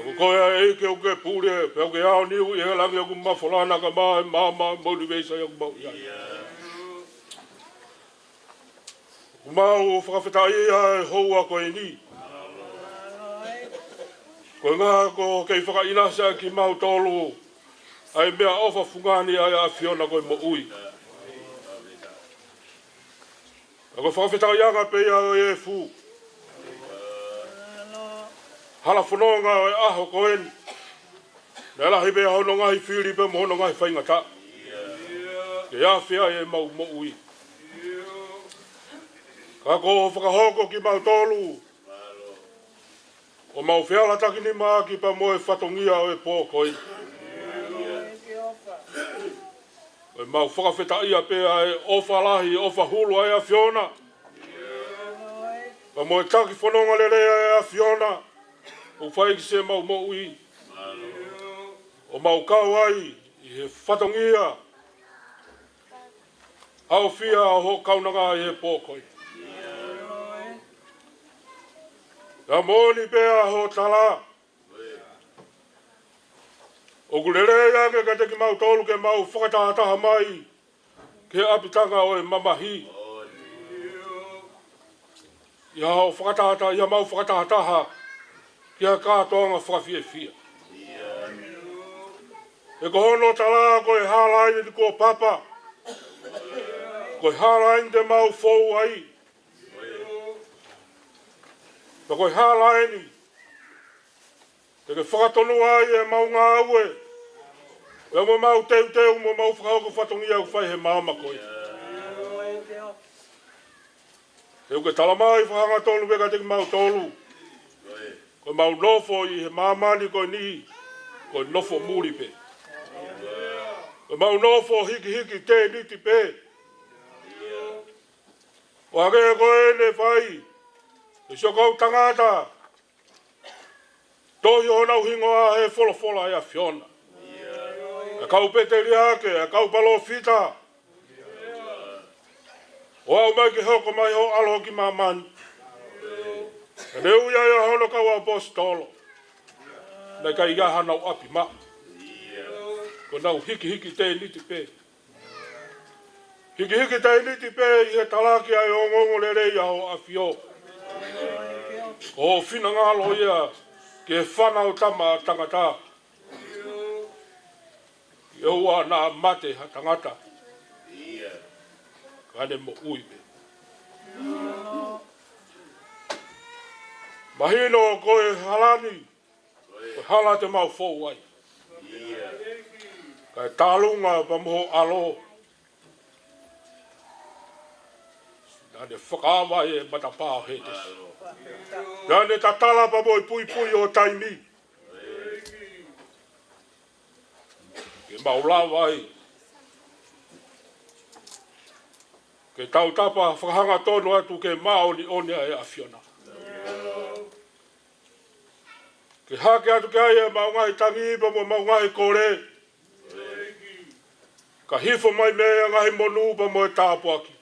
Ko koia e ke o ke pure, pe o ke ao niu I he langi o ku mafolana ka mai, mama, motivation o ku mau iai. Mau whakawhetai ai houa koe ni. Koe ngā ko kei whakainasa ki mau tolu. Ai mea ofa fungani ai a fiona koe mo ui. Koe whakawhetai anga pe au e fu. Hala whanonga o e aho koe ni. Nā lahi pe hono ngahi whiri pe mohono ngahi whaingata. Ke awhia e mau mo ui. Ka ko whakahoko ki mau tolu. O mau whiala taki ni maa ki pa moe whatongia o e pōkoi. O mau whakawhetai a pe ai ofa lahi, ofa hulu ai a Fiona. Pa moe taki whanonga lere ai a Fiona. O whai ki se mau mo ui. O mau kau ai, I he whatongia. Au whia o ho kaunanga I he pōkoi. Ka moni pea ho tala. O kulere yange ka teki mau tolu ke mau whakatahataha mai. Ke apitanga o e mamahi. Ia ho whakatahataha, ia mau whakatahataha. Kia kātoanga whakawhiewhia. E ko hono tala koe hālaini ko papa. Koe hālaini te mau fou ai. Pa koe hālaini. Te ke whakatonu ai e mau ngā aue. E mo mau teu mo mau whakahoko whatongi au whai he māma koe. E uke talamai whahanga tolu peka teki mau tolu. Koe mau nofo I he māmani koe ni. Koe nofo muri pe. Koe mau nofo hiki te niti pe. O hake koe ne whai. E sokau tangata. Tohi o nau hingoa he wholofola e a Fiona. E kau peteri ake, e kau palo fita. O au mai ki hoko mai ho alo ki mamani. E ne uia ia hono kau a apostolo. Nei ka ia hanau api ma. Ko nau hiki te niti pe. Hiki te niti pe I he talaki ai o ngongo le rei au a Fio. O fina ngalo ia ke whanau tama tangata. E ua nā mate ha tangata. Kane mo ui pe. Mahino koe halani. Koe hala te mau fou ai. Kai tālunga pa moho alo. Nane whakawai e matapao he tesi. Nane tatala pa moi pui o taimi. Ke maulawa ai. Ke tau tapa whakahanga tono atu ke maoni onia e a Fiona. Ke hake atu ke ai e maungai tangi pa mo maungai kore. Ka hifo mai mea ngahi monu pa mo e tāpuaki.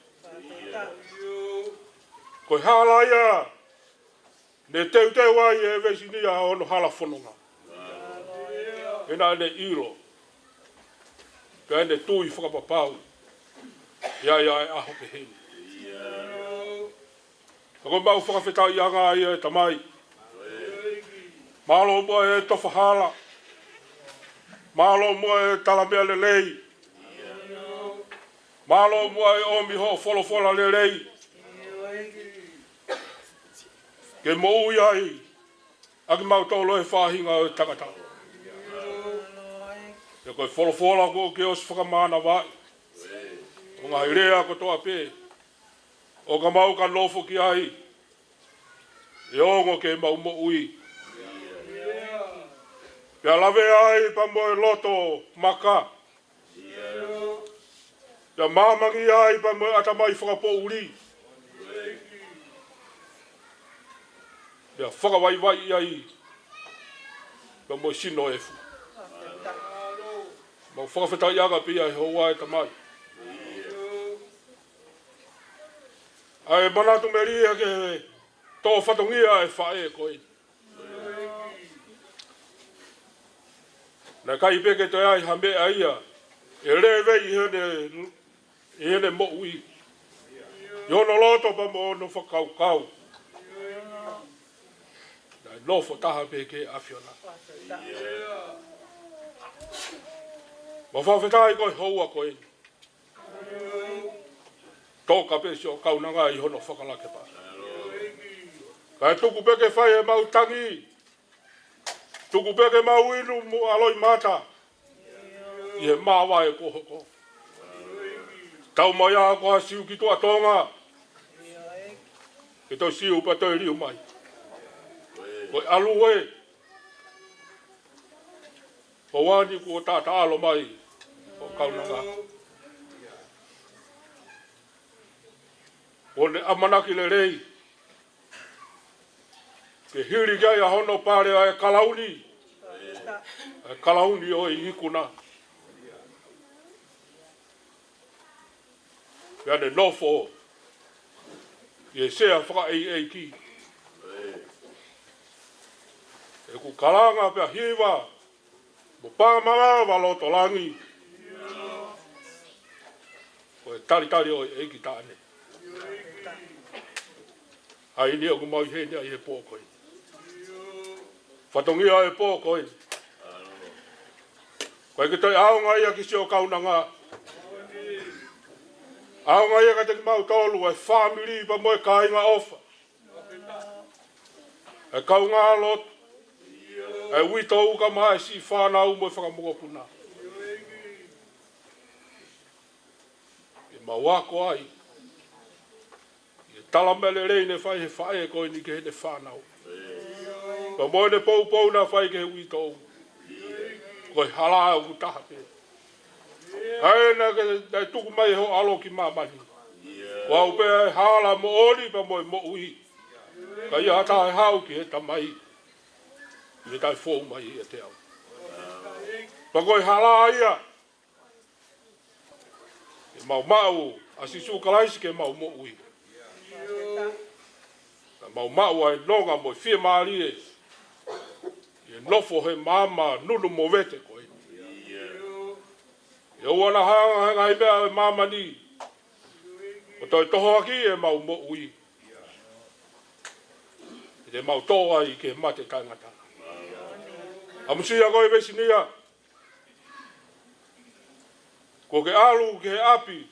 Koe hala ia. Ne teu ai e Veisinia ono hala whanonga. E nā ne iro. Pea ne tui whakapapau. Ia e aho ke heni. Koe mau whakawhetai anga ai e tamai. Malo mua e tofa hala. Malo mua e talamea le lei. Malo mua e omi ho wholofola le lei. Ke mo ui ai. Aki mau tolo e whahinga o tangata. E koe wholofola ko ke os whakamana wai. O ngā hirea ko toa pē. O ka mau ka nofo ki ai. E ongo ke mau mo ui. Pea lawe ai pa moe loto maka. Pea mamangi ai pa moe atamai whakapo uri. Pea whakawai ai. Pa moe sino efu. Mau whakawhetai aga pia e hoa e tamai. Ai manatu meria ke tō whatongia e whae koe. Nā kai peke te ai hame aia, e rewei i hene mo ui. I ono loto pa mo ono whakau kau. Nā nofo taha peke awhiona. Ma whawhetai koe houa koe. Tōka pesi o kaunanga i hono whakalake pa. Kai tuku peke whai e mau tangi. Tuku peke mau inu mo aloi mata. I he mawa e kohoko. Tau mai a koha siu ki tua tonga. Ke tau siu pa toi riu mai. Koe alu e. Ko wani ko tata alo mai. O kaunanga. O ne amanaki le rei. Ke hiri gai a hono pare a e kalauni. E kalauni o i hikuna. Pea ne nofo. I e sea whaka ei ki. E ku kalanga pea hiwa. Mo pāmanga waloto langi. Ko e tari o e ki tāne. Ai ni o kumau he ni ai e pōkoi. Whatongia e pōkoi. Koe ki toi aonga ia ki sio kaunanga. Aonga ia ka te ki mau tolu e whamiri pa moe kāinga ofa. E kaunga lot. E wito uka mai si whanau moe whakamoga puna. E mawako ai. Tala mele rei ne whai he whae koe ni ke he ne whanau. Ka moe ne pou na whai ke he wito. Koe hala au taha pe. Hae na ke tuku mai ho alo ki mamani. Wau pe hala mo ori pa moe mo ui. Ka ia hata he hau ki he tamai. I tai fōu mai i te au. Pa koe hala ia. E mau asisu kalaisi ke mau mo ui. Mau ai nonga mo fie maari e. E nofo he mama nunu mo vete koe. E wana hanga i mea e mama ni. O toi toho aki e mau mo ui. E te mau toa i ke mate tangata. Amusia koe Veisinia. Ko ke alu ke api.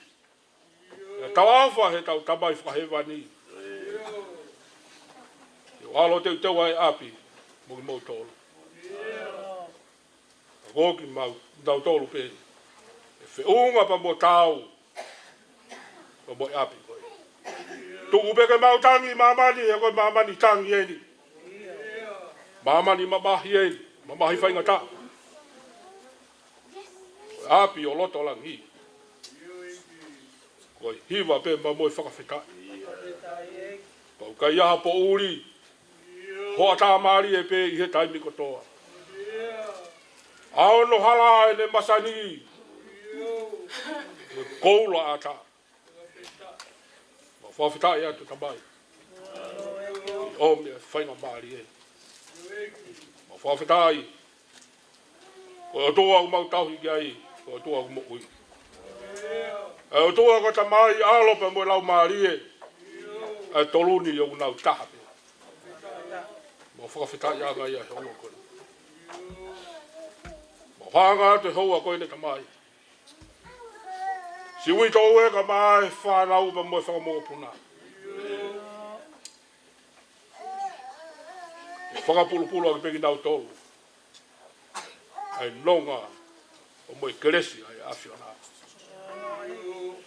E tau awha he tau tamai whakahewani. Alo te ai api, mo mo tolu. Goki mau dau tolu pe. E fe unga pa mo tau. Pa mo api koe. Tuku peke mau tangi mamani, e koe mamani tangi eni. Mamani mamahi eni, mamahi whainga ta. Api o loto langi. Koe hiwa pe ma moe whakawhita. Pau kai aha po uri. Hoa tā maari e pē i he taimi kotoa. Aono hala e ne masani. Koula ata. Ma whawhita e atu tamai. O mea whainga maari e. Ma whawhita i. Ko o toa u mau tauhi ki ai. Ko o toa u mo ui. E o toa ko tamai alope mo lau maari e. E toluni o unau tahape. Ma whakawhita ia ngai a hoa koe. Ma whanga te hoa koe ne tamai. Si ui tō e ka mai whanau pa moe whakamoga puna. E whakapulupulu a ki peki nau tōlu. Ai nonga o moe keresi ai awhiona.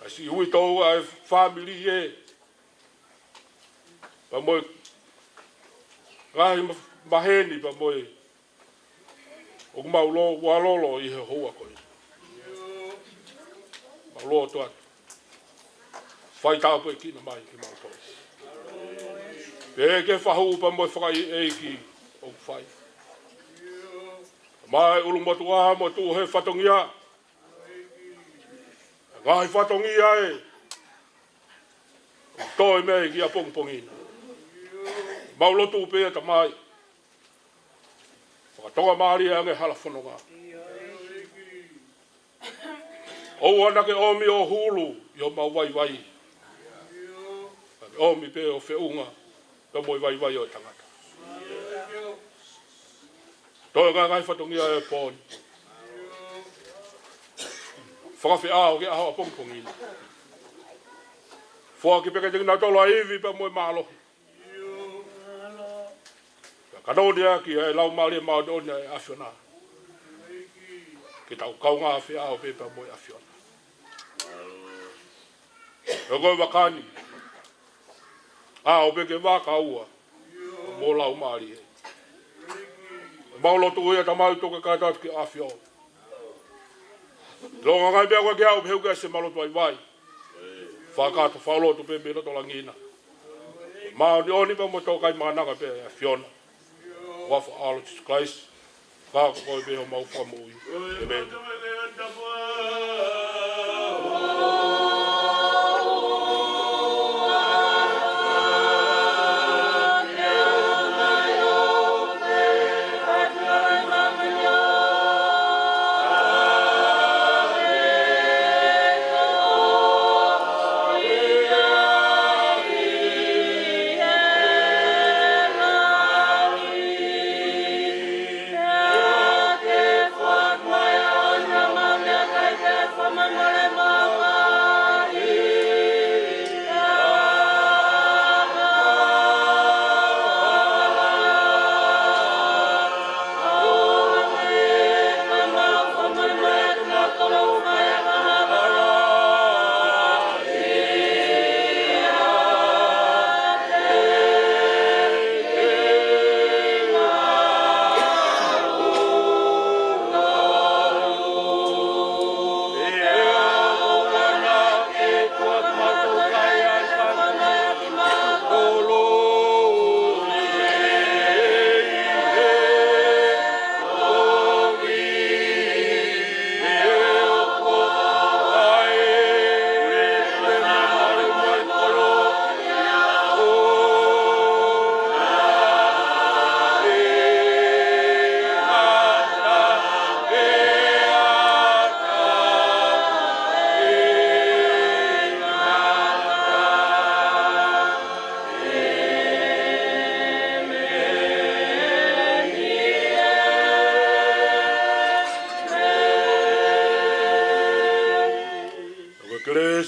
Ai si ui tō ai whamili e. Pa moe Rahi maheni pa moe. O mau lo walolo i he hoa koe. Mau lo toa. Whai tāu koe kina mai ki mau koe. Pe ke whahu pa moe whakai e ki o whai. Mai ulu motu aha mo tu he whatongia. Ngai whatongia e. Toi me ki a pongpongina. Maulotu pe ta mai. Whakatoa maari ange hala whanonga. O ana ke omi o hulu i o mau wai. Omi pe o whiunga pe moi wai o tangata. Toi ka ngai whatongia e pōni. Whakawhiao ke aho a pongpongina. Fua ki peke tingina tola iwi pe moi malo. Kanodia ki e lau maali e maodonia e afiona. Ki tau kaunga awhiao pe pe moi afiona. E koe wakani. O peke waka ua. Mo lau maali e. Maulotu ua tamau toke kātat ki awhio. Longa ngai pia koe ki au peu kese malotu ai. Whakata whaulotu pe mira tola ngina. Maoni oni pe mo tokai manaka pe awhiona. Wafa alo Jesus Christ. Kako koe pe ho mau whamui. Amen.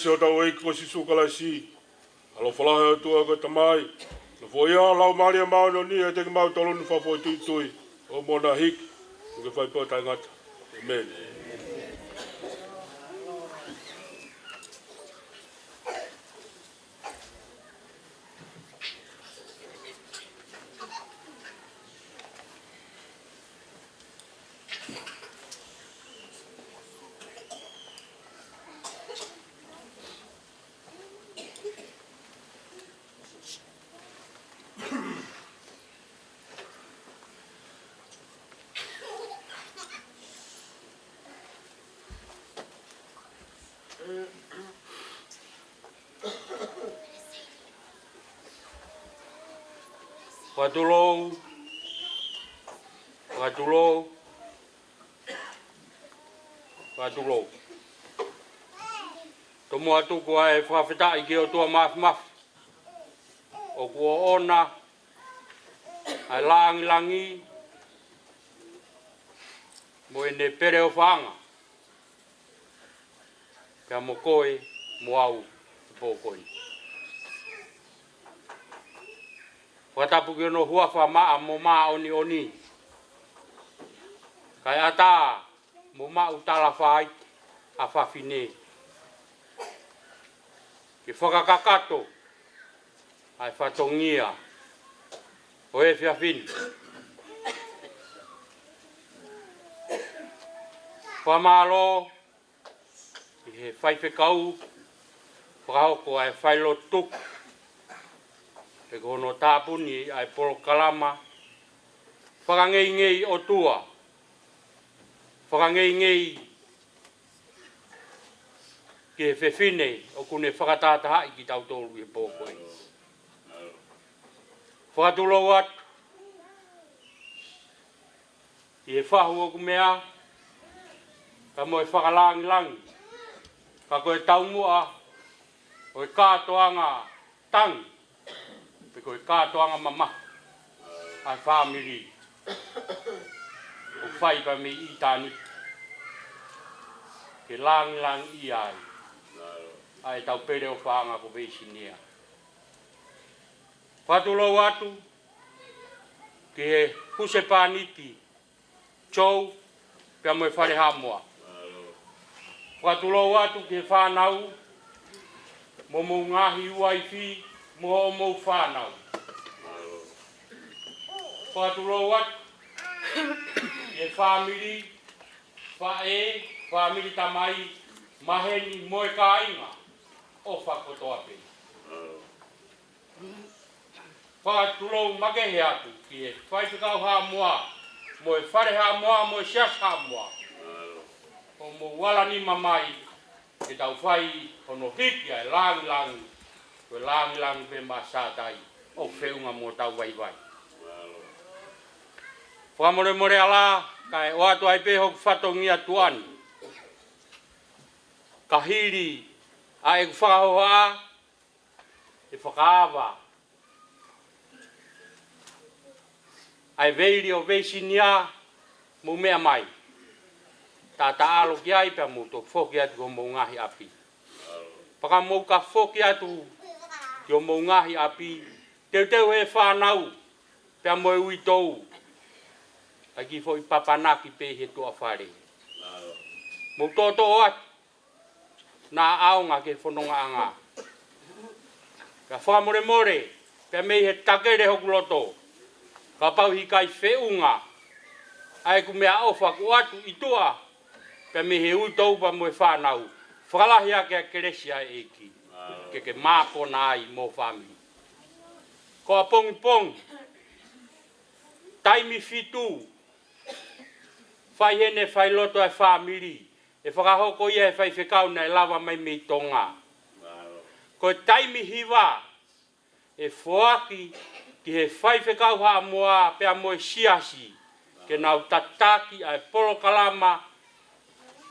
O tau eiki ko si sukala si. Alo whalahe o tua ko tamai. No fo ia lau maria mao no ni e teki mau tolu ni whapoi tui. O mona hik. Uke whai pōtai ngata. Amen. Whatulou. Tomo atu kua e whawhitai ki o tua maf. O kua ona, ai langi, mo e ne pere o whanga. Kia mo koe, mo au, pōkoi. Whatapu ki ono huawha maa mo maa oni. Kai ata mo maa utala whai a whawhine. Ki whakakakato ai whatongia o e whiawhini. Whamalo i he whaiwhekau whakahoko ai whailo tuku. E kono tāpuni ai polo kalama. Whakangei o tua. Whakangei ke fefine o kune whakatata hai ki tau tōru e pōkoe. Whakatulo atu, i e whahu o kumea, ka mo e whakalangi, ka koe taumua, o e kātoanga tangi, pe koe kātoanga mama, ai whamiri, o whai pa me i tāni, ke langi i ai, ai tau pere o whaanga ko Veisinia. Whatulo atu, ke he huse pāniti, chou, pia mo e whare hamoa. Whatulo atu ke whanau, mo ngahi uaifi, mo whanau. Whatulo atu, ke whamiri, whamiri tamai, maheni mo e kāinga, o whakotoa pe. Whatulo makehe atu, ki e whaifekau hamoa, mo e whare hamoa, mo e sias hamoa. O mo wala ni mamai, ke tau whai hono hiki ai langi, koe langi pe masātai, o whiunga mo tau waiwai. Whamore ala, kai o atu ai pe hoku whatongia tuani. Ka hiri, a e whakahoa, e whakaawa. Ai veiri o Veisinia, mo mea mai. Tata alo ki ai pia mo to whoki atu ko mo ngahi api. Paka mo ka whoki atu ki o mo ngahi api, teu he whanau, pia mo e ui tou. Ai ki fo i papanaki pe he tua whare. Mo toto atu, na aonga ke whanonga anga. Ka whamore, pia mei he takere hoku loto. Ka pau hi kai whiunga, ai ku mea ofa ku atu i tua, pia me he ui taupa mo e whanau. Whakalahi ake a keresia e ki, ke māpona ai mo whamiri. Ko a pongi, taimi fitu, whai hene whai loto e whamiri, e whakahoko ia e whai whekau na e lava mai mei tonga. Ko taimi hiwa, e whoaki, ki he whai whekau haa moa pia mo e siasi, ke nau tataki ai polo kalama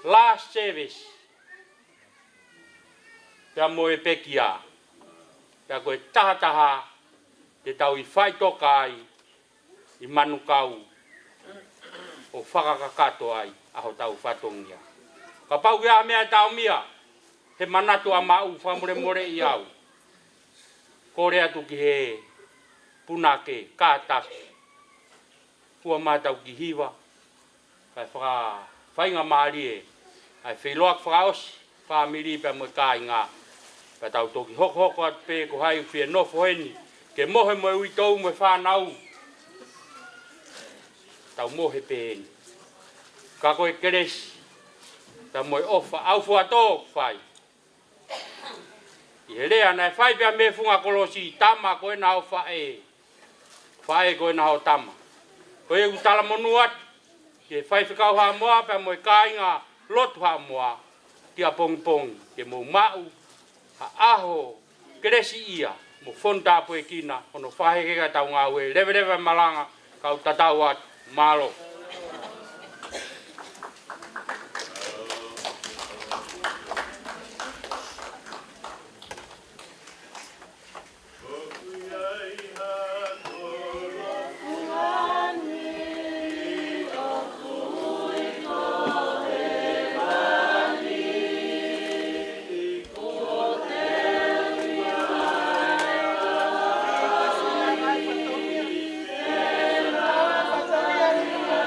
last service, pia mo e pekia, pia koe tahataha, te tau i whai toka ai, i manukau, o whakakakato ai, aho tau whatongia. Ka pau kia mea tau mia, he manatu a mau whamore i au. Kore atu ki he punake, kātake. Kua mātau ki hiwa, kai whainga maari e, ai whiloak whaosi, whamiri pia mo kai ngā. Kai tau toki hoko atu pe, ko hai whia nofo heni, ke mohe mo e ui tau mo e whanau. Tau mohe pe heni. Ka koe keresi, tau mo e ofa, au fua tō whai. I he rea nei whai pia me funga kolosi, tama koe na o whae. Whae koe na o tama. Koe e utala monu atu, ke whai whekau haa moa, pia mo e kāinga lotu haa moa, ki a pongi, ke mo mau, ha aho, keresi ia, mo whontapo e kina, ono whahekeka tau ngā ue, lewe malanga, kau tatau atu, malo. Thank you.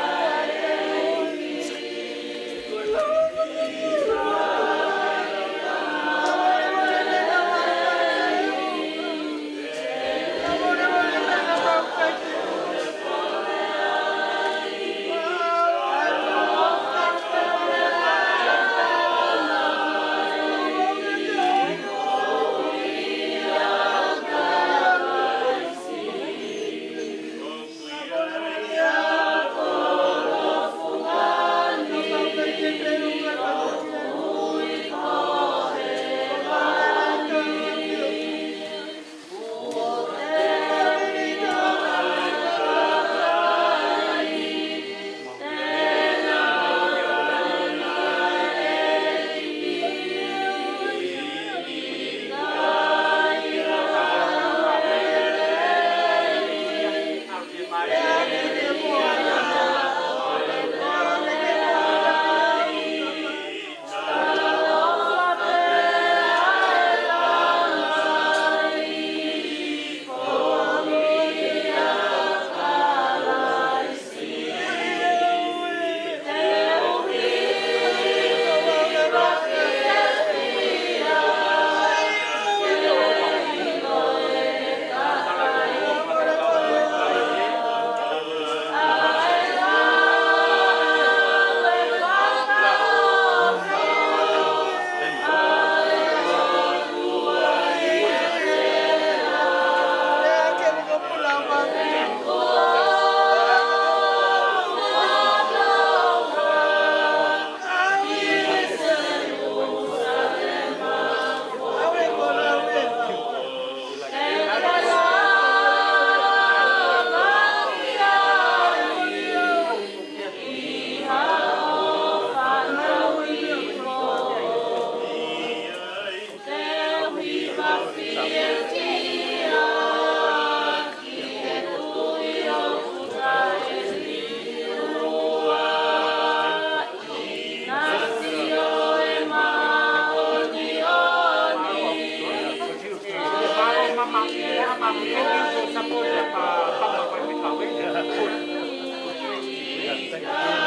Thank you.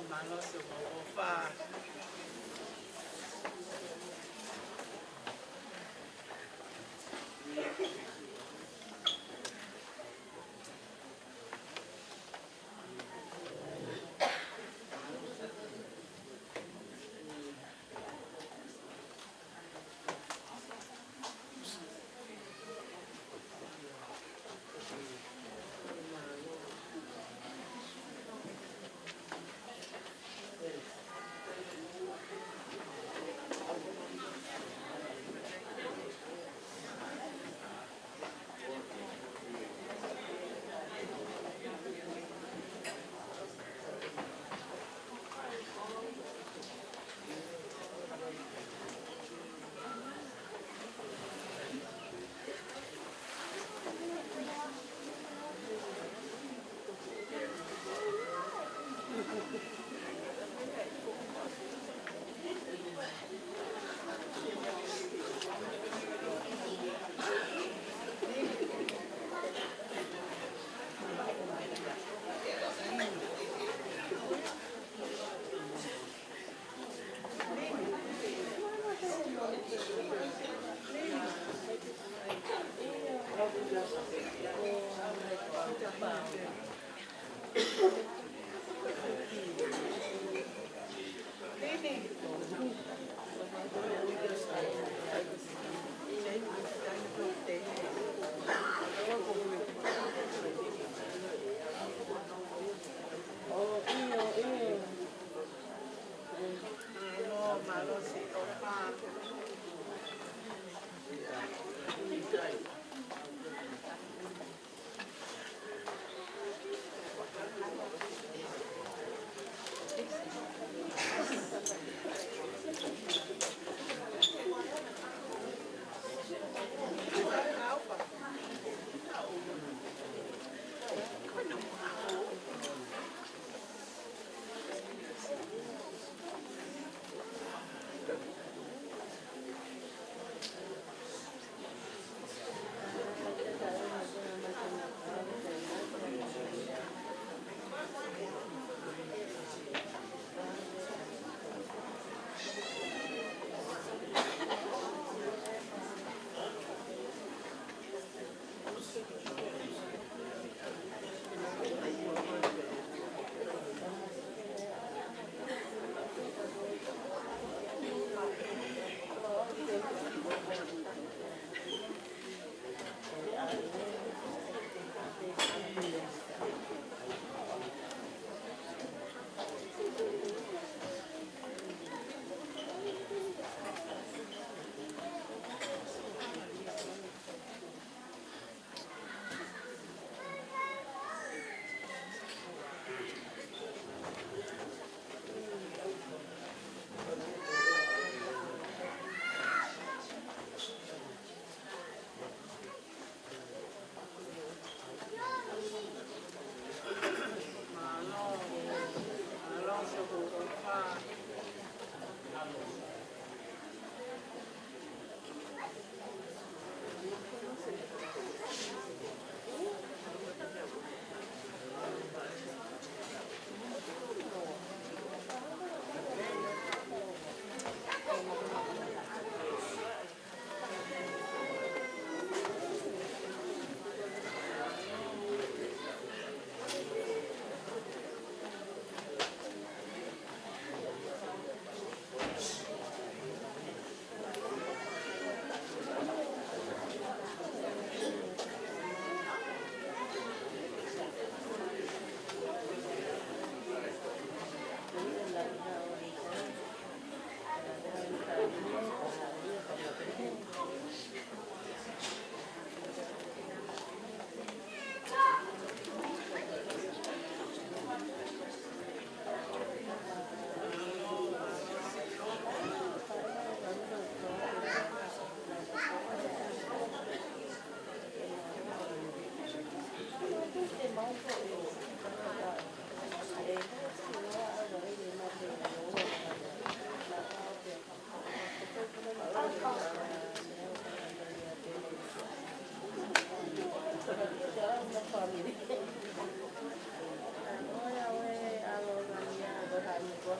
Malo se mofa.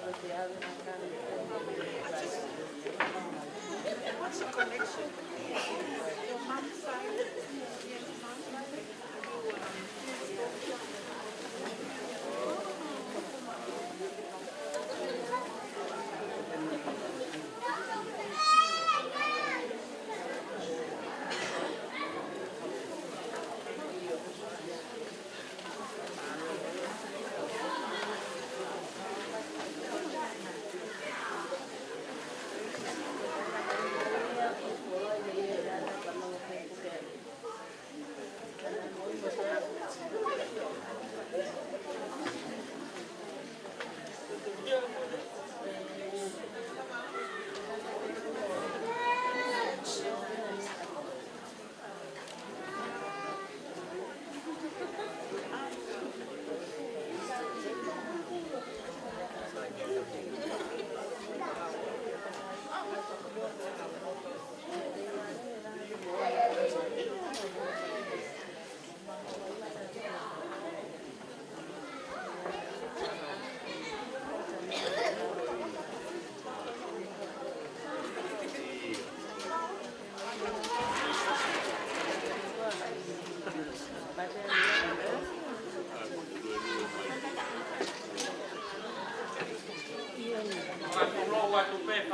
What's the connection? Your mom's side?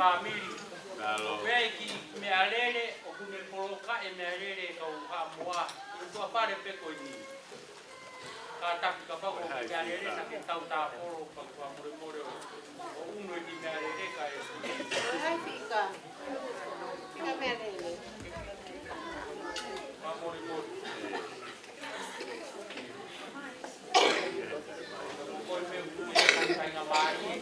family. Weki me alele o kune poloka e me alele ka ha moa. Ko pare pe ko ni. Ka ta ka pa ko me alele sa ke tau ta polo pa ko more more. O uno di me alele ka e. Hai pika. Pika me alele. Pa more more. Ko me ku ka nga mari.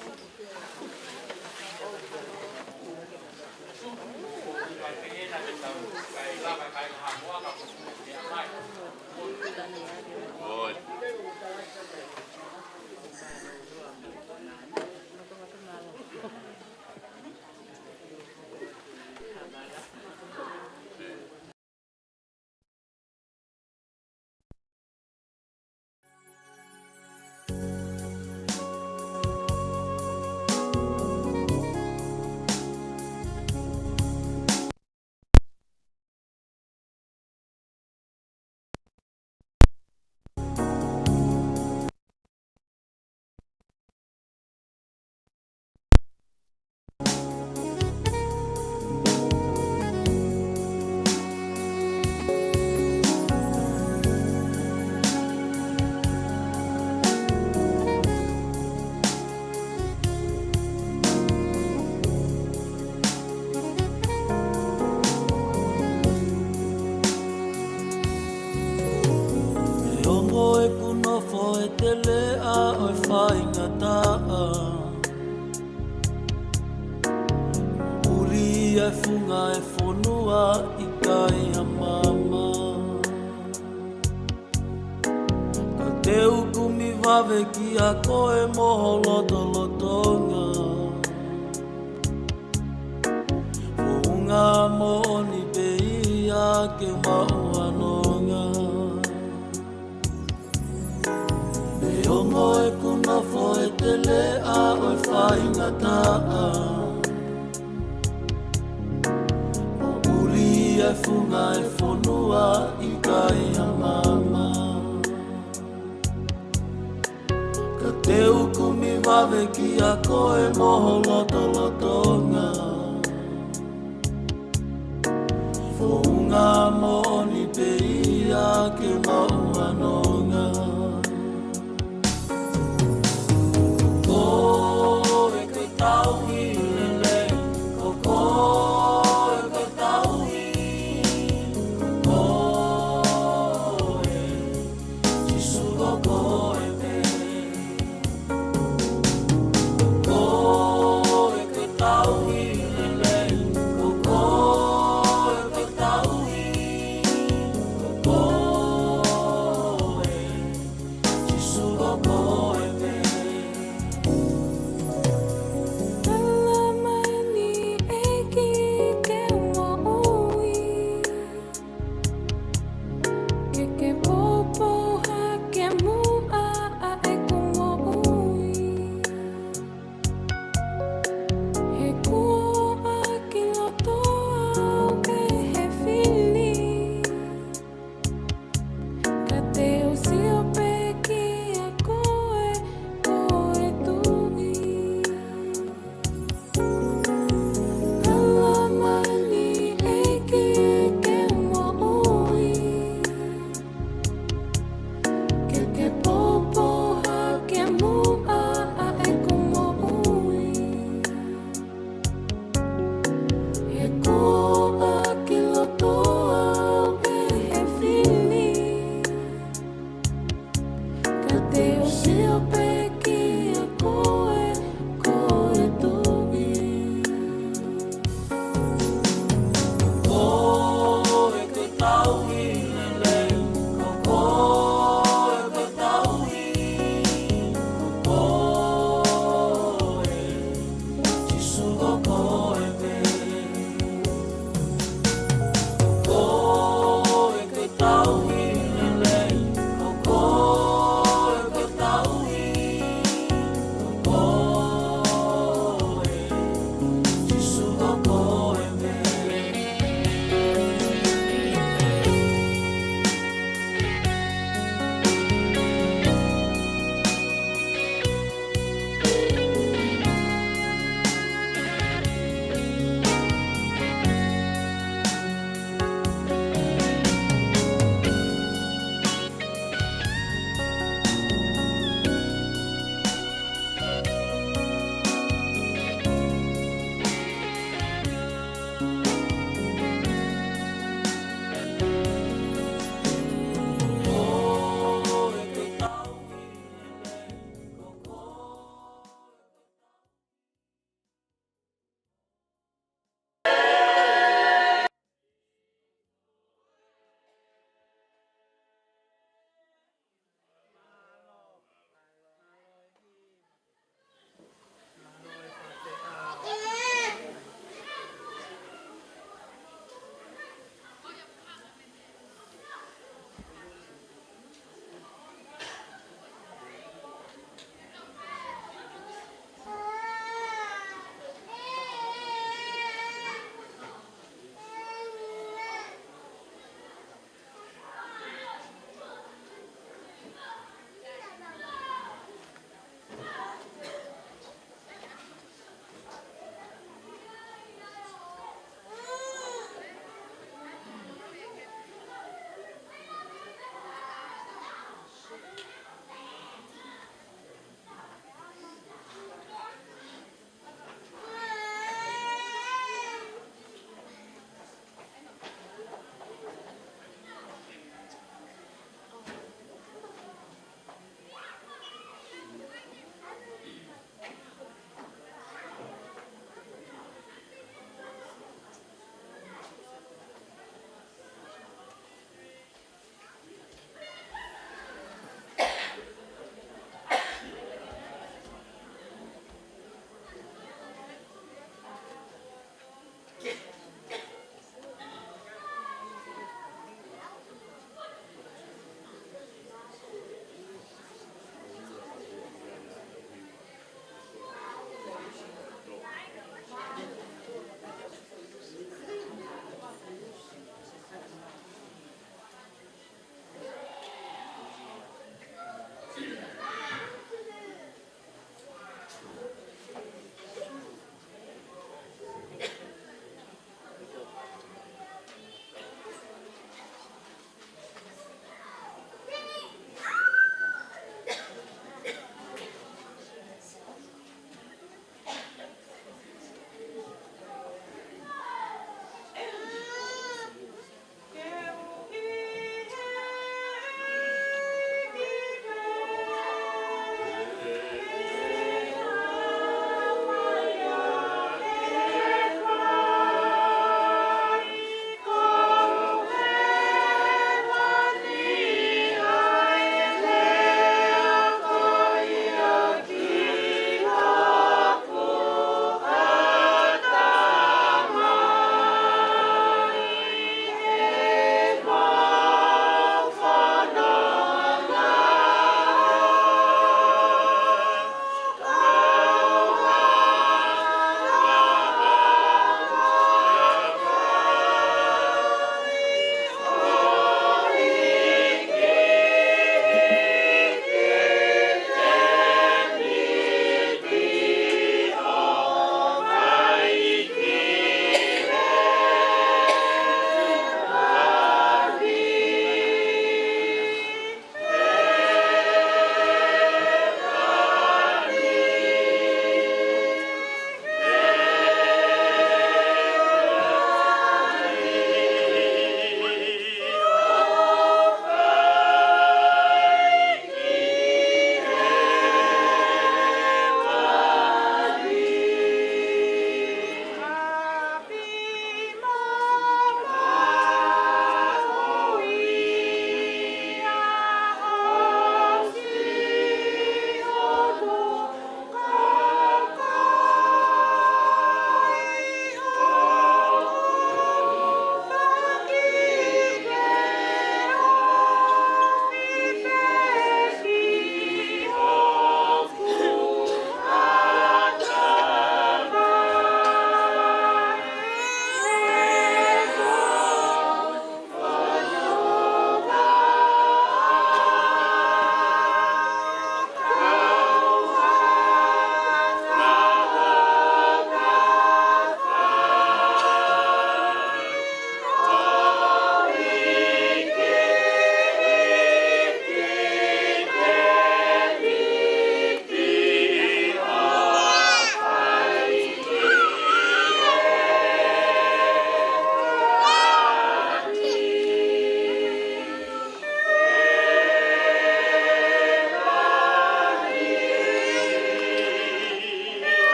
Funuael Funuael I kai a mama Ka te ukumi wawe ki a koe moho loto lotonga Fuunga mo ni pe ia ke mauanonga Me ongo e kunofo e te lea o e whaingataa Funuael Funuael I kai a mama Ka te ukumi wawe ki a koe moho loto lotonga Fuunga mo ni pe ia ke mauanonga Ko e ke tau I lele Ko Oh e koe